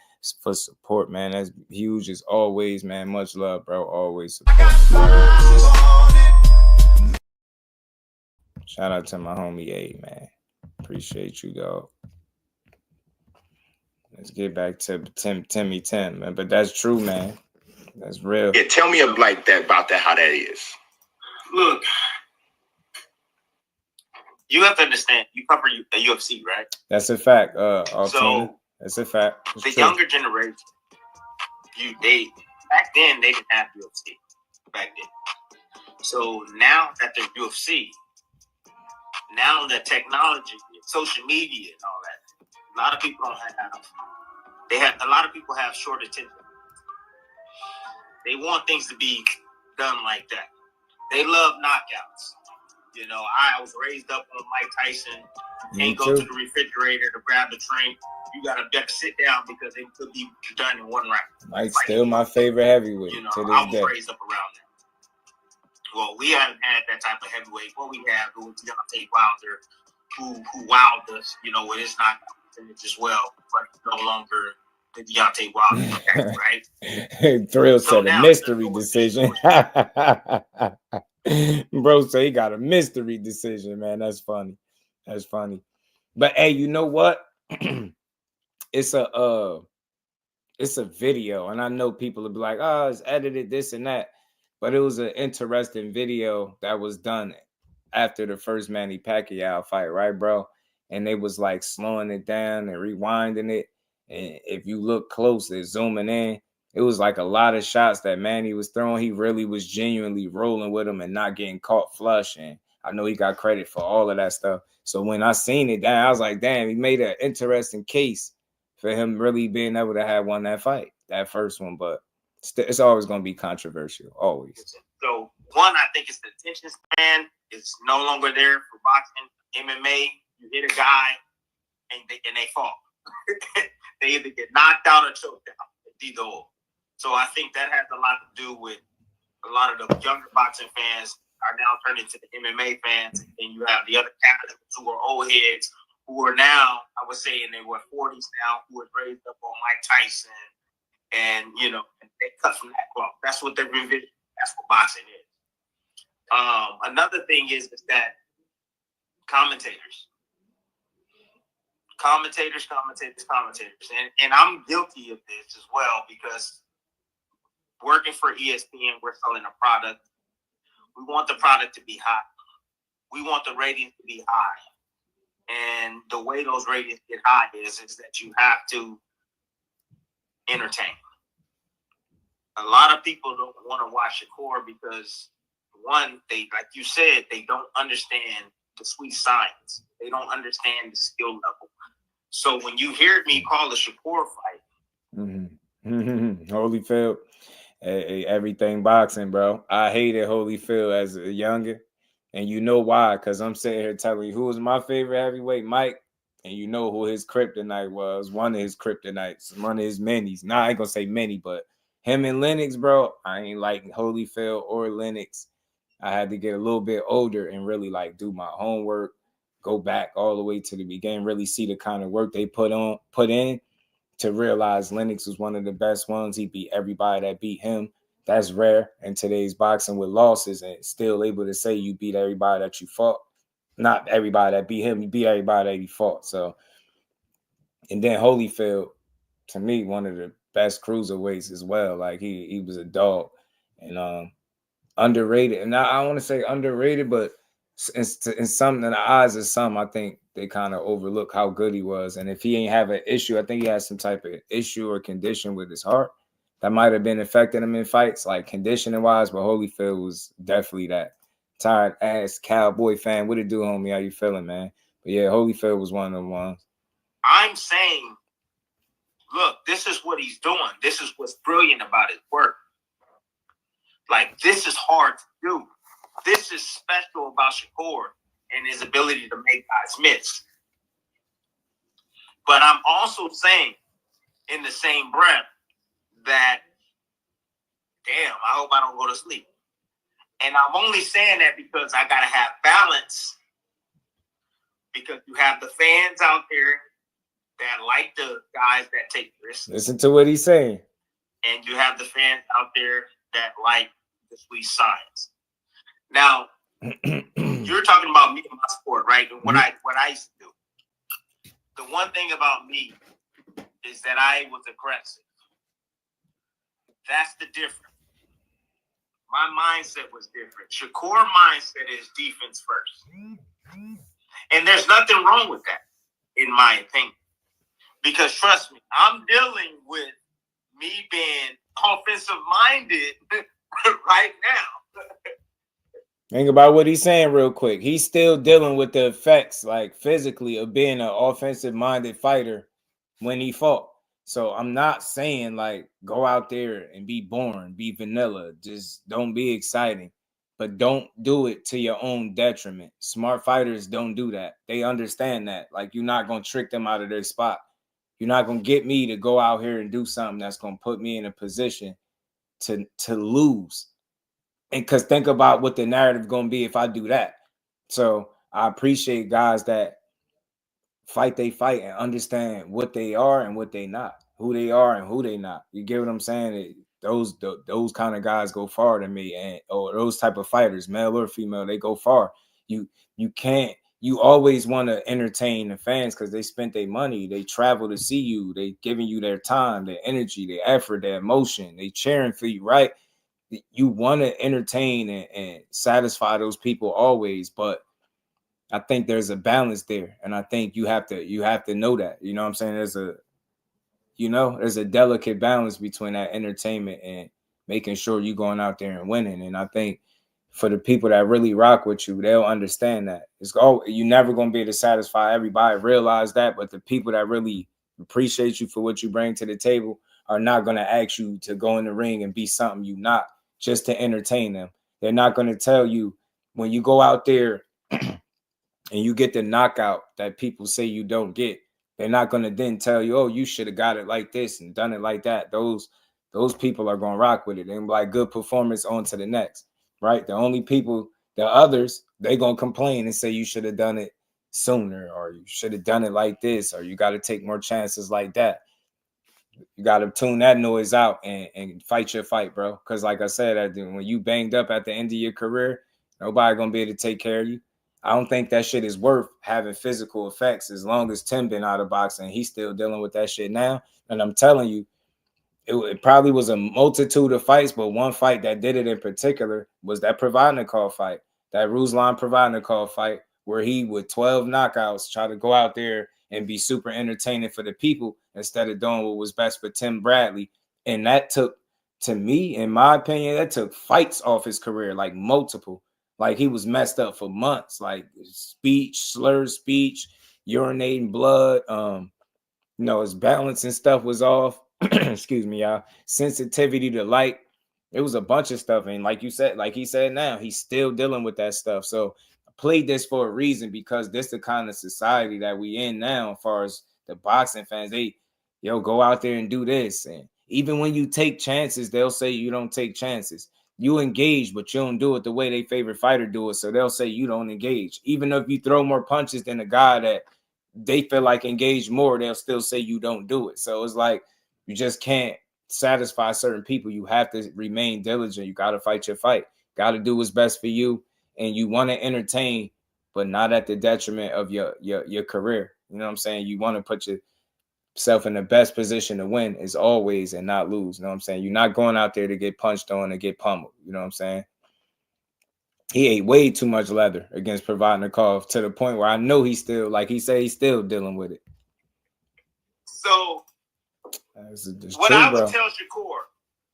for support, man. That's huge as always, man. Much love, bro. Always support. Shout out to my homie, man. Appreciate you, dog. Let's get back to Timmy, man. But that's true, man. That's real. Yeah, tell me about that, how that is. Look, you have to understand, you cover the UFC, right? That's a fact. That's a fact. The younger generation, back then they didn't have UFC. Back then. So now that there's UFC, now that technology, social media and all that, a lot of people don't have. A lot of people have short attention. They want things to be done like that. They love knockouts. I was raised up on Mike Tyson. You can't go to the refrigerator to grab a drink. You gotta sit down because it could be done in one round. Mike's still my favorite heavyweight to this I was day. raised up around that. Well, we haven't had that type of heavyweight. What we have was Deontay Wilder, who wowed us, with his knockout percentage as well, but no longer the Deontay Wilder, right? Thrill said a mystery decision. Bro say he got a mystery decision, man. That's funny. But hey, you know what? It's a video, and I know people will be like, oh, it's edited this and that, but it was an interesting video that was done after the first Manny Pacquiao fight, right, bro? And they was like slowing it down and rewinding it. And if you look closely, zooming in, it was like a lot of shots that Manny was throwing. He really was genuinely rolling with him and not getting caught flush. And I know he got credit for all of that stuff. So when I seen it, I was like, damn, he made an interesting case for him really being able to have won that fight, that first one. But it's always going to be controversial, always. So one, I think it's the attention span is no longer there for boxing. MMA, you hit a guy and they fall. They either get knocked out or choked out. It's either or. So I think that has a lot to do with a lot of the younger boxing fans are now turning to the MMA fans, and you have the other casuals who are old heads who are now, I would say, in their 40s now, who are raised up on Mike Tyson, and you know, they cut from that cloth. That's what they're envisioning. That's what boxing is. Another thing is that commentators, and I'm guilty of this as well because working for ESPN, we're selling a product. We want the product to be high. We want the ratings to be high. And the way those ratings get high is that you have to entertain. A lot of people don't want to watch Shakur because, one, they, like you said, they don't understand the sweet science. They don't understand the skill level. So when you hear me call a Shakur fight, Holyfield, everything boxing, bro. I hated Holyfield as a youngin', and you know why? Because I'm sitting here telling you who was my favorite heavyweight, Mike, and you know who his kryptonite was. One of his kryptonites, one of his minis. Nah, I ain't gonna say many, but him and Lennox, bro. I ain't like Holyfield or Lennox. I had to get a little bit older and really like do my homework, go back all the way to the beginning, really see the kind of work they put in to realize Lennox was one of the best ones. He beat everybody that beat him. That's rare in today's boxing with losses and still able to say you beat everybody that you fought. Not everybody that beat him, you beat everybody that he fought. So, and then Holyfield, to me, one of the best cruiserweights as well. Like he was a dog and underrated. And I want to say underrated, but in some in the eyes of some, I think they kind of overlook how good he was. And if he ain't have an issue, I think he has some type of issue or condition with his heart that might have been affecting him in fights, like conditioning wise. But Holyfield was definitely that. Tired ass Cowboy fan. What it do, homie? How you feeling, man? But yeah, Holyfield was one of them ones. I'm saying, look, this is what he's doing. This is what's brilliant about his work. Like, this is hard to do. This is special about Shakur and his ability to make guys miss. But I'm also saying in the same breath that, damn, I hope I don't go to sleep. And I'm only saying that because I got to have balance, because you have the fans out there that like the guys that take risks. Listen to what he's saying. And you have the fans out there that like the sweet science. Now, you're talking about me and my sport, right? And what I used to do. The one thing about me is that I was aggressive. That's the difference. My mindset was different. Shakur mindset is defense first. And there's nothing wrong with that, in my opinion. Because trust me, I'm dealing with me being offensive-minded right now. Think about what he's saying real quick. He's still dealing with the effects, like physically, of being an offensive-minded fighter when he fought. So I'm not saying like go out there and be boring, be vanilla. Just don't be exciting, but don't do it to your own detriment. Smart fighters don't do that. They understand that. Like, you're not going to trick them out of their spot. You're not going to get me to go out here and do something that's going to put me in a position to lose. And because think about what the narrative is going to be if I do that. So I appreciate guys that fight they fight and understand what they are and what they not, who they are and who they not. You get what I'm saying? Those kind of guys go far to me, or those type of fighters, male or female, they go far. You always want to entertain the fans because they spent their money, they travel to see you, they giving you their time, their energy, their effort, their emotion, they cheering for you, right? you want to entertain and satisfy those people always, but I think there's a balance there, and I think you have to know that. You know what I'm saying? There's a delicate balance between that entertainment and making sure you going out there and winning. And I think for the people that really rock with you, they'll understand that. You're never gonna be able to satisfy everybody. Realize that, but the people that really appreciate you for what you bring to the table are not gonna ask you to go in the ring and be something you not, just to entertain them. They're not gonna tell you when you go out there and you get the knockout that people say you don't get. They're not going to then tell you, oh, you should have got it like this and done it like that. Those people are going to rock with it. And like, good performance, on to the next, right? The others, they going to complain and say you should have done it sooner, or you should have done it like this, or you got to take more chances like that. You got to tune that noise out and fight your fight, bro. Because like I said, when you banged up at the end of your career, nobody going to be able to take care of you. I don't think that shit is worth having physical effects. As long as Tim been out of boxing, he's still dealing with that shit now. And I'm telling you, it probably was a multitude of fights, but one fight that did it in particular was that Provodnikov fight, that Ruslan Provodnikov fight, where he, with 12 knockouts, tried to go out there and be super entertaining for the people instead of doing what was best for Tim Bradley. And that took, to me, in my opinion, that took fights off his career, like multiple. Like, he was messed up for months, like slurred speech, urinating blood. His balance and stuff was off. Excuse me, y'all. Sensitivity to light. It was a bunch of stuff. And like you said, like he said now, he's still dealing with that stuff. So I played this for a reason, because this the kind of society that we in now, as far as the boxing fans. They, go out there and do this. And even when you take chances, they'll say you don't take chances. You engage, but you don't do it the way their favorite fighter do it. So they'll say you don't engage. Even if you throw more punches than a guy that they feel like engaged more, they'll still say you don't do it. So it's like, you just can't satisfy certain people. You have to remain diligent. You got to fight your fight. Got to do what's best for you. And you want to entertain, but not at the detriment of your career. You know what I'm saying? You want to put yourself in the best position to win as always and not lose. You know what I'm saying? You're not going out there to get punched on and get pummeled. You know what I'm saying? He ate way too much leather against Provodnikov, to the point where I know he's still, like he said, he's still dealing with it. So what true, I would bro. tell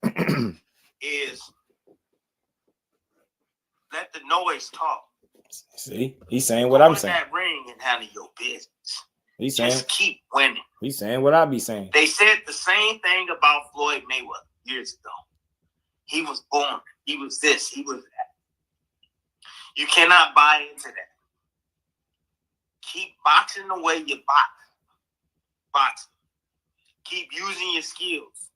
Shakur is, let the noise talk. See, he's saying what I'm saying. Go in that ring and handle your business. He's saying, just keep winning. He's saying what I be saying. They said the same thing about Floyd Mayweather years ago. He was born. He was this. He was that. You cannot buy into that. Keep boxing the way you box. Keep using your skills.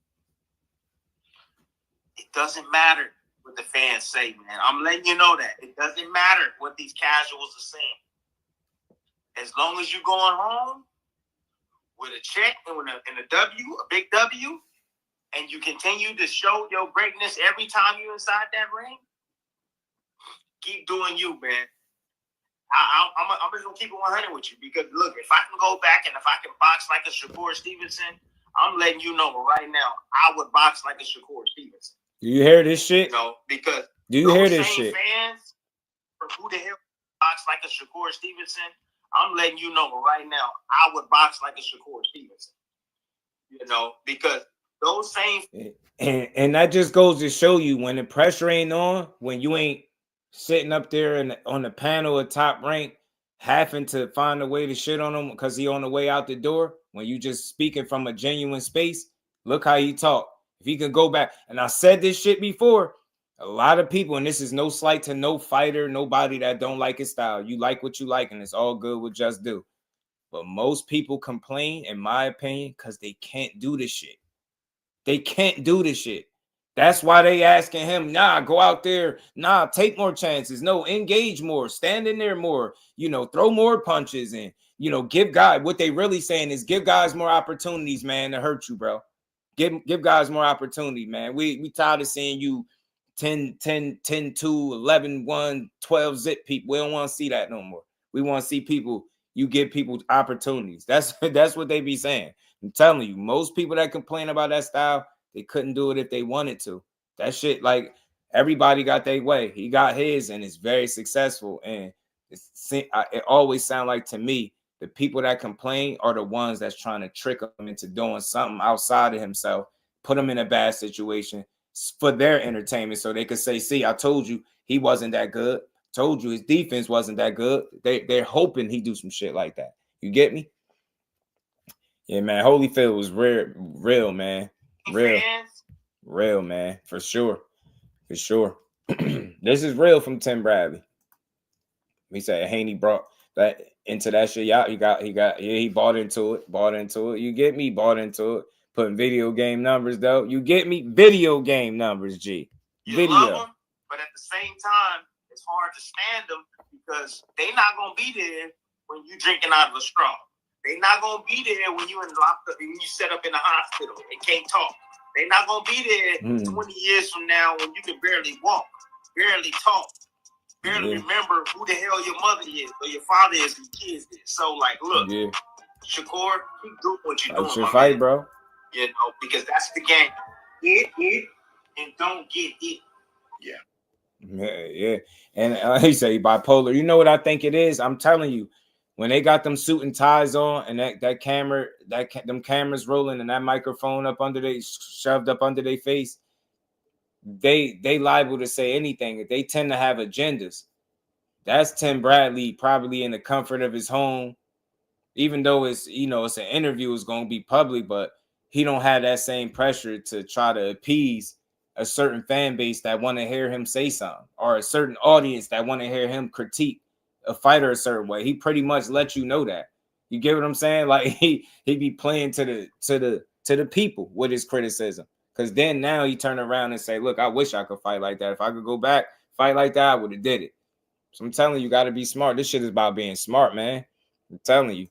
It doesn't matter what the fans say, man. I'm letting you know that. It doesn't matter what these casuals are saying. As long as you're going home with a check and a W, a big W, and you continue to show your greatness every time you're inside that ring, keep doing you, man. I'm just going to keep it 100 with you, because, look, if I can go back and if I can box like a Shakur Stevenson, I'm letting you know right now, I would box like a Shakur Stevenson. Do you hear this shit? Because do you hear this shit? Fans, for who the hell box like a Shakur Stevenson, I'm letting you know right now, I would box like a Shakur Stevenson. Because those same... And that just goes to show you, when the pressure ain't on, when you ain't sitting up there and on the panel at Top Rank, having to find a way to shit on him because he on the way out the door, when you just speaking from a genuine space, look how he talk. If he can go back, and I said this shit before, a lot of people, and this is no slight to no fighter, nobody that don't like his style. You like what you like, and it's all good with Just Do. But most people complain, in my opinion, because they can't do this shit. They can't do this shit. That's why they asking him, nah, go out there. Nah, take more chances. No, engage more. Stand in there more. Throw more punches and, give guys. What they really saying is give guys more opportunities, man, to hurt you, bro. Give guys more opportunity, man. We tired of seeing you 10, 2, 11, 1, 12 zip people. We don't want to see that no more. We want to see people, you give people opportunities. That's what they be saying. I'm telling you, most people that complain about that style, they couldn't do it if they wanted to. That shit, like, Everybody got their way. He got his, and it's very successful. And it always sounds like to me, the people that complain are the ones that's trying to trick him into doing something outside of himself, put him in a bad situation for their entertainment, so they could say, "See, I told you he wasn't that good. Told you his defense wasn't that good." They're hoping he do some shit like that. You get me? Yeah, man. Holyfield was real, man. Real, man. For sure. This is real from Tim Bradley. He said Haney brought that into that shit. Yeah, he bought into it. You get me? Bought into it. Putting video game numbers, though. You get me? Video game numbers, G. You love them, but at the same time, it's hard to stand them because they not gonna be there when you drinking out of a straw. They not gonna be there when you locked up, when you set up in the hospital and can't talk. They not gonna be there 20 years from now when you can barely walk, barely talk, barely remember who the hell your mother is or your father is and kids is. So, like, look, Shakur, keep doing what you're doing, that's your fight, bro. You know, because that's the game. Get it and don't get it. Yeah. And he say bipolar. You know what I think it is? I'm telling you, when they got them suit and ties on and them cameras rolling and that microphone shoved up under their face, they liable to say anything. They tend to have agendas. That's Tim Bradley probably in the comfort of his home, even though it's an interview, it's going to be public, but he don't have that same pressure to try to appease a certain fan base that want to hear him say something, or a certain audience that want to hear him critique a fighter a certain way. He pretty much let you know that. You get what I'm saying? Like he be playing to the people with his criticism. Because then now he turn around and say, "Look, I wish I could fight like that. If I could go back, fight like that, I would have did it." So I'm telling you, got to be smart. This shit is about being smart, man. I'm telling you.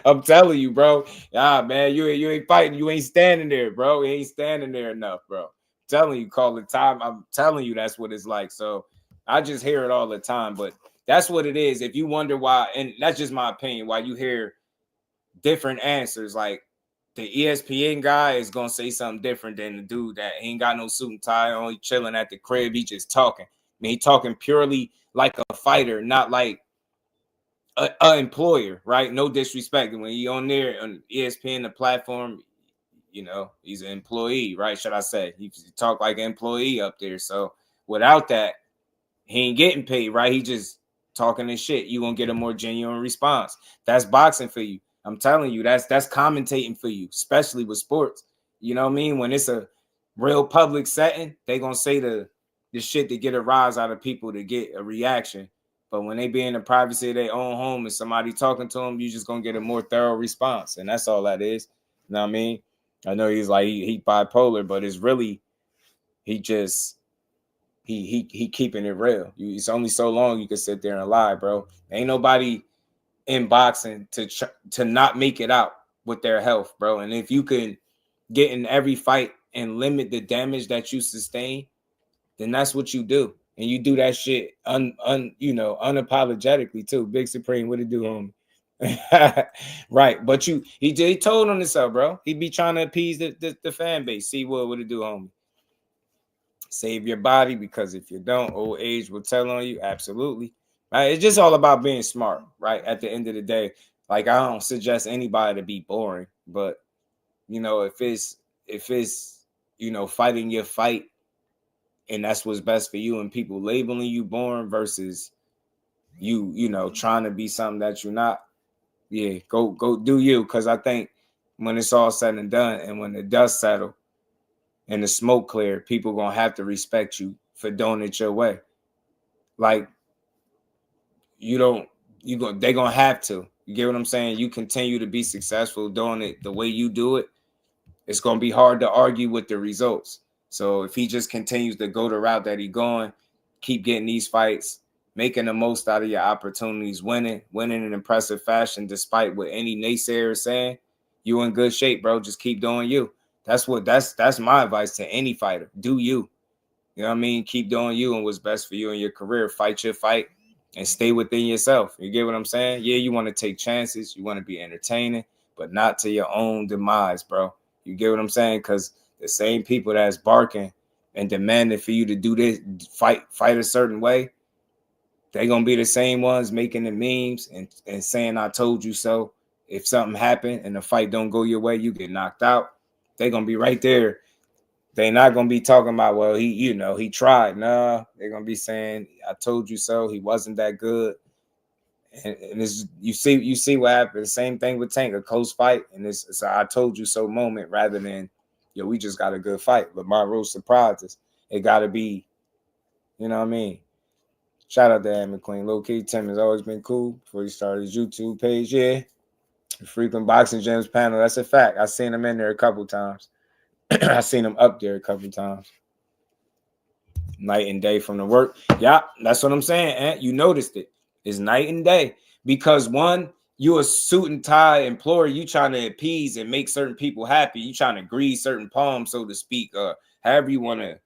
I'm telling you, bro. Man, you ain't fighting. You ain't standing there, bro. You ain't standing there enough, bro. I'm telling you, call it time. I'm telling you, that's what it's like. So I just hear it all the time, but that's what it is. If you wonder why, and that's just my opinion, why you hear different answers, like the ESPN guy is gonna say something different than the dude that ain't got no suit and tie on, he chilling at the crib, he just talking. I mean, he talking purely like a fighter, not like a employer, right? No disrespect. When he on there on ESPN, the platform, he's an employee, right? Should I say? He talk like an employee up there. So without that, he ain't getting paid, right? He just talking his shit. You gonna get a more genuine response. That's boxing for you. I'm telling you, that's commentating for you, especially with sports. You know what I mean? When it's a real public setting, they gonna say the shit to get a rise out of people, to get a reaction. But when they be in the privacy of their own home and somebody talking to them, you just gonna get a more thorough response, and that's all that is. You know what I mean? I know he's like he bipolar, but it's really he just he keeping it real. It's only so long you can sit there and lie, bro. Ain't nobody in boxing to not make it out with their health, bro. And if you can get in every fight and limit the damage that you sustain, then that's what you do. And you do that shit unapologetically too. Big Supreme, what it do, homie? Right. But he told on himself, bro. He be trying to appease the fan base. See what it do, homie? Save your body, because if you don't, old age will tell on you. Absolutely. Right. It's just all about being smart, right? At the end of the day, like, I don't suggest anybody to be boring, but if it's fighting your fight, and that's what's best for you, and people labeling you boring versus you trying to be something that you're not. Yeah, go do you. Because I think when it's all said and done, and when the dust settle and the smoke clear, people gonna have to respect you for doing it your way. Like, they gonna have to. You get what I'm saying? You continue to be successful doing it the way you do it, it's gonna be hard to argue with the results. So if he just continues to go the route that he's going, keep getting these fights, making the most out of your opportunities, winning in impressive fashion, despite what any naysayer is saying, you in good shape, bro. Just keep doing you. That's my advice to any fighter. Do you. You know what I mean? Keep doing you and what's best for you in your career. Fight your fight and stay within yourself. You get what I'm saying? Yeah, you want to take chances. You want to be entertaining, but not to your own demise, bro. You get what I'm saying? Because the same people that's barking and demanding for you to do this, fight a certain way, they're gonna be the same ones making the memes and saying I told you so. If something happened and the fight don't go your way, you get knocked out. They're gonna be right there. They're not gonna be talking about, well, he tried. Nah, they're gonna be saying, I told you so. He wasn't that good. And it's, you see what happened. The same thing with Tank, a close fight, and it's a I told you so moment rather than, yo, we just got a good fight. Lamar Rose surprised us. It gotta be, you know what I mean? Shout out to Ann McQueen. Low key, Tim has always been cool before he started his YouTube page. Yeah. Frequent Boxing Gyms panel. That's a fact. I seen him in there a couple times. I seen him up there a couple times. Night and day from the work. Yeah, that's what I'm saying. Ant. You noticed it. It's night and day. Because one, you a suit and tie employer. You trying to appease and make certain people happy. You trying to grease certain palms, so to speak. However you want to,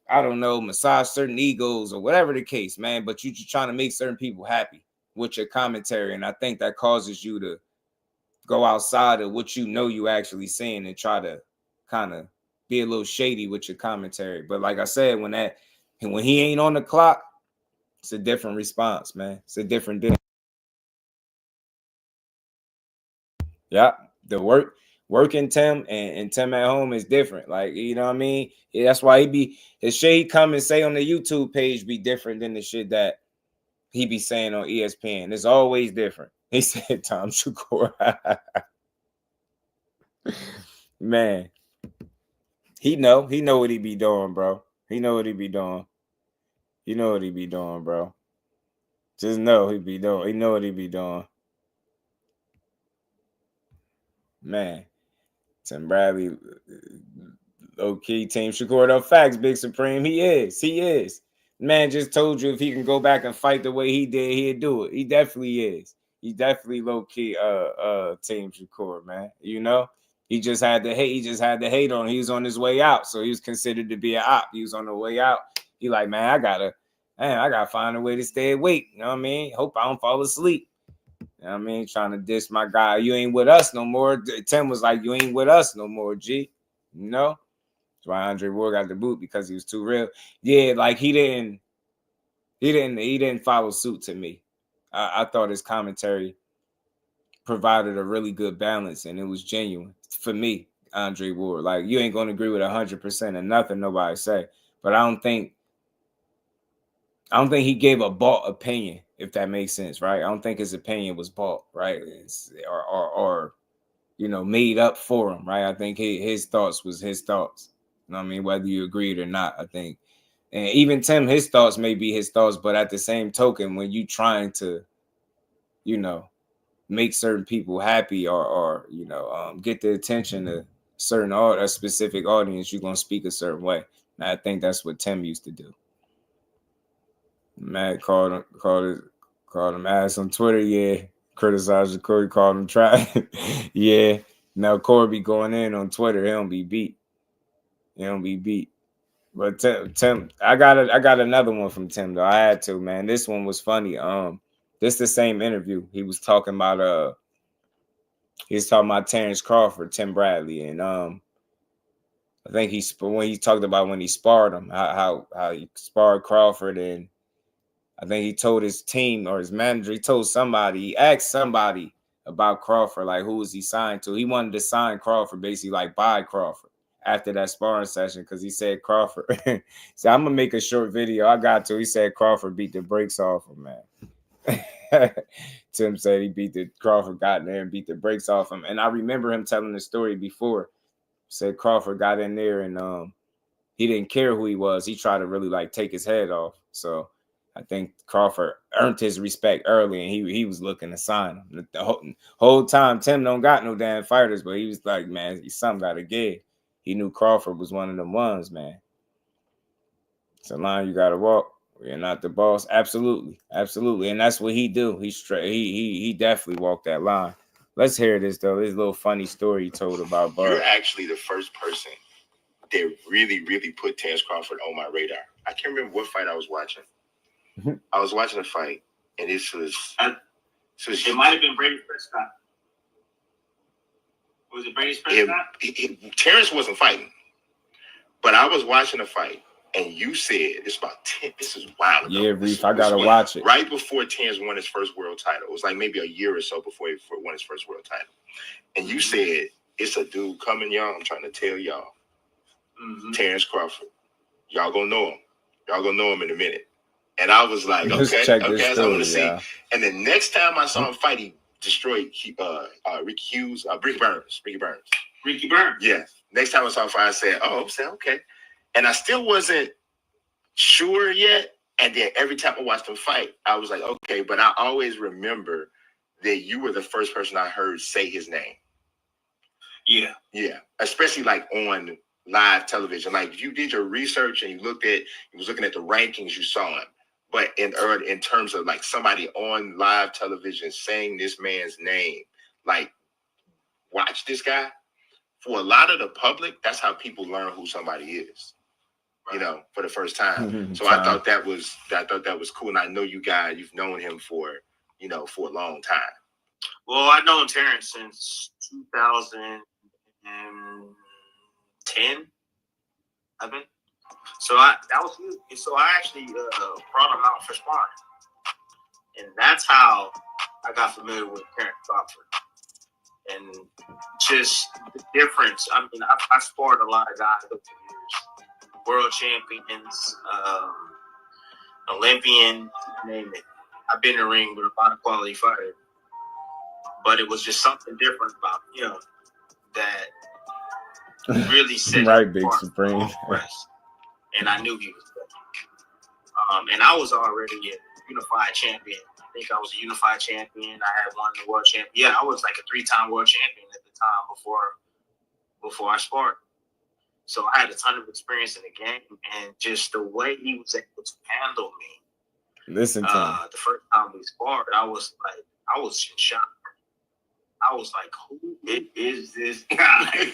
I don't know, massage certain egos or whatever the case, man. But you just trying to make certain people happy with your commentary. And I think that causes you to go outside of what you actually saying and try to kind of be a little shady with your commentary. But like I said, when he ain't on the clock, it's a different response, man. It's a different day. Yeah, the working Tim and Tim at home is different. Like, you know what I mean? Yeah, that's why his shit he come and say on the YouTube page be different than the shit that he be saying on ESPN. It's always different. He said Tom Shakur. Man. He know what he be doing, bro. He know what he be doing. You know what he be doing, bro. Just know he be doing. He know what he be doing. Man. Tim Bradley, low-key Team Shakur. Though facts, Big Supreme. He is. Man just told you if he can go back and fight the way he did, he'd do it. He definitely is. He definitely low-key Team Shakur, man. You know? He just had to hate. He just had to hate on. He was on his way out, so he was considered to be an op. He was on the way out. He like, man, I gotta find a way to stay awake. You know what I mean? Hope I don't fall asleep. You know what I mean? Trying to diss my guy. You ain't with us no more. Tim was like, you ain't with us no more, G. You know? That's why Andre Ward got the boot, because he was too real. Yeah, like he didn't follow suit to me. I thought his commentary provided a really good balance, and it was genuine for me, Andre Ward. Like, you ain't gonna agree with 100% of nothing nobody say, but I don't think he gave a bought opinion, if that makes sense, right? I don't think his opinion was bought, right? Or made up for him, right? I think his thoughts was his thoughts. You know what I mean? Whether you agreed or not, I think. And even Tim, his thoughts may be his thoughts, but at the same token, when you trying to, make certain people happy or get the attention of a specific audience, you're gonna speak a certain way. And I think that's what Tim used to do. Matt called him ass on Twitter. Yeah, criticized Corey, called him trash. Yeah, now Corey be going in on Twitter. He don't be beat. But Tim, I got another one from Tim though. I had to, man. This one was funny. This the same interview. He was talking about Terrence Crawford, Tim Bradley, and I think when he talked about when he sparred him, how he sparred Crawford, and I think he told his team or his manager, he asked somebody about Crawford, like who was he signed to. He wanted to sign Crawford, basically like buy Crawford after that sparring session, because he said Crawford. So I'm gonna make a short video. I got to. He said Crawford beat the brakes off him, man. Tim said Crawford got in there and beat the brakes off him. And I remember him telling the story before. Said Crawford got in there and he didn't care who he was. He tried to really like take his head off. So I think Crawford earned his respect early, and he was looking to sign him. The whole time Tim don't got no damn fighters, but he was like, man, something got to give. He knew Crawford was one of them ones, man. It's a line you got to walk. You're not the boss. Absolutely. And that's what he do. He definitely walked that line. Let's hear this, though. This little funny story he told about Bud. You're actually the first person that really, really put Terrence Crawford on my radar. I can't remember what fight I was watching. I was watching a fight, and it might have been Brady Prescott. Was it Brady Prescott? Terrence wasn't fighting. But I was watching the fight, and you said it's about 10. This is wild. Yeah, Reef, I gotta watch it. Right before Terrence won his first world title. It was like maybe a year or so before he won his first world title. And you said it's a dude coming, y'all. I'm trying to tell y'all. Terrence Crawford. Y'all gonna know him. Y'all gonna know him in a minute. And I was like, okay, check okay, this so I want to story, see. yeah. And the next time I saw him fight, he destroyed Ricky Burns. Ricky Burns. Yeah. Next time I saw him fight, I said, okay. And I still wasn't sure yet. And then every time I watched him fight, I was like, okay. But I always remember that you were the first person I heard say his name. Yeah. Yeah. Especially like on live television. Like if you did your research and you was looking at the rankings, you saw him. But in terms of like somebody on live television saying this man's name, like watch this guy. For a lot of the public, that's how people learn who somebody is. You know, for the first time. So I thought that was cool. And I know you guys, you've known him for a long time. Well, I've known Terrence since 2010, I think. So I actually brought him out for sparring. And that's how I got familiar with Terrence Crawford. And just the difference. I mean, I sparred a lot of guys over the years. World champions, Olympian, name it. I've been in the ring with a lot of quality fighters. But it was just something different about him that really set right, Big Supreme. And I knew he was good. And I was already a unified champion. I think I was a unified champion. I had won the world champion. Yeah, I was like a 3-time world champion at the time before I sparred. So I had a ton of experience in the game, and just the way he was able to handle me. Listen to him. The first time we sparred, I was in shock. I was like, who is this guy?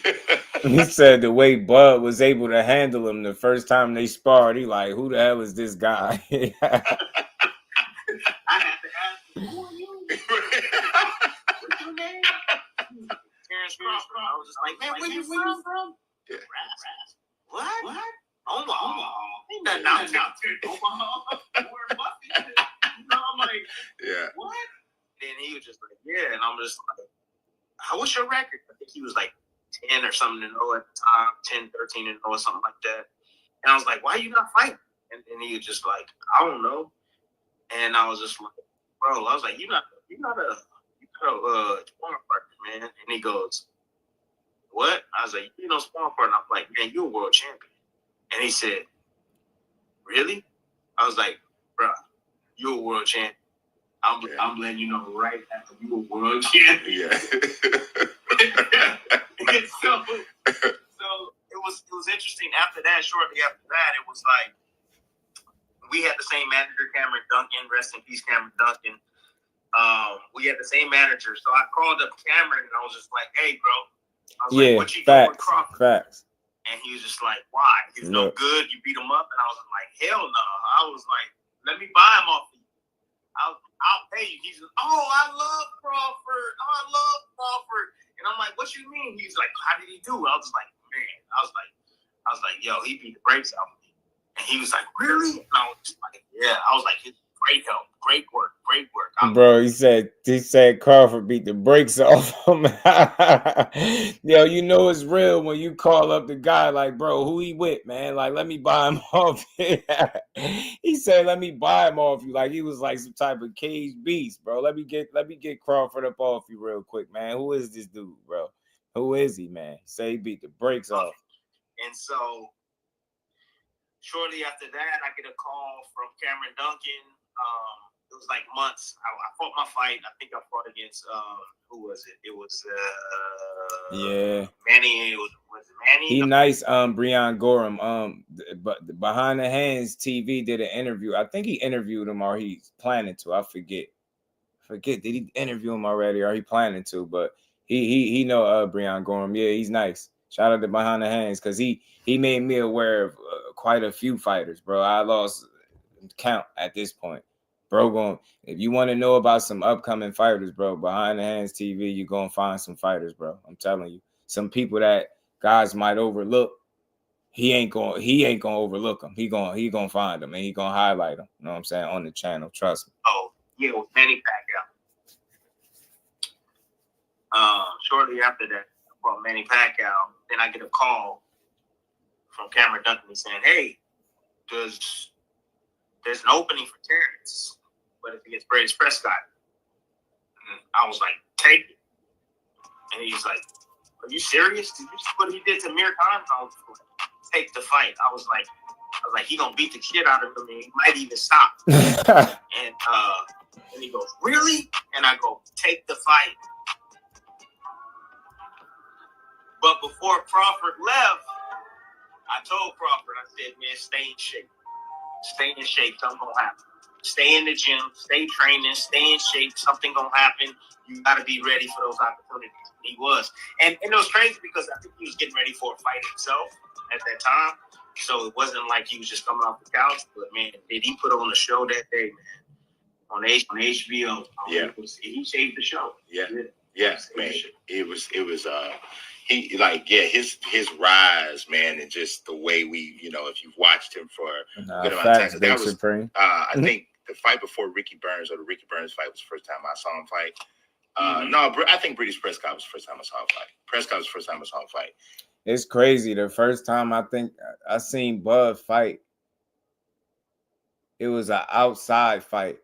He said the way Bud was able to handle him the first time they sparred, he like, who the hell is this guy? I had to ask him, who are you? What's your name? Terrence Crawford. I was just like, man, where you from? Yeah. What? Omaha. Ain't nothing out there. Omaha. Where Buffy? I'm like, yeah. What? And he was just like, yeah. And I'm just like, what's your record? I think he was like 10 or something and 0 at the time, 10, 13 and 0 or something like that. And I was like, why are you not fighting? And he was just like, I don't know. And I was just like, bro, I was like, you're not a sparring partner, man. And he goes, what? I was like, you know, sparring partner. I'm like, man, you're a world champion. And he said, really? I was like, bro, you're a world champion. I'm letting you know right after you were world champion. Yeah. So it was interesting. After that, shortly after that, it was like we had the same manager, Cameron Duncan. Rest in peace, Cameron Duncan. We had the same manager, so I called up Cameron and I was just like, "Hey, bro," I was like, "What you doing with Crawford?" Facts. And he was just like, "Why? He's no good. You beat him up." And I was like, "Hell no!" I was like, "Let me buy him off you. I'll pay you." He's like, "Oh, I love Crawford. And I'm like, "What you mean?" He's like, "How did he do?" I was like, "Man," I was like, "Yo, he beat the brakes out of me." And he was like, "Really?" And I was just like, "Yeah." I was like, "It's great help, great work." Bro, he said Crawford beat the brakes off him. Yo, you know it's real when you call up the guy like, bro, who he with, man? Like, let me buy him off. He said, let me buy him off you. Like he was like some type of cage beast, bro. Let me get Crawford up off you real quick, man. Who is this dude, bro? Who is he, man? Say he beat the brakes off. And so shortly after that, I get a call from Cameron Duncan. It was like months. I fought my fight. I think I fought against who was it? It was Manny. Was it Manny? He nice. Breon Gorham. But Behind the Hands TV did an interview. I think he interviewed him or he's planning to. I forget. Did he interview him already or he planning to? But he know Breon Gorham. Yeah, he's nice. Shout out to Behind the Hands because he made me aware of quite a few fighters, bro. I lost count at this point. Bro, if you want to know about some upcoming fighters, bro, Behind the Hands TV, you're going to find some fighters, bro. I'm telling you. Some people that guys might overlook, he ain't gonna overlook him. He gonna find him and he gonna highlight him. You know what I'm saying? On the channel, trust me. Oh, yeah, with Manny Pacquiao. Shortly after that, I brought Manny Pacquiao. Then I get a call from Cameron Duncan saying, "Hey, there's an opening for Terrence, but it's against Brady Prescott." And I was like, "Take it." And he's like, "Are you serious? Did you see what he did to Mir Khan?" I was like, "Take the fight." I was like, he gonna beat the shit out of him, and he might even stop. And he goes, "Really?" And I go, "Take the fight." But before Crawford left, I told Crawford, I said, "Man, stay in shape. Stay in shape. Something gonna happen. Stay in the gym. Stay training. Stay in shape. Something gonna happen. You gotta be ready for those opportunities." He was, and it was crazy because I think he was getting ready for a fight himself at that time. So it wasn't like he was just coming off the couch. But man, did he put on a show that day, man? On HBO. Yeah, he saved the show. Yeah, man. It was he like his rise, man, and just the way we, if you've watched him for a good amount of time. That was Supreme. I think the fight before Ricky Burns, or the Ricky Burns fight, was the first time I saw him fight. No, I think British Prescott was the first time I saw him fight. Prescott was the first time I saw him fight. It's crazy. The first time I think I seen Bud fight, it was an outside fight.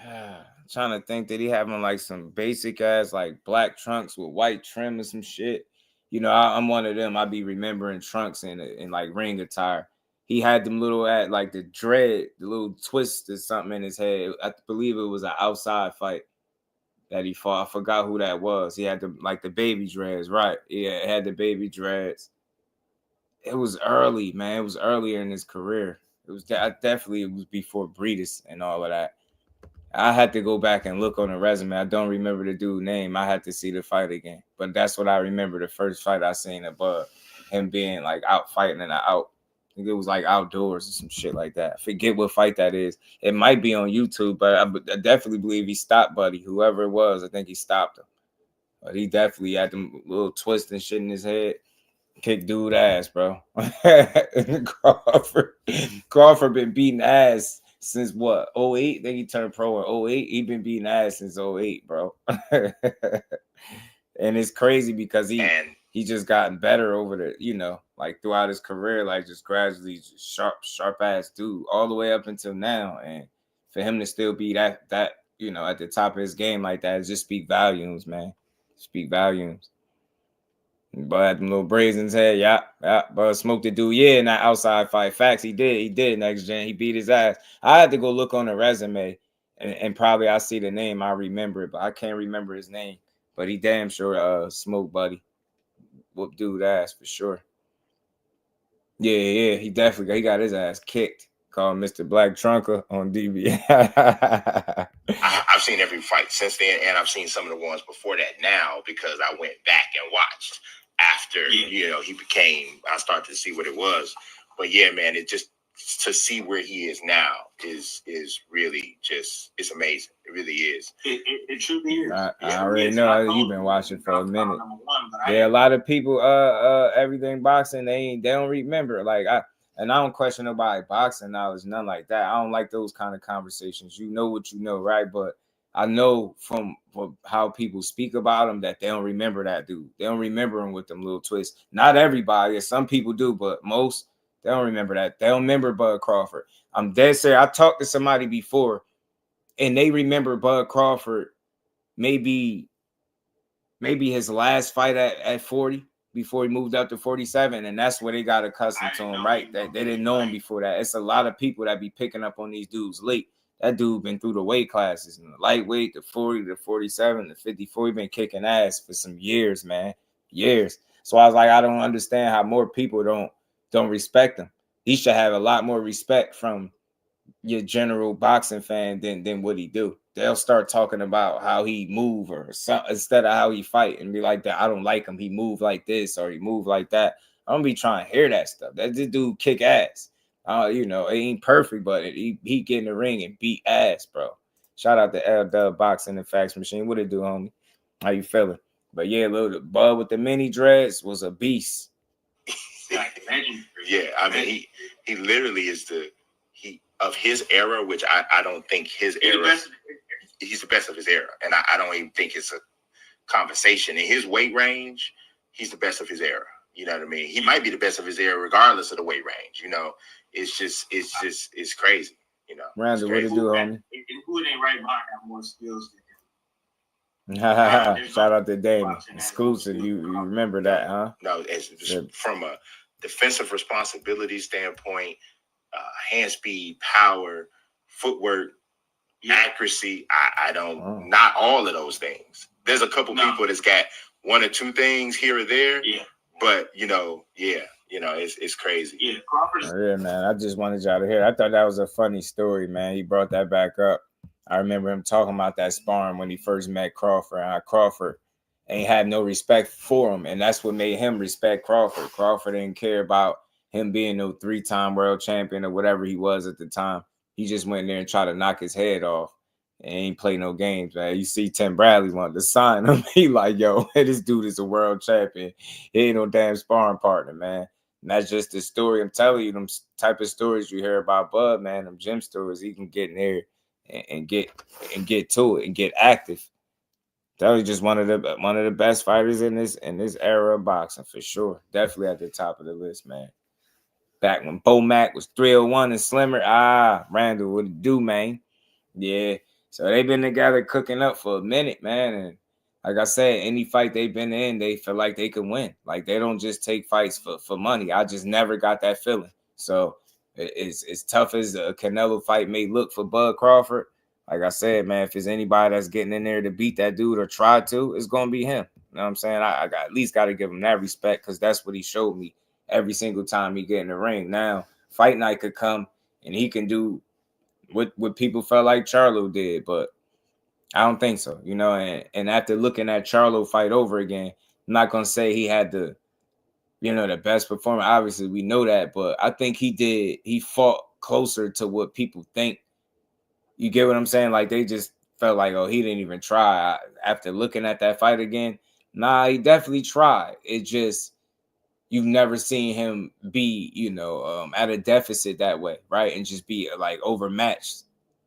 I'm trying to think, did he have on like some basic ass like black trunks with white trim or some shit? I'm one of them. I be remembering trunks in like ring attire. He had them little like the little twist or something in his head. I believe it was an outside fight that he fought. I forgot who that was. He had the baby dreads, right? Yeah, it had the baby dreads. It was early, man. It was earlier in his career. It was before Breedis and all of that. I had to go back and look on the resume. I don't remember the dude's name. I had to see the fight again. But that's what I remember, the first fight I seen above. Him being like out fighting and out. I think it was like outdoors or some shit like that. I forget what fight that is. It might be on YouTube, but I definitely believe he stopped Buddy. Whoever it was, I think he stopped him. But he definitely had them little twists and shit in his head. Kick dude ass, bro. Crawford been beating ass since what? 08? I think he turned pro in 08. He been beating ass since 08, bro. And it's crazy because he just gotten better over the, like throughout his career, like just gradually just sharp ass dude all the way up until now. And for him to still be that at the top of his game like that, it just speak volumes, man. Speak volumes. But had them little braids in his head, yeah. But smoked the dude, in that outside fight. Facts, he did next gen. He beat his ass. I had to go look on the resume, and probably I see the name, I remember it, but I can't remember his name. But he damn sure smoked Buddy. Whoop dude ass for sure. Yeah, he got his ass kicked. Called Mr. Black Trunker on DB. I've seen every fight since then, and I've seen some of the ones before that now because I went back and watched after he became. I started to see what it was, but yeah, man, it just to see where he is now is really just, it's amazing. It really is. It truly is. I already know you've been watching for a minute. Yeah, a lot of people everything boxing they don't remember. Like I don't question nobody boxing knowledge, nothing like that. I don't like those kind of conversations. You know what you know, right? But I know from how people speak about him that they don't remember that dude. They don't remember him with them little twists. Not everybody. Some people do, but most, they don't remember that. They don't remember Bud Crawford. I'm dead serious. I talked to somebody before, and they remember Bud Crawford maybe his last fight at 40 before he moved up to 47, and that's where they got accustomed to him, right? They didn't know him before that. It's a lot of people that be picking up on these dudes late. That dude been through the weight classes, and the lightweight, the 40, the 47, the 54. He been kicking ass for some years, man. Years. So I was like, I don't understand how more people don't respect him. He should have a lot more respect from your general boxing fan than what he do. They'll start talking about how he move or something instead of how he fight and be like that. I don't like him. He move like this or he move like that. I don't be trying to hear that stuff. That this dude kick ass. It ain't perfect, but he get in the ring and beat ass, bro. Shout out to LWboxing and Fax Machine. What it do, homie? How you feeling? But yeah, little Bud with the mini dreads was a beast. Yeah, I mean, he literally is of his era, which I don't think his era. He's the best of his era, and I don't even think it's a conversation. In his weight range, he's the best of his era. You know what I mean? He might be the best of his era, regardless of the weight range. You know, it's crazy. You know, Randall, what it do, homie? Who it ain't right behind have more skills than him. Shout out to Damon. Exclusive. You remember that, huh? No, it's from a defensive responsibility standpoint, hand speed, power, footwork, accuracy. I don't, not all of those things. There's a couple people that's got one or two things here or there. Yeah. But it's crazy. Yeah, Crawford. Yeah, man. I just wanted y'all to hear. I thought that was a funny story, man. He brought that back up. I remember him talking about that sparring when he first met Crawford. How Crawford ain't had no respect for him, and that's what made him respect Crawford. Crawford didn't care about him being no 3-time world champion or whatever he was at the time. He just went there and tried to knock his head off and ain't play no games, man. You see Tim Bradley wanted to sign him. He like, yo, this dude is a world champion. He ain't no damn sparring partner, man. And that's just the story. I'm telling you, them type of stories you hear about Bud, man, them gym stories, he can get in there and get to it and get active. That was just one of the best fighters in this era of boxing for sure. Definitely at the top of the list, man. Back when Bo Mac was 301 and slimmer, Randall, what it do, man? Yeah. So they've been together cooking up for a minute, man. And like I said, any fight they've been in, they feel like they can win. Like they don't just take fights for money. I just never got that feeling. So it's tough as a Canelo fight may look for Bud Crawford. Like I said, man, if there's anybody that's getting in there to beat that dude or try to, it's going to be him. You know what I'm saying? I got, at least got to give him that respect because that's what he showed me every single time he get in the ring. Now, fight night could come and he can do what people felt like Charlo did, but I don't think so, you know. And after looking at Charlo fight over again, I'm not going to say he had the best performance. Obviously, we know that, but I think he fought closer to what people think. You get what I'm saying? Like, they just felt like, oh, he didn't even try. After looking at that fight again, nah, he definitely tried. It just, you've never seen him be, at a deficit that way, right? And just be, like, overmatched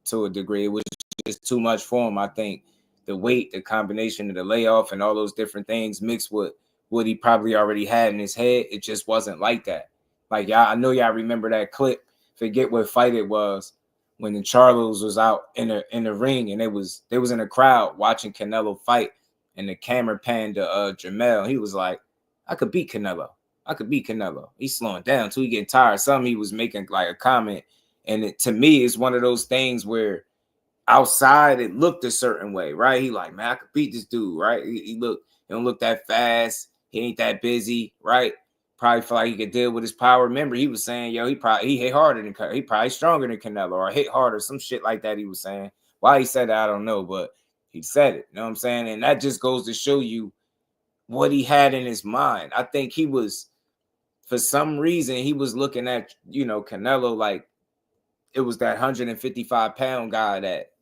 to a degree. It was just too much for him. I think the weight, the combination of the layoff and all those different things mixed with what he probably already had in his head, it just wasn't like that. Like, y'all, I know y'all remember that clip. Forget what fight it was. When the Charlos was out in the ring and they was in a crowd watching Canelo fight, and the camera panned to Jamel. He was like, I could beat Canelo. He's slowing down too. He getting tired. Something he was making like a comment. And to me, it's one of those things where outside it looked a certain way, right? He like, man, I could beat this dude, right? He don't look that fast. He ain't that busy, right? Probably feel like he could deal with his power. Remember, he was saying, yo, he hit harder than Canelo. He probably stronger than Canelo or hit harder, some shit like that he was saying. Why he said that, I don't know, but he said it. You know what I'm saying? And that just goes to show you what he had in his mind. I think he was, for some reason, he was looking at, Canelo like it was that 155-pound guy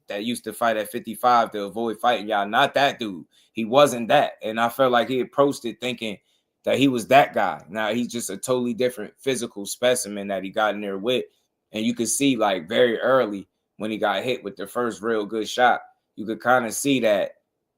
that used to fight at 55 to avoid fighting y'all. Not that dude. He wasn't that. And I felt like he approached it thinking that he was that guy. Now he's just a totally different physical specimen that he got in there with. And you could see like very early when he got hit with the first real good shot, you could kind of see that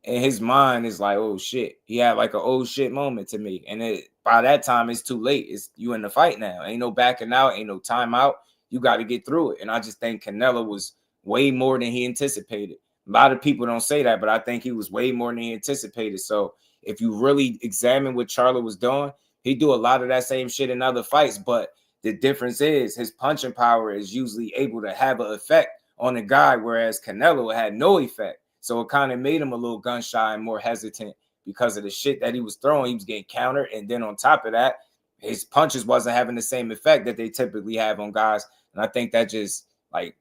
in his mind is like, oh shit. He had like an oh shit moment to me. And by that time it's too late. It's you in the fight now. Ain't no backing out, ain't no timeout. You got to get through it. And I just think Canelo was way more than he anticipated. A lot of people don't say that, but I think he was way more than he anticipated. So if you really examine what Charlo was doing, he do a lot of that same shit in other fights. But the difference is his punching power is usually able to have an effect on a guy, whereas Canelo had no effect. So it kind of made him a little gun shy and more hesitant because of the shit that he was throwing. He was getting countered. And then on top of that, his punches wasn't having the same effect that they typically have on guys. And I think that just, like,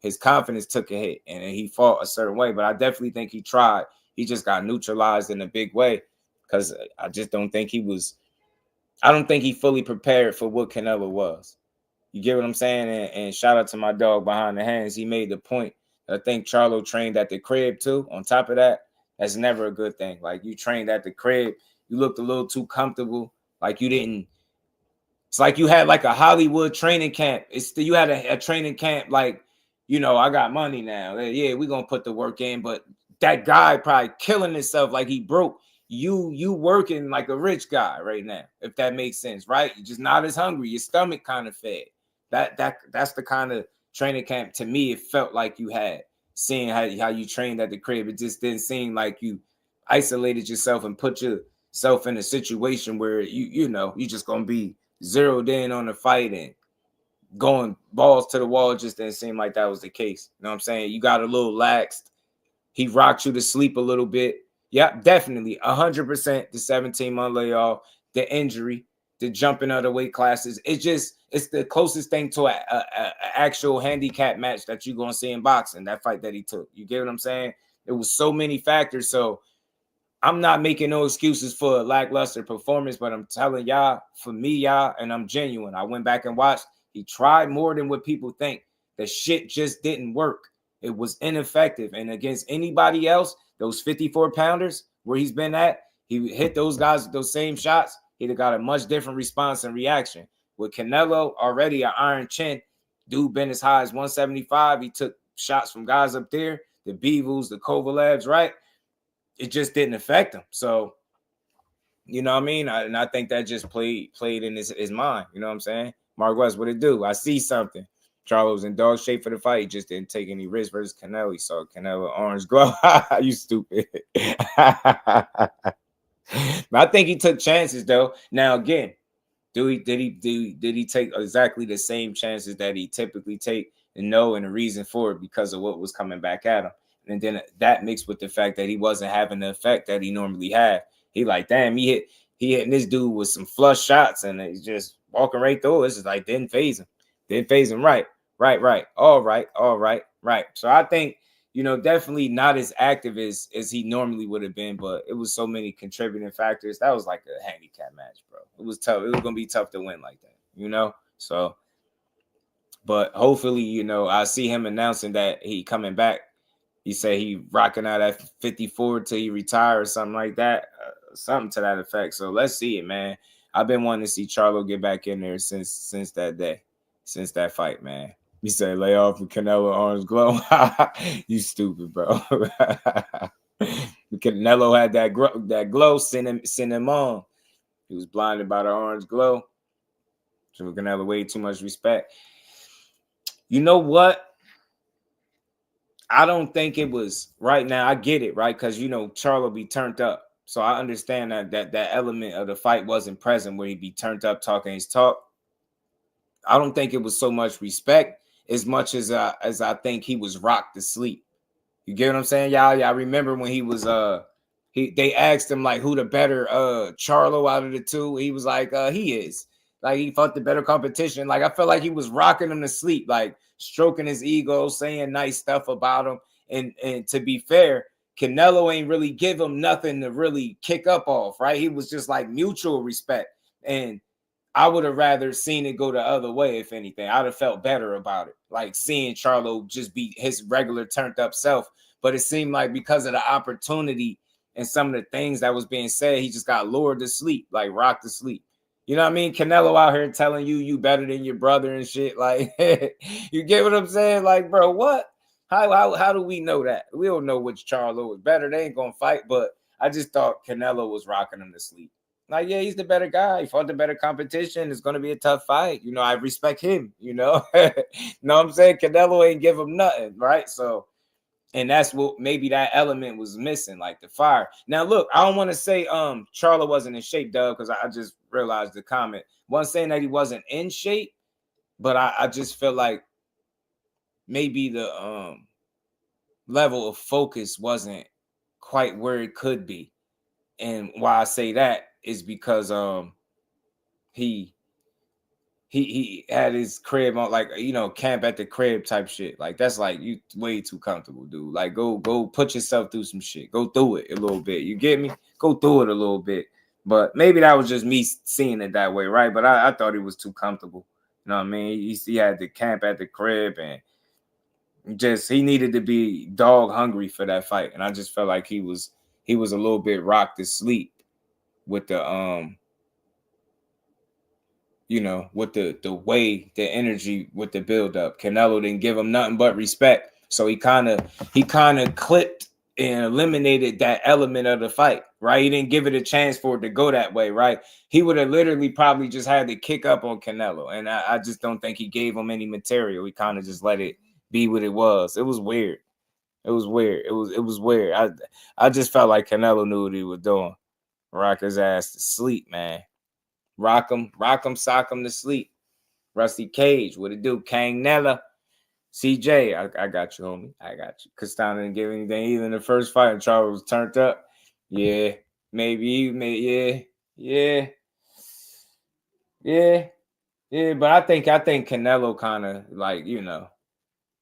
his confidence took a hit and he fought a certain way. But I definitely think he tried. He just got neutralized in a big way because I just don't think I don't think he fully prepared for what Canelo was. You get what I'm saying? And shout out to my dog behind the hands. He made the point. I think Charlo trained at the crib too. On top of that, That's never a good thing. Like, you trained at the crib, you looked a little too comfortable. Like, you didn't. It's like you had like a Hollywood training camp. You had a training camp like, you know, I got money now. Yeah, we're gonna put the work in, but that guy probably killing himself like he broke. You working like a rich guy right now, if that makes sense, right? You're just not as hungry. Your stomach kind of fed. That's the kind of training camp to me it felt like you had. Seeing how you trained at the crib, it just didn't seem like you isolated yourself and put yourself in a situation where you know you just gonna be zeroed in on the fight and going balls to the wall. Just didn't seem like that was the case. You know what I'm saying? You got a little laxed. He rocked you to sleep a little bit. Yeah, definitely. 100% the 17-month layoff, the injury, the jumping of the weight classes. It's the closest thing to a actual handicap match that you're going to see in boxing, that fight that he took. You get what I'm saying? There was so many factors. So I'm not making no excuses for a lackluster performance, but I'm telling y'all, for me, y'all, and I'm genuine. I went back and watched. He tried more than what people think. The shit just didn't work. It was ineffective. And against anybody else, those 54-pounders where he's been at, he hit those guys with those same shots. He'd have got a much different response and reaction. With Canelo, already an iron chin. Dude been as high as 175. He took shots from guys up there, the Beevils, the Kovalevs, right? It just didn't affect him. So, you know what I mean? And I think that just played in his mind. You know what I'm saying? Mark West, what it do? I see something. Charlo was in dog shape for the fight. He just didn't take any risks versus Canelo. He saw Canelo orange glow. You stupid. But I think he took chances, though. Now, again, did he take exactly the same chances that he typically take? And no, and the reason for it because of what was coming back at him. And then that mixed with the fact that he wasn't having the effect that he normally had. He like, damn, he hitting this dude with some flush shots and he's just walking right through. It's just like didn't phase him. Right. All right. So I think, you know, definitely not as active as he normally would have been, but it was so many contributing factors. That was like a handicap match, bro. It was tough. It was gonna be tough to win like that, you know? So, but hopefully, you know, I see him announcing that he coming back. He said he rocking out at 54 till he retire or something like that, something to that effect. So let's see it, man. I've been wanting to see Charlo get back in there since that day, since that fight, man. He said lay off with Canelo orange glow. You stupid, bro. Canelo had that glow, send him on. He was blinded by the orange glow. So Canelo way too much respect. You know what? I don't think it was right now. I get it, right? Because, you know, Charlo be turned up. So I understand that element of the fight wasn't present where he'd be turned up talking his talk. I don't think it was so much respect as much as I think he was rocked to sleep. You get what I'm saying, y'all? Y'all remember when he was they asked him like who the better Charlo out of the two? He was like he is. Like he fought the better competition. Like I felt like he was rocking him to sleep, like stroking his ego, saying nice stuff about him. And to be fair, Canelo ain't really give him nothing to really kick up off, right? He was just like mutual respect. And I would have rather seen it go the other way, if anything. I'd have felt better about it. Like seeing Charlo just be his regular turned up self. But it seemed like because of the opportunity and some of the things that was being said, he just got lured to sleep, like rocked to sleep. You know what I mean? Canelo out here telling you better than your brother and shit. Like, you get what I'm saying? Like, bro, what? How do we know that? We don't know which Charlo was better. They ain't gonna fight, but I just thought Canelo was rocking him to sleep. Like, yeah, he's the better guy. He fought the better competition. It's gonna be a tough fight. You know, I respect him, you know. You know what I'm saying? Canelo ain't give him nothing, right? So, and that's what maybe that element was missing, like the fire. Now, look, I don't want to say Charlo wasn't in shape, Doug, because I just realized the comment. Wasn't saying that he wasn't in shape, but I just feel like maybe the level of focus wasn't quite where it could be. And why I say that is because he had his crib on, like, you know, camp at the crib type shit. Like, that's like you way too comfortable, dude. Like, go put yourself through some shit. Go through it a little bit. You get me? Go through it a little bit. But maybe that was just me seeing it that way, right? But I thought he was too comfortable. You know what I mean? He had the camp at the crib and just he needed to be dog hungry for that fight. And I just felt like he was he was a little bit rocked to sleep with the you know, with the way, the energy with the build up. Canelo didn't give him nothing but respect. So he kind of clipped and eliminated that element of the fight, right? He didn't give it a chance for it to go that way, right? He would have literally probably just had to kick up on Canelo. And I just don't think he gave him any material. He kind of just let it be what it was. It was weird. It was weird. It was weird. I just felt like Canelo knew what he was doing. Rock his ass to sleep, man. Rock him, sock him to sleep. Rusty Cage, what it do? Kang Nella. CJ, I got you, homie. I got you. Castana didn't give anything either in the first fight, and Charles was turned up. Yeah, maybe, yeah. But I think Canelo kind of like, you know,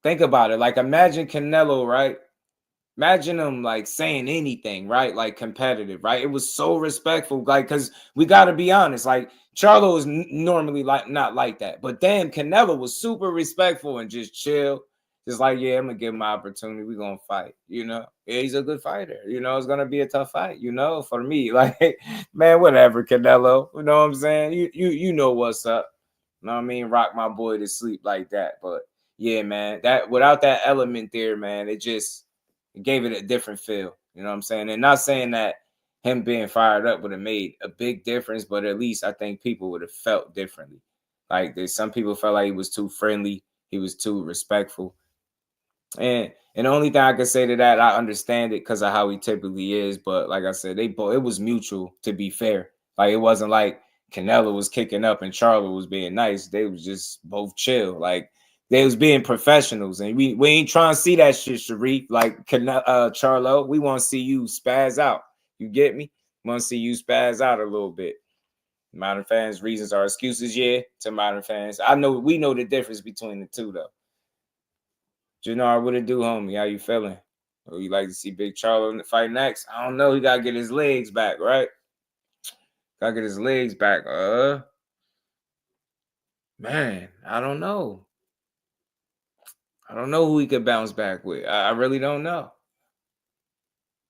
think about it. Like, imagine Canelo, right? Imagine him like saying anything, right? Like competitive, right? It was so respectful, like, because we got to be honest, like Charlo is normally like not like that, but then Canelo was super respectful and just chill, just like, yeah, I'm gonna give him my opportunity. We're gonna fight, you know. Yeah, he's a good fighter, you know. It's gonna be a tough fight, you know, for me. Like, man, whatever, Canelo. You know what I'm saying? You know what's up. You know what I mean? Rock my boy to sleep like that. But yeah, man, that without that element there, man, it gave it a different feel. You know what I'm saying? And not saying that him being fired up would have made a big difference, but at least I think people would have felt differently. Like, there's some people felt like he was too friendly, he was too respectful. And the only thing I can say to that, I understand it because of how he typically is. But like I said, it was mutual, to be fair. Like, it wasn't like Canelo was kicking up and Charlo was being nice. They was just both chill. Like, they was being professionals. And we ain't trying to see that shit, Sharif. Like, Charlo, we want to see you spaz out. You get me? Want to see you spaz out a little bit. Modern fans' reasons are excuses, yeah, to modern fans. We know the difference between the two, though. Jannard, what it do, homie? How you feeling? Oh, you like to see Big Charlo in the fight next? I don't know. He gotta get his legs back, right? Gotta get his legs back. Man, I don't know. I don't know who he could bounce back with. I really don't know.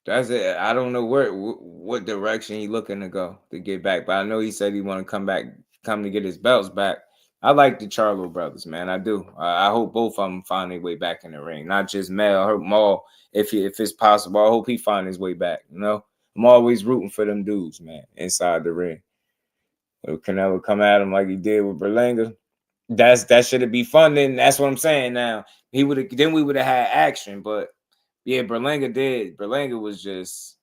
That's it. I don't know what direction he looking to go to get back, but I know he said he want to come to get his belts back. I like the Charlo brothers, man. I do. I hope both of them find their way back in the ring. Not just Mel. I hope Maul, if it's possible. I hope he find his way back. You know, I'm always rooting for them dudes, man, inside the ring. If Canelo come at him like he did with Berlanga, that should be fun. Then that's what I'm saying. Now we would have had action, but yeah, Berlanga did. Berlanga was just,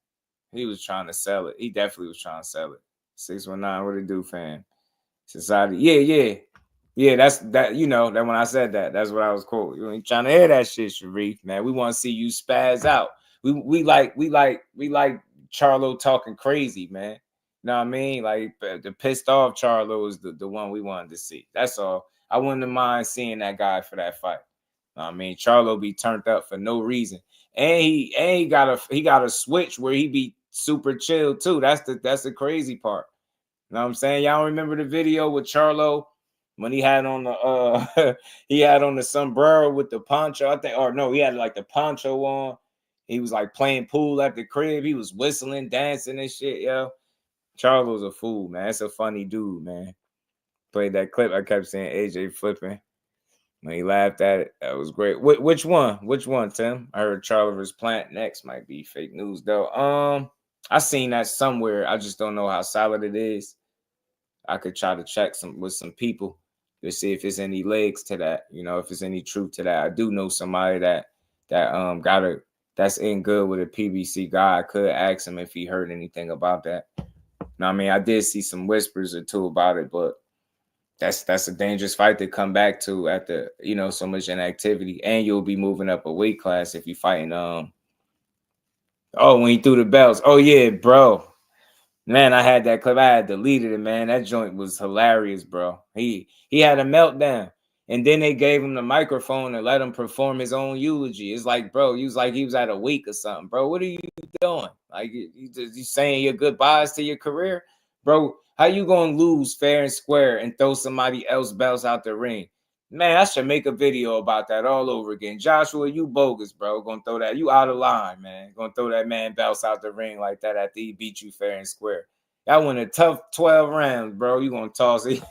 he was trying to sell it. He definitely was trying to sell it. 619, what it do, fam? Society, yeah. That's that. You know that when I said that, that's what I was quoting. You ain't trying to hear that shit, Sharif, man. We want to see you spaz out. We like Charlo talking crazy, man. You know what I mean? Like, the pissed off Charlo is the one we wanted to see. That's all. I wouldn't mind seeing that guy for that fight. You know what I mean, Charlo be turned up for no reason, and he got a switch where he be super chill too. That's the crazy part. You know what I'm saying? Y'all remember the video with Charlo when he had on the he had on the sombrero with the poncho, I think, or no, he had like the poncho on. He was like playing pool at the crib. He was whistling, dancing and shit, yo. Charlo's a fool, man. That's a funny dude, man. Played that clip. I kept saying AJ flipping. When he laughed at it, that was great. Which one? Which one, Tim? I heard Charles Plant next might be fake news, though. I seen that somewhere. I just don't know how solid it is. I could try to check with some people to see if there's any legs to that. You know, if there's any truth to that. I do know somebody that's in good with a PBC guy. I could ask him if he heard anything about that. Now, I mean, I did see some whispers or two about it, but that's a dangerous fight to come back to after, you know, so much inactivity. And you'll be moving up a weight class if you're fighting when he threw the belts. Oh yeah, bro. Man, I had that clip. I had deleted it, man. That joint was hilarious, bro. He had a meltdown. And then they gave him the microphone and let him perform his own eulogy. It's like, bro, he was at a wake or something. Bro, what are you doing? Like, you saying your goodbyes to your career? Bro, how you gonna lose fair and square and throw somebody else belts out the ring? Man, I should make a video about that all over again. Joshua, you bogus, bro. Gonna throw that. You out of line, man. Gonna throw that man belts out the ring like that after he beat you fair and square. That went a tough 12 rounds, bro. You gonna toss it.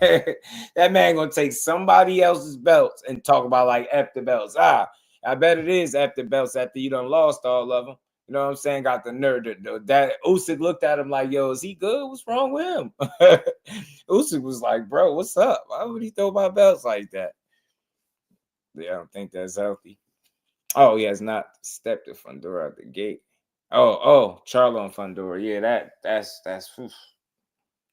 That man gonna take somebody else's belts and talk about like F the belts. I bet it is F the belts after you done lost all of them. You know what I'm saying? Got the nerd. That Usyk looked at him like, yo, is he good? What's wrong with him? Usyk was like, bro, what's up? Why would he throw my belts like that? Yeah, I don't think that's healthy. Oh, he has not stepped to Fundora at the gate. Oh, Charlo and Fundora. Yeah, that's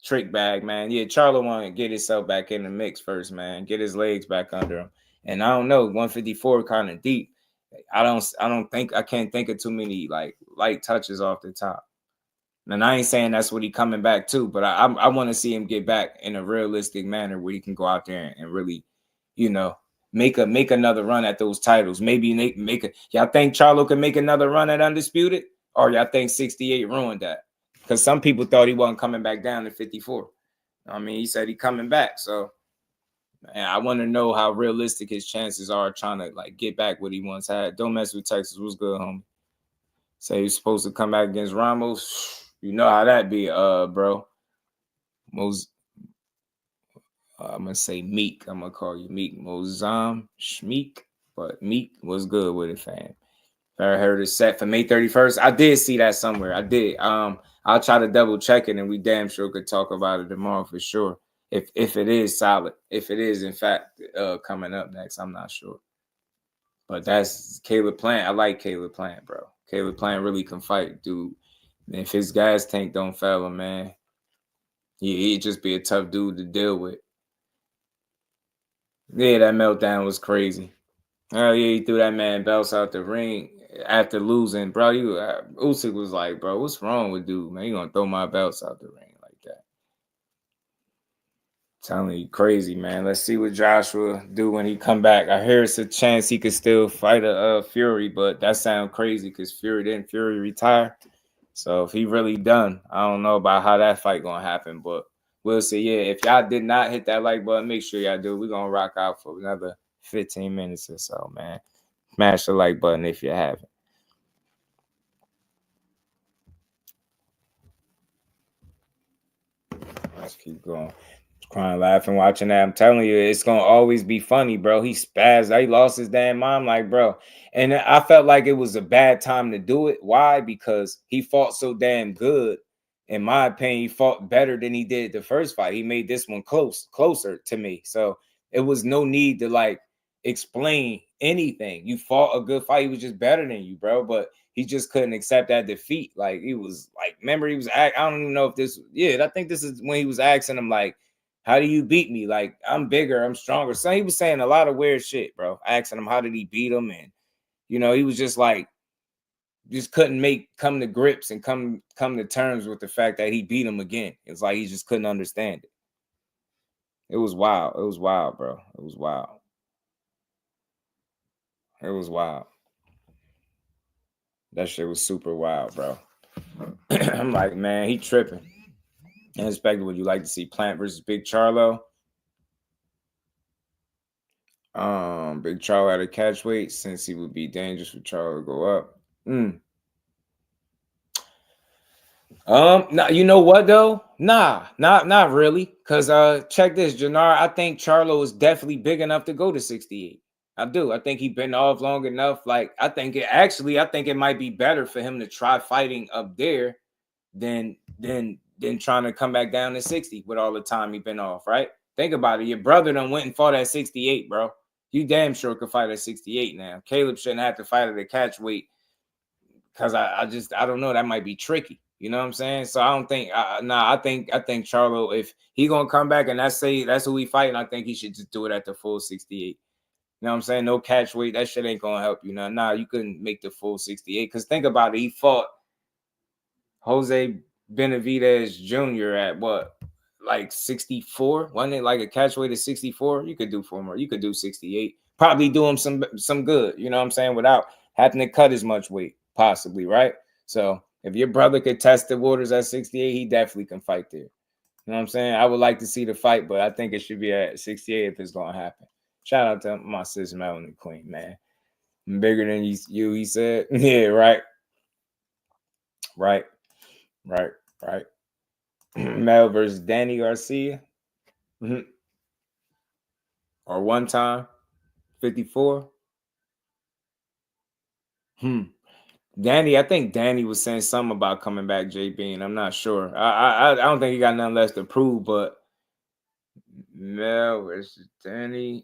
trick bag, man. Yeah, Charlo want to get himself back in the mix first, man. Get his legs back under him. And I don't know, 154 kind of deep. I can't think of too many like light touches off the top. And I ain't saying that's what he coming back to, but I want to see him get back in a realistic manner where he can go out there and really, make another run at those titles. Maybe y'all think Charlo can make another run at Undisputed, or y'all think 68 ruined that? Because some people thought he wasn't coming back down to 54. I mean, he said he coming back, so man, I want to know how realistic his chances are trying to like get back what he once had. Don't mess with Texas. What's good, homie? Say he's supposed to come back against Ramos. You know how that be, bro. I'm gonna say Meek. I'm gonna call you Meek. Mozam Shmeek, but Meek was good with it, fam. I heard it set for May 31st. I did see that somewhere. I did. I'll try to double check it, and we damn sure could talk about it tomorrow for sure. If it is solid, if it is in fact coming up next, I'm not sure. But that's Caleb Plant. I like Caleb Plant, bro. Caleb Plant really can fight, dude. And if his gas tank don't fail him, man, he'd just be a tough dude to deal with. Yeah, that meltdown was crazy. Oh yeah, he threw that man belts out the ring after losing, bro. Usyk was like, bro, what's wrong with dude, man? You gonna throw my belts out the ring like that? Telling you, crazy, man. Let's see what Joshua do when he come back. I hear it's a chance he could still fight a Fury, but that sounds crazy because Fury retire. So if he really done, I don't know about how that fight gonna happen, but we'll see. Yeah, if y'all did not hit that like button, make sure y'all do. We're gonna rock out for another 15 minutes or so, man. Smash the like button if you haven't. Let's keep going. Crying, laughing, watching that. I'm telling you, it's gonna always be funny, bro. He spazzed. He lost his damn mom, like, bro. And I felt like it was a bad time to do it. Why? Because he fought so damn good. In my opinion, he fought better than he did the first fight. He made this one closer to me. So it was no need to like explain anything. You fought a good fight. He was just better than you, bro. But he just couldn't accept that defeat. Like he was like, remember, he was. I don't even know if this. Yeah, I think this is when he was asking him like, how do you beat me? Like, I'm bigger, I'm stronger. So he was saying a lot of weird shit, bro. Asking him how did he beat him, and he was just like, just couldn't come to grips and come to terms with the fact that he beat him again. It's like he just couldn't understand it. It was wild. It was wild, bro. It was wild. It was wild. That shit was super wild, bro. I'm like, man, he tripping. And expected, would you like to see Plant versus Big Charlo? Big Charlo at a catch weight since he would be dangerous for Charlo to go up. Nah, you know what though? Nah, not really. Cause check this, Jannar. I think Charlo is definitely big enough to go to 68. I do. I think he's been off long enough. Like, I think it might be better for him to try fighting up there than trying to come back down to 60 with all the time he's been off, right? Think about it. Your brother done went and fought at 68, bro. You damn sure could fight at 68 now. Caleb shouldn't have to fight at a catch weight because I don't know. That might be tricky. You know what I'm saying? So I don't think. I think Charlo, if he gonna come back and that's who he fighting, I think he should just do it at the full 68. You know what I'm saying? No catch weight. That shit ain't gonna help you. Nah, you couldn't make the full 68 because think about it. He fought Jose Benavidez Jr. at what, like 64? Wasn't it like a catch weight of 64? You could do 4 more. You could do 68. Probably do him some good, you know what I'm saying, without having to cut as much weight, possibly, right? So if your brother could test the waters at 68, he definitely can fight there. You know what I'm saying? I would like to see the fight, but I think it should be at 68 if it's going to happen. Shout out to my sis Melanie Queen, man. I'm bigger than you, he said. Yeah, right. Right. Mel versus Danny Garcia. Mm-hmm. Or one time, 54. Danny, I think Danny was saying something about coming back, JB, and I'm not sure. I don't think he got nothing less to prove, but Mel versus Danny.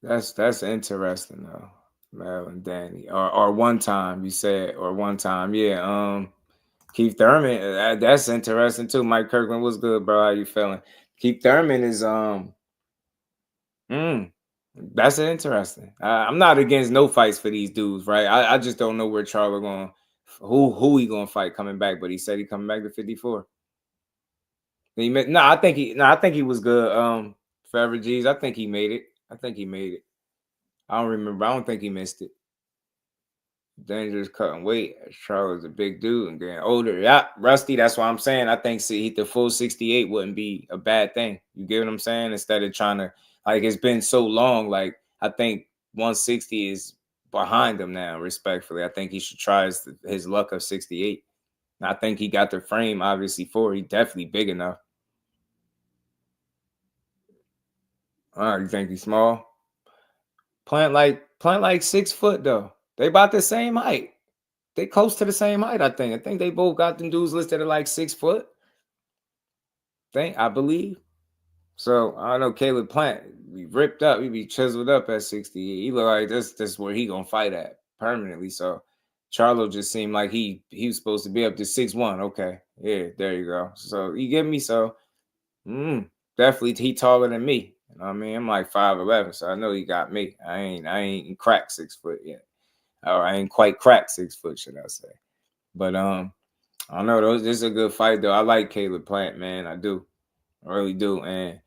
That's interesting though. Mel and Danny. Or one time, you said, or one time, yeah. Keith Thurman, that's interesting too. Mike Kirkland, what's good, bro? How you feeling? Keith Thurman is that's interesting. I'm not against no fights for these dudes, right? I just don't know where Charlo going, who he gonna fight coming back. But he said he coming back to 54. I think he was good. Forever G's, I think he made it. I don't remember. I don't think he missed it. Dangerous cutting weight. Charlo's a big dude and getting older. Yeah, Rusty. That's why I'm saying I think the full 68 wouldn't be a bad thing. You get what I'm saying? Instead of trying to, like, it's been so long. Like, I think 160 is behind him now. Respectfully, I think he should try his luck of 68. I think he got the frame obviously for. He definitely big enough. You think he's small? Plant like 6 foot though. They about the same height. They close to the same height, I think. I think they both got them dudes listed at like 6 foot. I believe. So I don't know. Caleb Plant be ripped up. He be chiseled up at 60. He look like this where he gonna fight at permanently. So Charlo just seemed like he was supposed to be up to 6'1". Okay, yeah, there you go. So you get me. So definitely he taller than me. You know what I mean? I'm like 5'11", so I know he got me. I ain't cracked 6 foot yet. Or I ain't quite cracked 6 foot, should I say? But I don't know. This is a good fight though. I like Caleb Plant, man. I do. I really do. And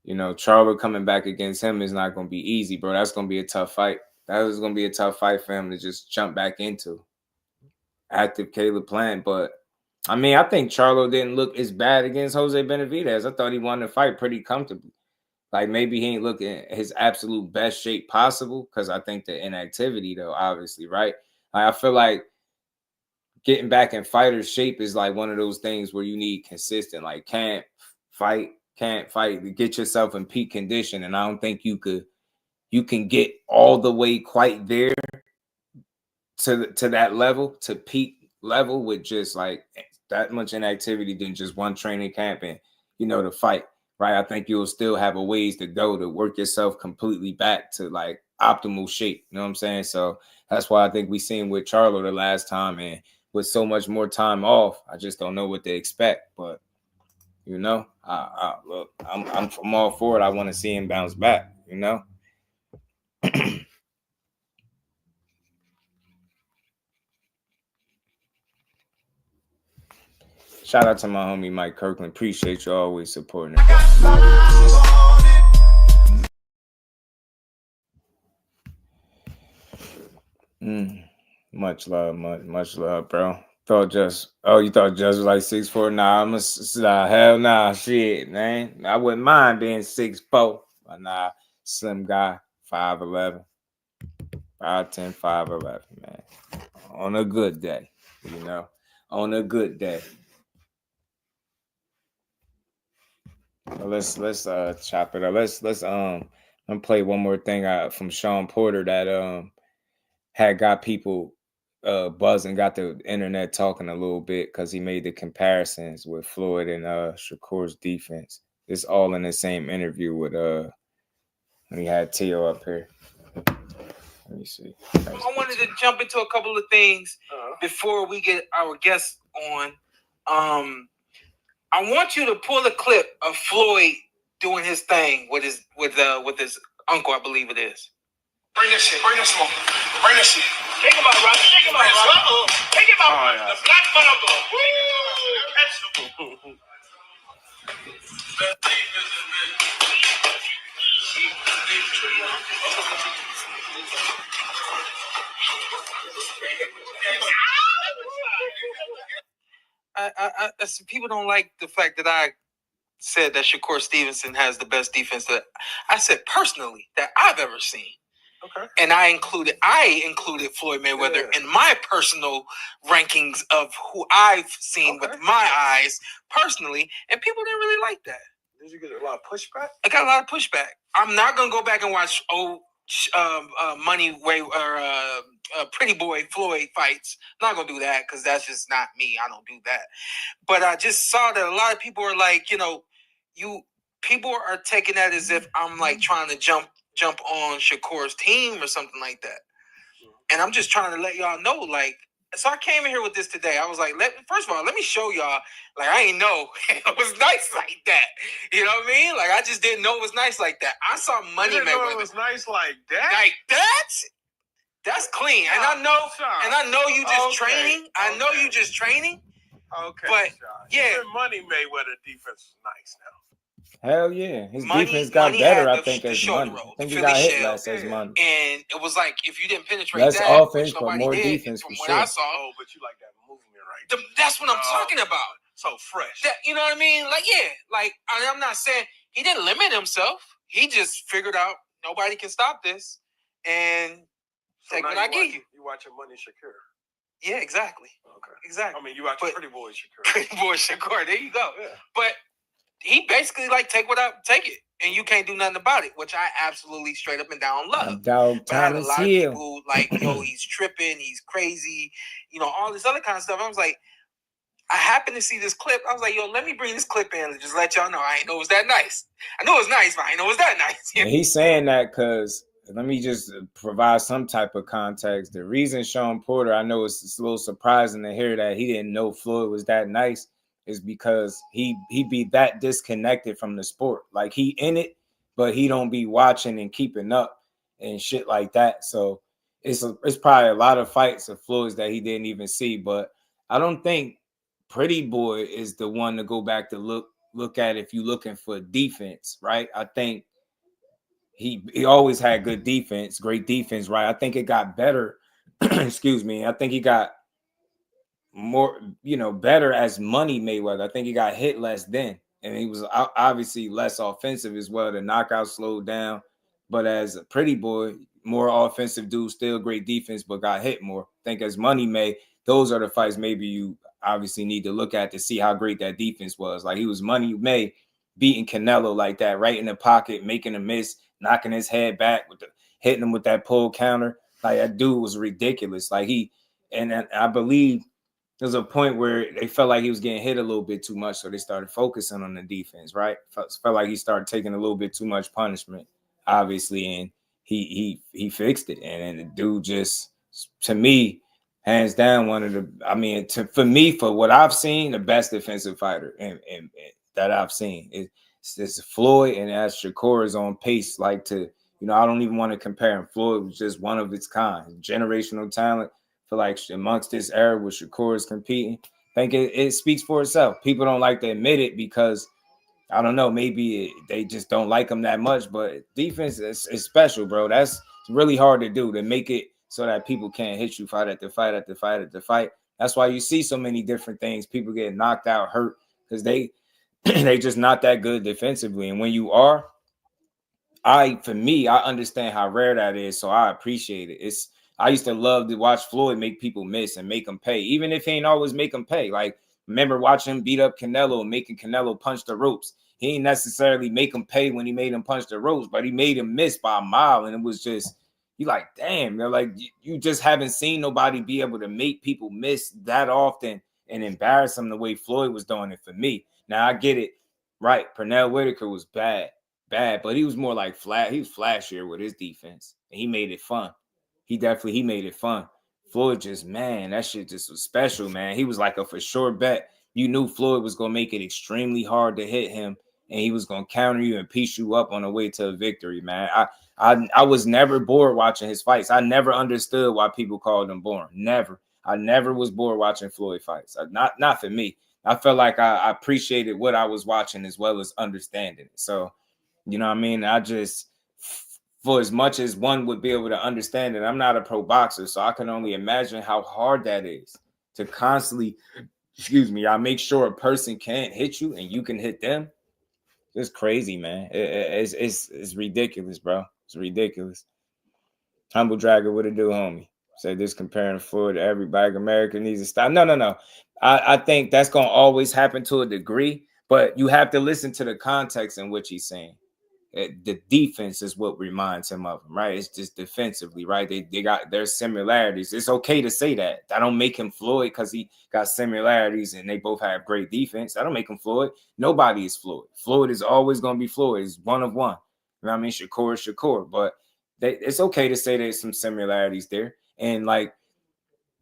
you know, Charlo coming back against him is not going to be easy, bro. That's going to be a tough fight. That was going to be a tough fight for him to just jump back into. Active Caleb Plant. But, I mean, I think Charlo didn't look as bad against Jose Benavidez. I thought he won the fight pretty comfortably. Like, maybe he ain't looking at his absolute best shape possible because I think the inactivity, though, obviously, right? I feel like getting back in fighter shape is like one of those things where you need consistent, like can't fight to get yourself in peak condition. And I don't think you can get all the way quite there to that level, to peak level with just like that much inactivity than just one training camp and, you know, the fight, right? I think you'll still have a ways to go to work yourself completely back to like optimal shape. You know what I'm saying? So that's why I think we seen with Charlo the last time, and with so much more time off, I just don't know what to expect. But you know, look, I'm all for it. I want to see him bounce back. You know. Shout out to my homie Mike Kirkland. Appreciate you always supporting him. Much love, bro. You thought Just was like 6'4"? Nah, hell nah, shit, man. I wouldn't mind being 6'4", but nah, slim guy, 5'11", 5'10", 5'11", man. On a good day, you know. On a good day. Well, let's chop it up. Let's I'm play one more thing from Sean Porter that had got people buzzing, got the internet talking a little bit because he made the comparisons with Floyd and Shakur's defense. It's all in the same interview with when he had Teo up here. Let me see. I wanted to jump into a couple of things before we get our guests on. I want you to pull a clip of Floyd doing his thing with his uncle, I believe it is. Bring that shit. Bring that smoke. Bring that shit. Think about it, Roger. Think about it. Think about it. The Black Mamba. people don't like the fact that I said that Shakur Stevenson has the best defense that I said personally that I've ever seen. Okay. And I included Floyd Mayweather in my personal rankings of who I've seen with my eyes personally, and people didn't really like that. Did you get a lot of pushback? I got a lot of pushback. I'm not gonna go back and watch Pretty Boy Floyd fights. I'm not gonna do that because that's just not me. I don't do that. But I just saw that a lot of people are like, people are taking that as if I'm like trying to jump on Shakur's team or something like that. And I'm just trying to let y'all know, like, so I came in here with this today. I was like, first of all, let me show y'all, like, I ain't know it was nice like that. You know what I mean? Like, I just didn't know it was nice like that. I saw Money Mayweather. You didn't know it was nice like that? Like that? That's clean. And I know you just training. I know you just training. Okay. But, yeah. Money Mayweather defense is nice now. Hell yeah. His defense got better, I think, as Money. I think he got hit less as Money. And it was like, if you didn't penetrate less that, offense, but more defense from for what sure. I saw. Oh, but you like that movement right that's what I'm talking about. So fresh. You know what I mean? Like, yeah. Like, I'm not saying he didn't limit himself. He just figured out nobody can stop this. And take what I give you. You watching Money Shakur. Yeah, exactly. Okay. Exactly. I mean, you watch Pretty Boy Shakur. Pretty Boy Shakur. There you go. Yeah. But he basically like take it, and you can't do nothing about it, which I absolutely straight up and down love. Dog, but I had a lot of people like, he's tripping, he's crazy, all this other kind of stuff. I was like, I happened to see this clip. I was like, let me bring this clip in and just let y'all know. I ain't know it was that nice. I know it was nice, but I ain't know it was that nice. And he's saying that because, let me just provide some type of context. The reason Shawn Porter, I know it's a little surprising to hear that he didn't know Floyd was that nice, is because he be that disconnected from the sport. Like, he in it, but he don't be watching and keeping up and shit like that. So it's probably a lot of fights of Floyd's that he didn't even see. But I don't think Pretty Boy is the one to go back to look at if you're looking for defense, right? I think he always had good defense, great defense, right? I think it got better. Excuse me. I think he got more, better as Money Mayweather. I think he got hit less then, and he was obviously less offensive as well. The knockout slowed down, but as a Pretty Boy, more offensive dude, still great defense, but got hit more. I think as Money May, those are the fights maybe you obviously need to look at to see how great that defense was. Like, he was Money May beating Canelo like that, right in the pocket, making a miss, knocking his head back hitting him with that pull counter. Like, that dude was ridiculous. Like, and I believe there's a point where they felt like he was getting hit a little bit too much, so they started focusing on the defense, right? Felt like he started taking a little bit too much punishment, obviously, and he fixed it. And the dude just, to me, hands down, for me, for what I've seen, the best defensive fighter and that I've seen is Floyd, and as Shakur is on pace, like to, I don't even want to compare him. Floyd was just one of its kind, generational talent. For like amongst this era where Shakur is competing, I think it speaks for itself. People don't like to admit it because, I don't know, maybe they just don't like him that much, but defense is special, bro. That's really hard to do, to make it so that people can't hit you fight after fight after fight after fight. That's why you see so many different things. People get knocked out, hurt, because they just not that good defensively. And when you are, for me, I understand how rare that is, so I appreciate it. I used to love to watch Floyd make people miss and make them pay, even if he ain't always make them pay. Like, remember watching him beat up Canelo and making Canelo punch the ropes. He ain't necessarily make him pay when he made him punch the ropes, but he made him miss by a mile. And it was just, you like, damn, they're like, you just haven't seen nobody be able to make people miss that often and embarrass them the way Floyd was doing it for me. Now, I get it, right? Pernell Whitaker was bad, but he was more like flat. He was flashier with his defense, and he made it fun. He made it fun. Floyd just, man, that shit just was special, man. He was like a for sure bet. You knew Floyd was going to make it extremely hard to hit him, and he was going to counter you and piece you up on the way to a victory, man. I was never bored watching his fights. I never understood why people called him boring. Never. I never was bored watching Floyd fights. Not for me. I felt like I appreciated what I was watching as well as understanding it. So, you know what I mean? For as much as one would be able to understand it, I'm not a pro boxer, so I can only imagine how hard that is to constantly excuse me, y'all make sure a person can't hit you and you can hit them. It's crazy, man. It's ridiculous, bro. It's ridiculous. Humble Dragger, what it do, homie? Say this comparing Floyd to everybody. America needs to stop. No. I think that's gonna always happen to a degree, but you have to listen to the context in which he's saying. The defense is what reminds him of him, right? It's just defensively, right? They got their similarities. It's okay to say that. That don't make him Floyd because he got similarities and they both have great defense. That don't make him Floyd. Nobody is Floyd. Floyd is always gonna be Floyd. It's one of one. You know what I mean? Shakur is Shakur, but it's okay to say there's some similarities there. And like,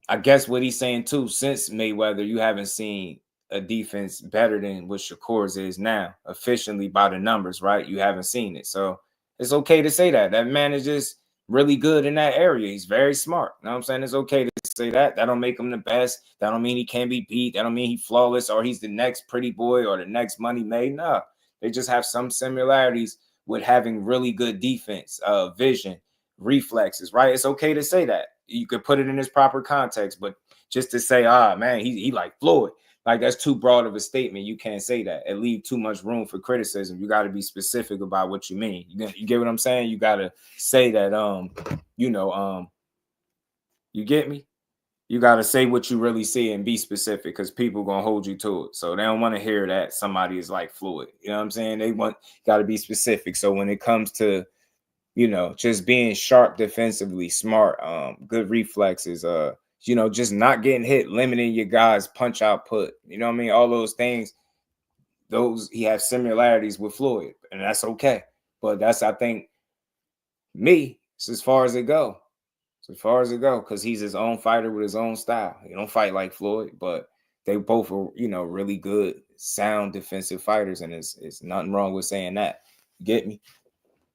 I guess what he's saying too, since Mayweather, you haven't seen a defense better than what Shakur's is now, officially by the numbers, right? You haven't seen it. So it's okay to say that. That man is just really good in that area. He's very smart. You know what I'm saying? It's okay to say that. That don't make him the best. That don't mean he can't be beat. That don't mean he's flawless or he's the next pretty boy or the next money made. No, they just have some similarities with having really good defense, vision, reflexes, right? It's okay to say that. You could put it in its proper context, but just to say, man, he like Floyd. Like, that's too broad of a statement. You can't say that. It leaves too much room for criticism. You got to be specific about what you mean. You get what I'm saying? You got to say that, you get me? You got to say what you really see and be specific because people going to hold you to it. So they don't want to hear that somebody is like Floyd. You know what I'm saying? They got to be specific. So when it comes to, just being sharp defensively, smart, good reflexes, just not getting hit, limiting your guys' punch output. You know what I mean? All those things, he has similarities with Floyd, and that's okay. But that's, I think, it's as far as it go. It's as far as it go, because he's his own fighter with his own style. He don't fight like Floyd, but they both are, really good, sound defensive fighters, and it's nothing wrong with saying that. You get me?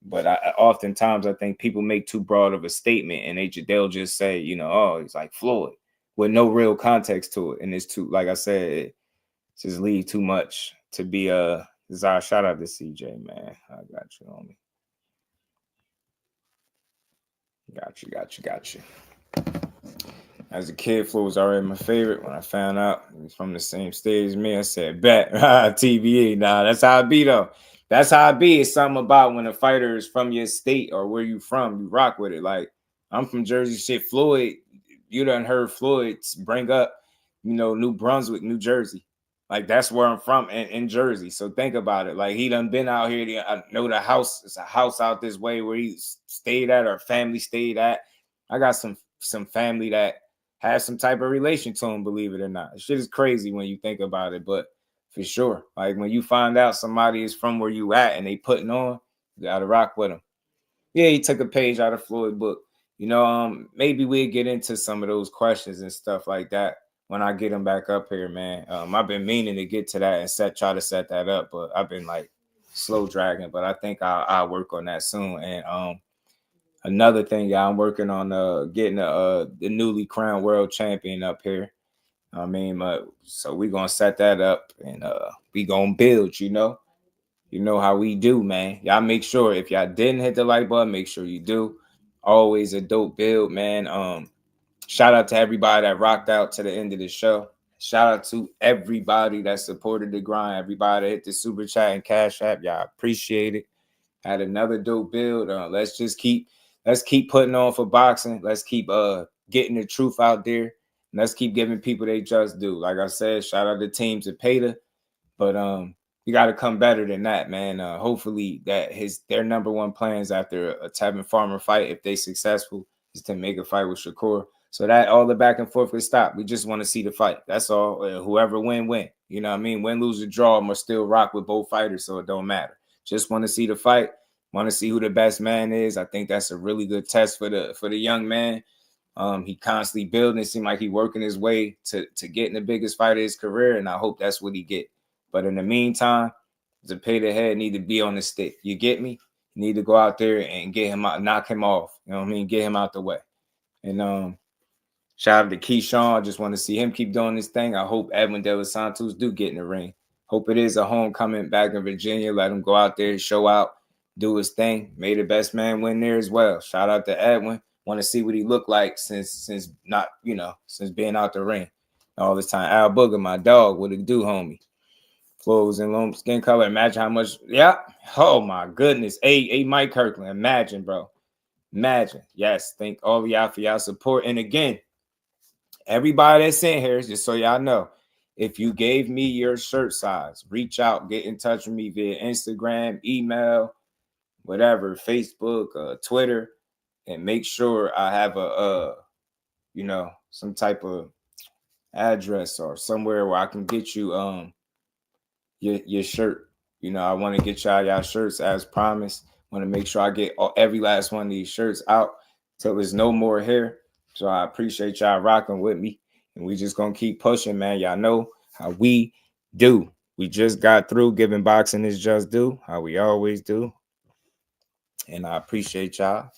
But oftentimes I think people make too broad of a statement and they'll just say, he's like Floyd with no real context to it. And it's too, like I said, it just leave too much to be Zara. Shout out to CJ, man. I got you on me. Got you. As a kid, Floyd was already my favorite. When I found out he was from the same state as me, I said, bet. TBE. Nah, that's how it be though. That's how it be. It's something about when a fighter is from your state or where you from, you rock with it. Like, I'm from Jersey. Shit, Floyd, you done heard Floyd bring up, New Brunswick, New Jersey. Like, that's where I'm from in Jersey. So think about it. Like, he done been out here. I know the house. It's a house out this way where he stayed at or family stayed at. I got some family that has some type of relation to him, believe it or not. Shit is crazy when you think about it, but for sure. Like, when you find out somebody is from where you at and they putting on, you gotta rock with them. Yeah, he took a page out of Floyd's book. Maybe we'll get into some of those questions and stuff like that when I get him back up here, man. I've been meaning to get to that and try to set that up, but I've been like slow dragging. But I think I'll work on that soon. And another thing, y'all, I'm working on getting the newly crowned world champion up here. I mean, so we're going to set that up and we going to build, You know how we do, man. Y'all make sure if y'all didn't hit the like button, make sure you do. Always a dope build, man. Shout out to everybody that rocked out to the end of the show. Shout out to everybody that supported the grind. Everybody that hit the super chat and cash app. Y'all appreciate it. Had another dope build. Let's keep putting on for boxing. Let's keep getting the truth out there. And let's keep giving people they just do. Like I said, shout out to Team Zepeda. But you got to come better than that, man. Hopefully their number one plans after a Tevin Farmer fight, if they successful, is to make a fight with Shakur. So that all the back and forth would stop. We just want to see the fight. That's all. Whoever win. You know what I mean? Win, lose, or draw, must still rock with both fighters, so it don't matter. Just want to see the fight. Want to see who the best man is. I think that's a really good test for the young man. He constantly building. It seems like he working his way to getting the biggest fight of his career, and I hope that's what he get. But in the meantime, Zepeda head need to be on the stick. You get me? You need to go out there and get him out, knock him off. You know what I mean? Get him out the way. And shout out to Keyshawn. I just want to see him keep doing this thing. I hope Edwin De Los Santos do get in the ring. Hope it is a homecoming back in Virginia. Let him go out there, show out, do his thing. May the best man win there as well. Shout out to Edwin. Want to see what he looked like since being out the ring. all this time. Al Booger, my dog, what it do, homie? Clothes and long skin color. Imagine how much. Yeah. Oh my goodness. A Mike Kirkland. Imagine, bro. Imagine. Yes. Thank all of y'all for y'all support. And again, everybody that's in here, just so y'all know, if you gave me your shirt size, reach out, get in touch with me via Instagram, email, whatever, Facebook, Twitter, and make sure I have a some type of address or somewhere where I can get you your shirt. I want to get y'all shirts as promised. Want to make sure I get every last one of these shirts out till there's no more here. So I appreciate y'all rocking with me, and we just gonna keep pushing, man. Y'all know how we do. We just got through giving boxing is just due, how we always do, and I appreciate y'all.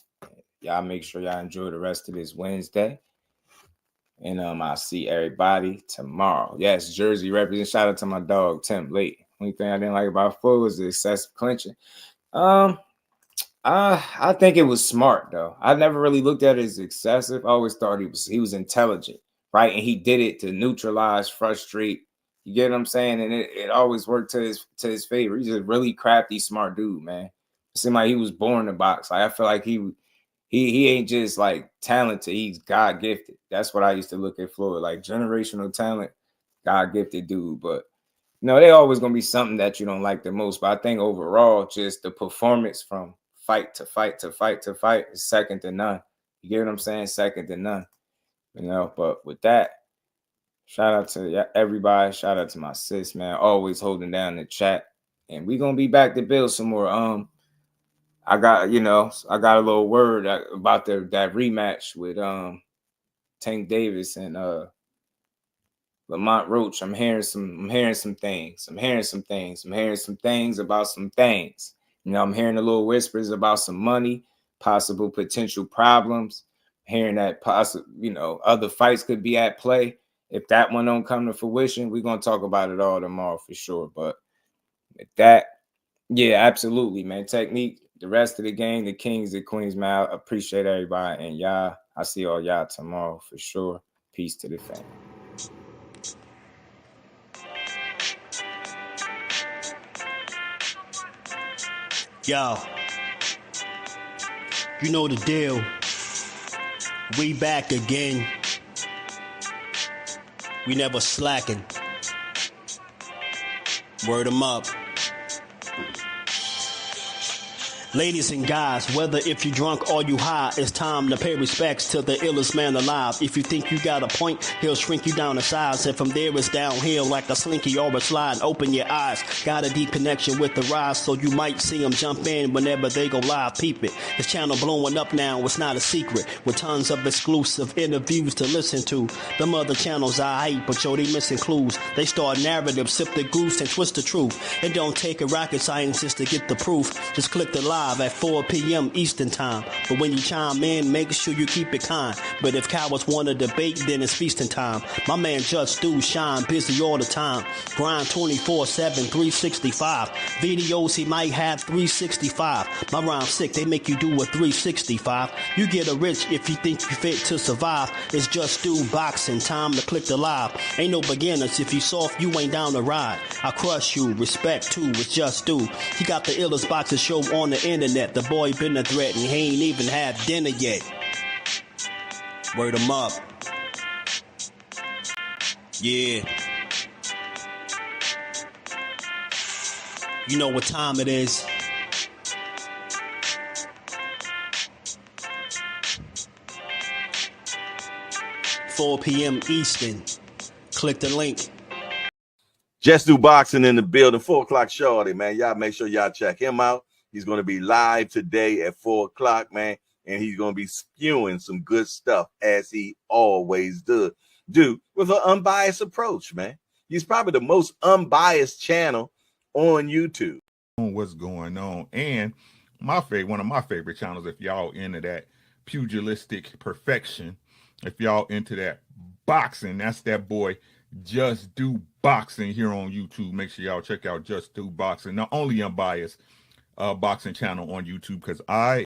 Y'all make sure y'all enjoy the rest of this Wednesday. And I'll see everybody tomorrow. Yes, Jersey represent. Shout out to my dog, Tim Late. Only thing I didn't like about Full was the excessive clinching. I think it was smart though. I never really looked at it as excessive. I always thought he was intelligent, right? And he did it to neutralize, frustrate. You get what I'm saying? And it always worked to his favor. He's a really crafty, smart dude, man. It seemed like he was born to box. Like I feel like he ain't just like talented. He's God gifted. That's what I used to look at Floyd, like generational talent, God gifted dude. But they always gonna be something that you don't like the most. But I think overall, just the performance from fight to fight to fight to fight is second to none. You get what I'm saying? Second to none. But with that, shout out to everybody. Shout out to my sis, man. Always holding down the chat. And we gonna be back to build some more. I got a little word about that rematch with Tank Davis and Lamont Roach. I'm hearing some things. I'm hearing some things about some things. I'm hearing a little whispers about some money, possible potential problems. Hearing that other fights could be at play. If that one don't come to fruition, we're gonna talk about it all tomorrow for sure. But with that, yeah, absolutely, man. Technique, the rest of the game, the kings, the queens, man. I appreciate everybody. And y'all, I see all y'all tomorrow for sure. Peace to the family. Yo, you know the deal. We back again. We never slacking. Word 'em up. Ladies and guys, whether if you drunk or you high, it's time to pay respects to the illest man alive. If you think you got a point, he'll shrink you down to size. And from there it's downhill like a slinky or a slide. Open your eyes, got a deep connection with the rise, so you might see them jump in whenever they go live. Peep it, this channel blowing up now, it's not a secret. With tons of exclusive interviews to listen to. Them other channels I hate, but yo, they missing clues. They start narratives, sip the goose and twist the truth. It don't take a rocket scientist to get the proof. Just click the live at 4 p.m. Eastern time. But when you chime in, make sure you keep it kind. But if cowards want to debate, then it's feasting time. My man Jusdu shine, busy all the time. Grind 24/7, 365. Videos he might have 365. My rhyme sick, they make you do a 365. You get a rich if you think you fit to survive. It's Jusdueboxing, time to click the live. Ain't no beginners, if you soft, you ain't down to ride. I crush you, respect too, it's Jusdu. He got the illest boxing show on the internet. The boy been a threat and he ain't even had dinner yet. Word 'em up. Yeah. You know what time it is. $4 p.m. Eastern. Click the link. Jusdueboxing in the building, 4 o'clock shorty, man. Y'all make sure y'all check him out. He's going to be live today at 4 o'clock, man. And he's going to be spewing some good stuff as he always do with an unbiased approach, man. He's probably the most unbiased channel on YouTube. What's going on? And one of my favorite channels, if y'all into that pugilistic perfection, if y'all into that boxing, that's that boy Jusdueboxing here on YouTube. Make sure y'all check out Jusdueboxing, the only unbiased boxing channel on YouTube, because I